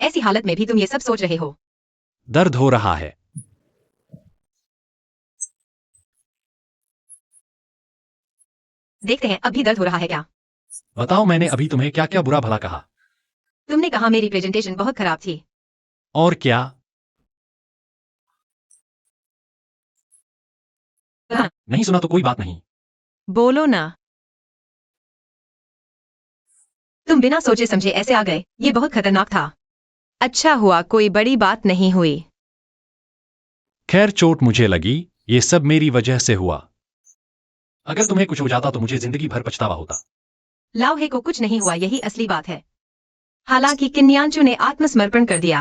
ऐसी हालत में भी तुम ये सब सोच रहे हो? दर्द हो रहा है। देखते हैं अब भी दर्द हो रहा है क्या? बताओ, मैंने अभी तुम्हें क्या क्या बुरा भला कहा? तुमने कहा मेरी प्रेजेंटेशन बहुत खराब थी। और क्या? हाँ, नहीं सुना तो कोई बात नहीं। बोलो ना। तुम बिना सोचे समझे ऐसे आ गए, ये बहुत खतरनाक था। अच्छा हुआ कोई बड़ी बात नहीं हुई। खैर, चोट मुझे लगी, ये सब मेरी वजह से हुआ। अगर तुम्हें कुछ हो जाता तो मुझे जिंदगी भर पछतावा होता। लाउहे को कुछ नहीं हुआ, यही असली बात है। हालांकि किन्यांचू ने आत्मसमर्पण कर दिया,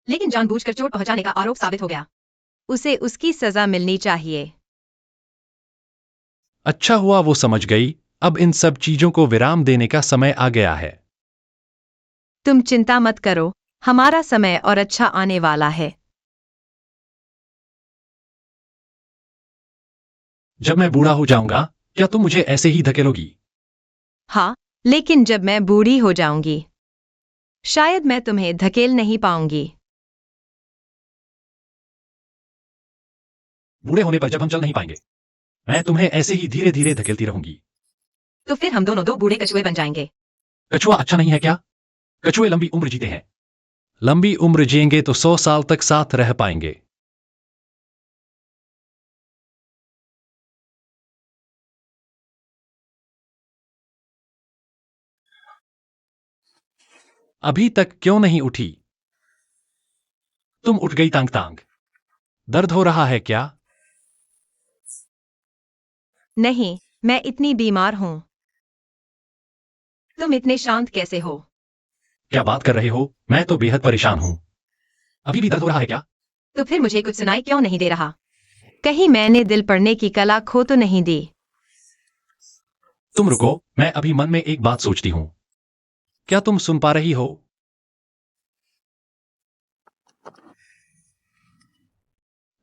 लेकिन जानबूझकर चोट पहुंचाने का आरोप साबित हो गया। उसे उसकी सजा मिलनी चाहिए। अच्छा हुआ वो समझ गई। अब इन सब चीजों को विराम देने का समय आ गया है। तुम चिंता मत करो, हमारा समय और अच्छा आने वाला है। जब मैं बूढ़ा हो जाऊंगा, क्या तुम मुझे ऐसे ही धकेलोगी? हाँ, लेकिन जब मैं बूढ़ी हो जाऊंगी, शायद मैं तुम्हें धकेल नहीं पाऊंगी। बूढ़े होने पर जब हम चल नहीं पाएंगे, मैं तुम्हें ऐसे ही धीरे धीरे धकेलती रहूंगी। तो फिर हम दोनों दो बूढ़े कछुए बन जाएंगे। कछुआ अच्छा नहीं है क्या? कछुए लंबी उम्र जीते हैं। लंबी उम्र जिएंगे तो 100 साल तक साथ रह पाएंगे। अभी तक क्यों नहीं उठी? तुम उठ गई तांग तांग। दर्द हो रहा है क्या? नहीं, मैं इतनी बीमार हूं। तुम इतने शांत कैसे हो? क्या बात कर रहे हो? मैं तो बेहद परेशान हूं। अभी भी दर्द हो रहा है क्या? तो फिर मुझे कुछ सुनाई क्यों नहीं दे रहा? कहीं मैंने दिल पढ़ने की कला खो तो नहीं दी? तुम रुको, मैं अभी मन में एक बात सोचती हूं। क्या तुम सुन पा रही हो?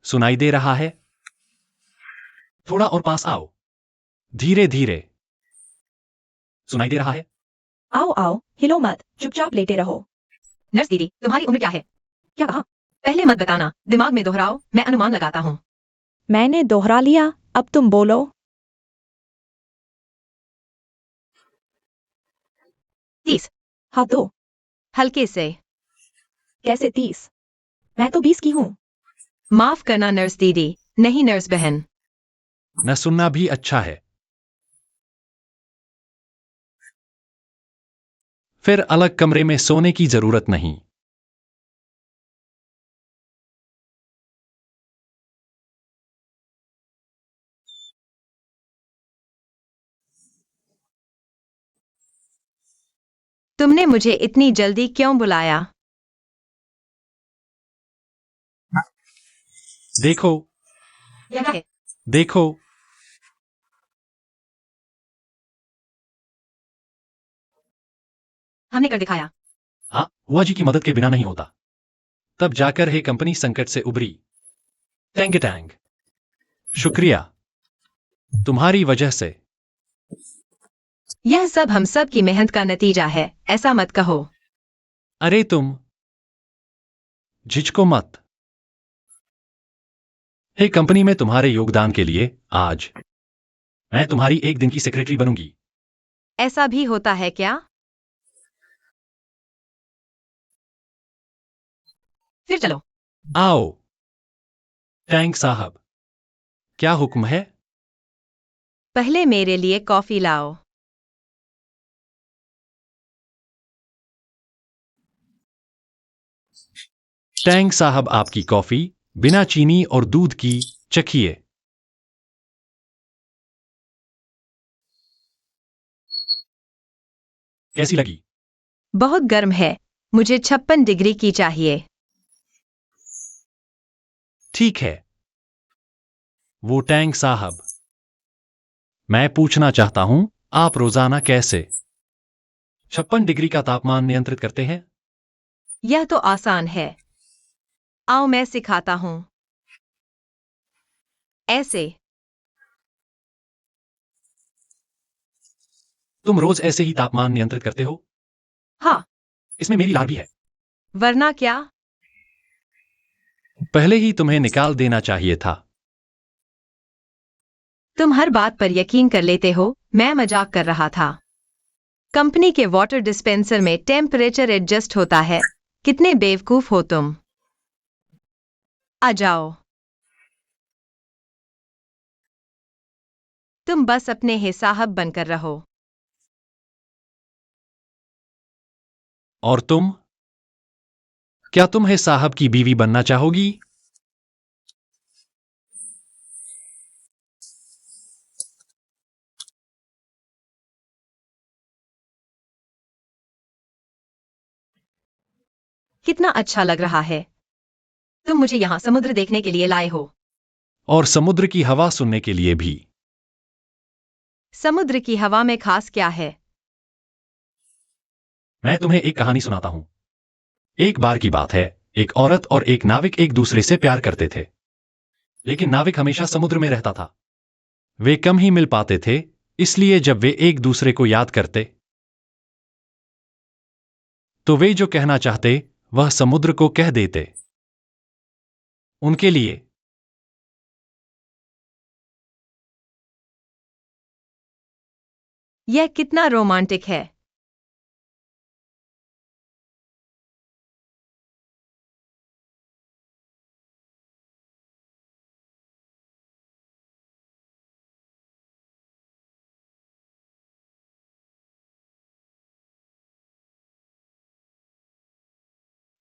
सुनाई दे रहा है? थोड़ा और पास आओ। धीरे धीरे। सुनाई दे रहा है? आओ आओ, हिलो मत, चुपचाप लेटे रहो। नर्स दीदी, तुम्हारी उम्र क्या है? क्या कहा? पहले मत बताना, दिमाग में दोहराओ, मैं अनुमान लगाता हूँ। मैंने दोहरा लिया, अब तुम बोलो। 30। हाँ तो हल्के से। कैसे 30? मैं तो 20 की हूँ। माफ करना नर्स दीदी, नहीं नर्स बहन। न सुनना भी अच्छा है। फिर अलग कमरे में सोने की जरूरत नहीं। तुमने मुझे इतनी जल्दी क्यों बुलाया? देखो, यह क्या है? देखो, हमने कर दिखाया। हाँ, बुआ जी की मदद के बिना नहीं होता। तब जाकर है कंपनी संकट से उभरी। Tang Tang. शुक्रिया, तुम्हारी वजह से। यह सब हम सब की मेहनत का नतीजा है, ऐसा मत कहो। अरे तुम झिझको मत। हे कंपनी में तुम्हारे योगदान के लिए आज मैं तुम्हारी एक दिन की सेक्रेटरी बनूंगी। ऐसा भी होता है क्या? फिर चलो। आओ। टैंक साहब, क्या हुक्म है? पहले मेरे लिए कॉफी लाओ। टैंक साहब, आपकी कॉफी बिना चीनी और दूध की। चखिए। कैसी लगी? बहुत गर्म है, मुझे 56 डिग्री की चाहिए। ठीक है। वो टैंक साहब, मैं पूछना चाहता हूं, आप रोजाना कैसे 56 डिग्री का तापमान नियंत्रित करते हैं? यह तो आसान है। आओ मैं सिखाता हूं। ऐसे। तुम रोज ऐसे ही तापमान नियंत्रित करते हो? हाँ। इसमें मेरी लार भी है। वरना क्या? पहले ही तुम्हें निकाल देना चाहिए था। तुम हर बात पर यकीन कर लेते हो, मैं मजाक कर रहा था। कंपनी के वाटर डिस्पेंसर में टेम्परेचर एडजस्ट होता है। कितने बेवकूफ हो तुम। आ जाओ। तुम बस अपने ही साहब बनकर रहो। और तुम? क्या तुम है साहब की बीवी बनना चाहोगी? कितना अच्छा लग रहा है। तुम मुझे यहाँ समुद्र देखने के लिए लाए हो। और समुद्र की हवा सुनने के लिए भी। समुद्र की हवा में खास क्या है? मैं तुम्हें एक कहानी सुनाता हूं। एक बार की बात है, एक औरत और एक नाविक एक दूसरे से प्यार करते थे। लेकिन नाविक हमेशा समुद्र में रहता था। वे कम ही मिल पाते थे, इसलिए जब वे एक दूसरे को याद करते तो वे जो कहना चाहते वह समुद्र को कह देते। उनके लिए यह कितना रोमांटिक है।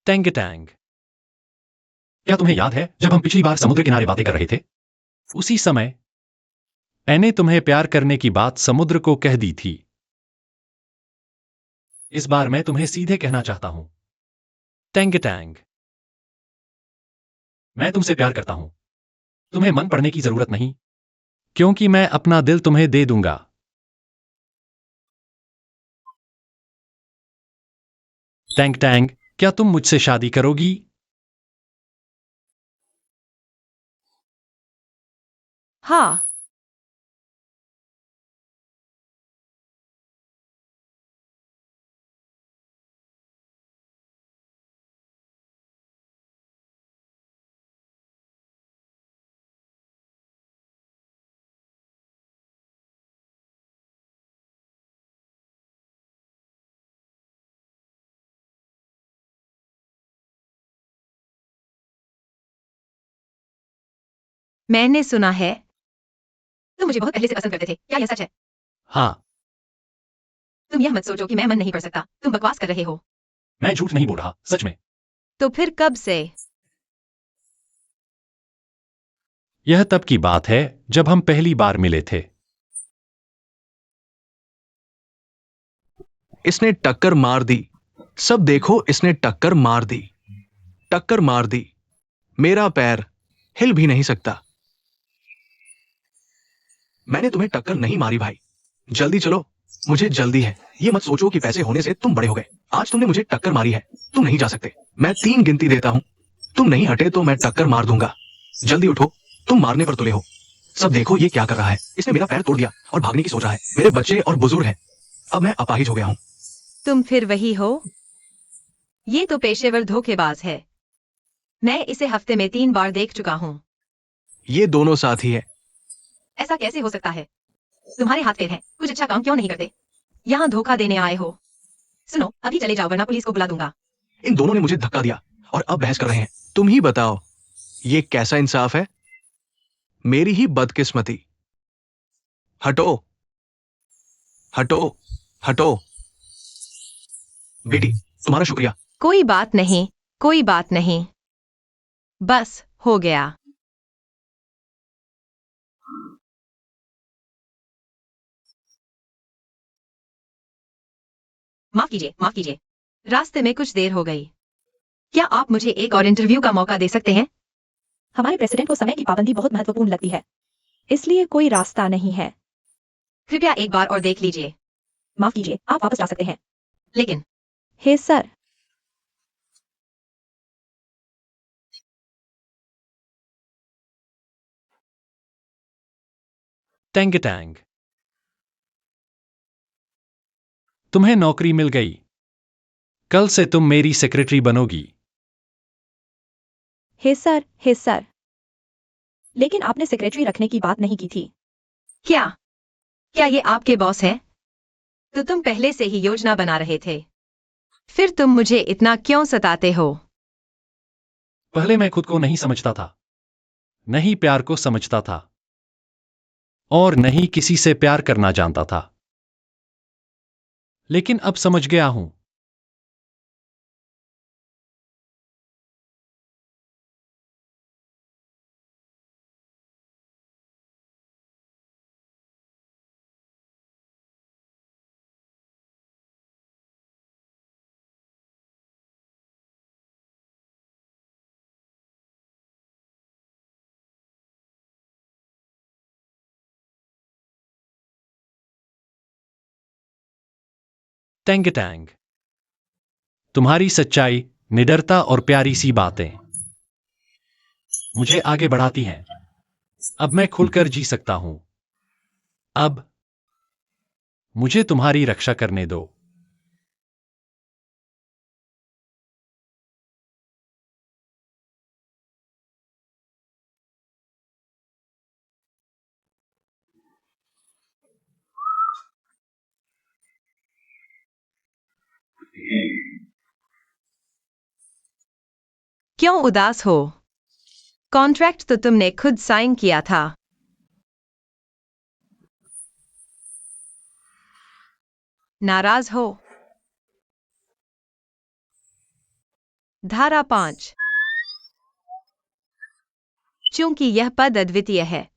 Tang Tang. क्या तुम्हें याद है जब हम पिछली बार समुद्र किनारे बातें कर रहे थे? उसी समय मैंने तुम्हें प्यार करने की बात समुद्र को कह दी थी। इस बार मैं तुम्हें सीधे कहना चाहता हूं। टैंग टैंग, मैं तुमसे प्यार करता हूं। तुम्हें मन पड़ने की जरूरत नहीं, क्योंकि मैं अपना दिल तुम्हें दे दूंगा। टैंग टैंग, क्या तुम मुझसे शादी करोगी? हाँ। मैंने सुना है तुम मुझे बहुत पहले से पसंद करते थे, क्या यह सच है? हाँ। तुम यह मत सोचो कि मैं मन नहीं पढ़ सकता, तुम बकवास कर रहे हो। मैं झूठ नहीं बोल रहा, सच में। तो फिर कब से? यह तब की बात है जब हम पहली बार मिले थे। इसने टक्कर मार दी। सब देखो, इसने टक्कर मार दी। टक्कर मार दी। मेरा पैर हिल भी नहीं सकता। मैंने तुम्हें टक्कर नहीं मारी भाई। जल्दी चलो, मुझे जल्दी है। ये मत सोचो कि पैसे होने से तुम बड़े हो गए। आज तुमने मुझे टक्कर मारी है, तुम नहीं जा सकते। मैं 3 गिनती देता हूं, तुम नहीं हटे तो मैं टक्कर मार दूंगा। जल्दी उठो, तुम मारने पर तुले हो। सब देखो ये क्या कर रहा है। इसने मेरा पैर तोड़ दिया और भागने की सोच रहा है। मेरे बच्चे और बुजुर्ग हैं। अब मैं अपाहिज हो गया हूं। तुम फिर वही हो? ये तो पेशेवर धोखेबाज है। मैं इसे हफ्ते में 3 बार देख चुका हूं। ये दोनों साथी है। ऐसा कैसे हो सकता है? तुम्हारे हाथ पैर हैं, कुछ अच्छा काम क्यों नहीं करते? यहाँ धोखा देने आए हो? सुनो, अभी चले जाओ वरना पुलिस को बुला दूंगा। इन दोनों ने मुझे धक्का दिया और अब बहस कर रहे हैं। तुम ही बताओ, ये कैसा इंसाफ है? मेरी ही बदकिस्मती। हटो, हटो, हटो। बेटी, तुम्हारा शुक्रिया। कोई बात नहीं, कोई बात नहीं। बस हो गया। माफ कीजिए, माफ कीजिए। रास्ते में कुछ देर हो गई। क्या आप मुझे एक और इंटरव्यू का मौका दे सकते हैं? हमारे प्रेसिडेंट को समय की पाबंदी बहुत महत्वपूर्ण लगती है, इसलिए कोई रास्ता नहीं है। कृपया एक बार और देख लीजिए। माफ कीजिए, आप वापस जा सकते हैं। लेकिन हे सर, टैंग टैंग, तुम्हें नौकरी मिल गई। कल से तुम मेरी सेक्रेटरी बनोगी। हे सर, हे सर। लेकिन आपने सेक्रेटरी रखने की बात नहीं की थी। क्या क्या ये आपके बॉस है? तो तुम पहले से ही योजना बना रहे थे। फिर तुम मुझे इतना क्यों सताते हो? पहले मैं खुद को नहीं समझता था, नहीं प्यार को समझता था, और नहीं किसी से प्यार करना जानता था। लेकिन अब समझ गया हूं। टैंग टैंग, तुम्हारी सच्चाई, निडरता और प्यारी सी बातें मुझे आगे बढ़ाती हैं। अब मैं खुलकर जी सकता हूं। अब मुझे तुम्हारी रक्षा करने दो। क्यों उदास हो? कॉन्ट्रैक्ट तो तुमने खुद साइन किया था। नाराज हो? धारा 5, चूंकि यह पद अद्वितीय है,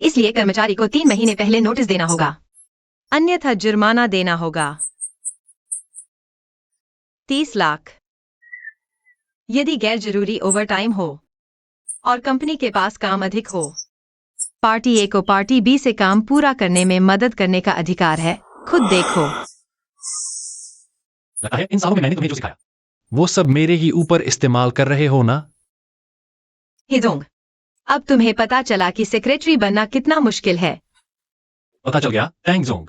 इसलिए कर्मचारी को 3 महीने पहले नोटिस देना होगा, अन्यथा जुर्माना देना होगा। 30 लाख। यदि गैर जरूरी ओवरटाइम हो और कंपनी के पास काम अधिक हो, पार्टी ए को पार्टी बी से काम पूरा करने में मदद करने का अधिकार है। खुद देखो। लगता है इन सालों में मैंने तुम्हें जो सिखाया वो सब मेरे ही ऊपर इस्तेमाल कर रहे हो ना? हिजोंग, अब तुम्हें पता चला कि सेक्रेटरी बनना कितना मुश्किल है। पता चल गया, टैंग जोंग।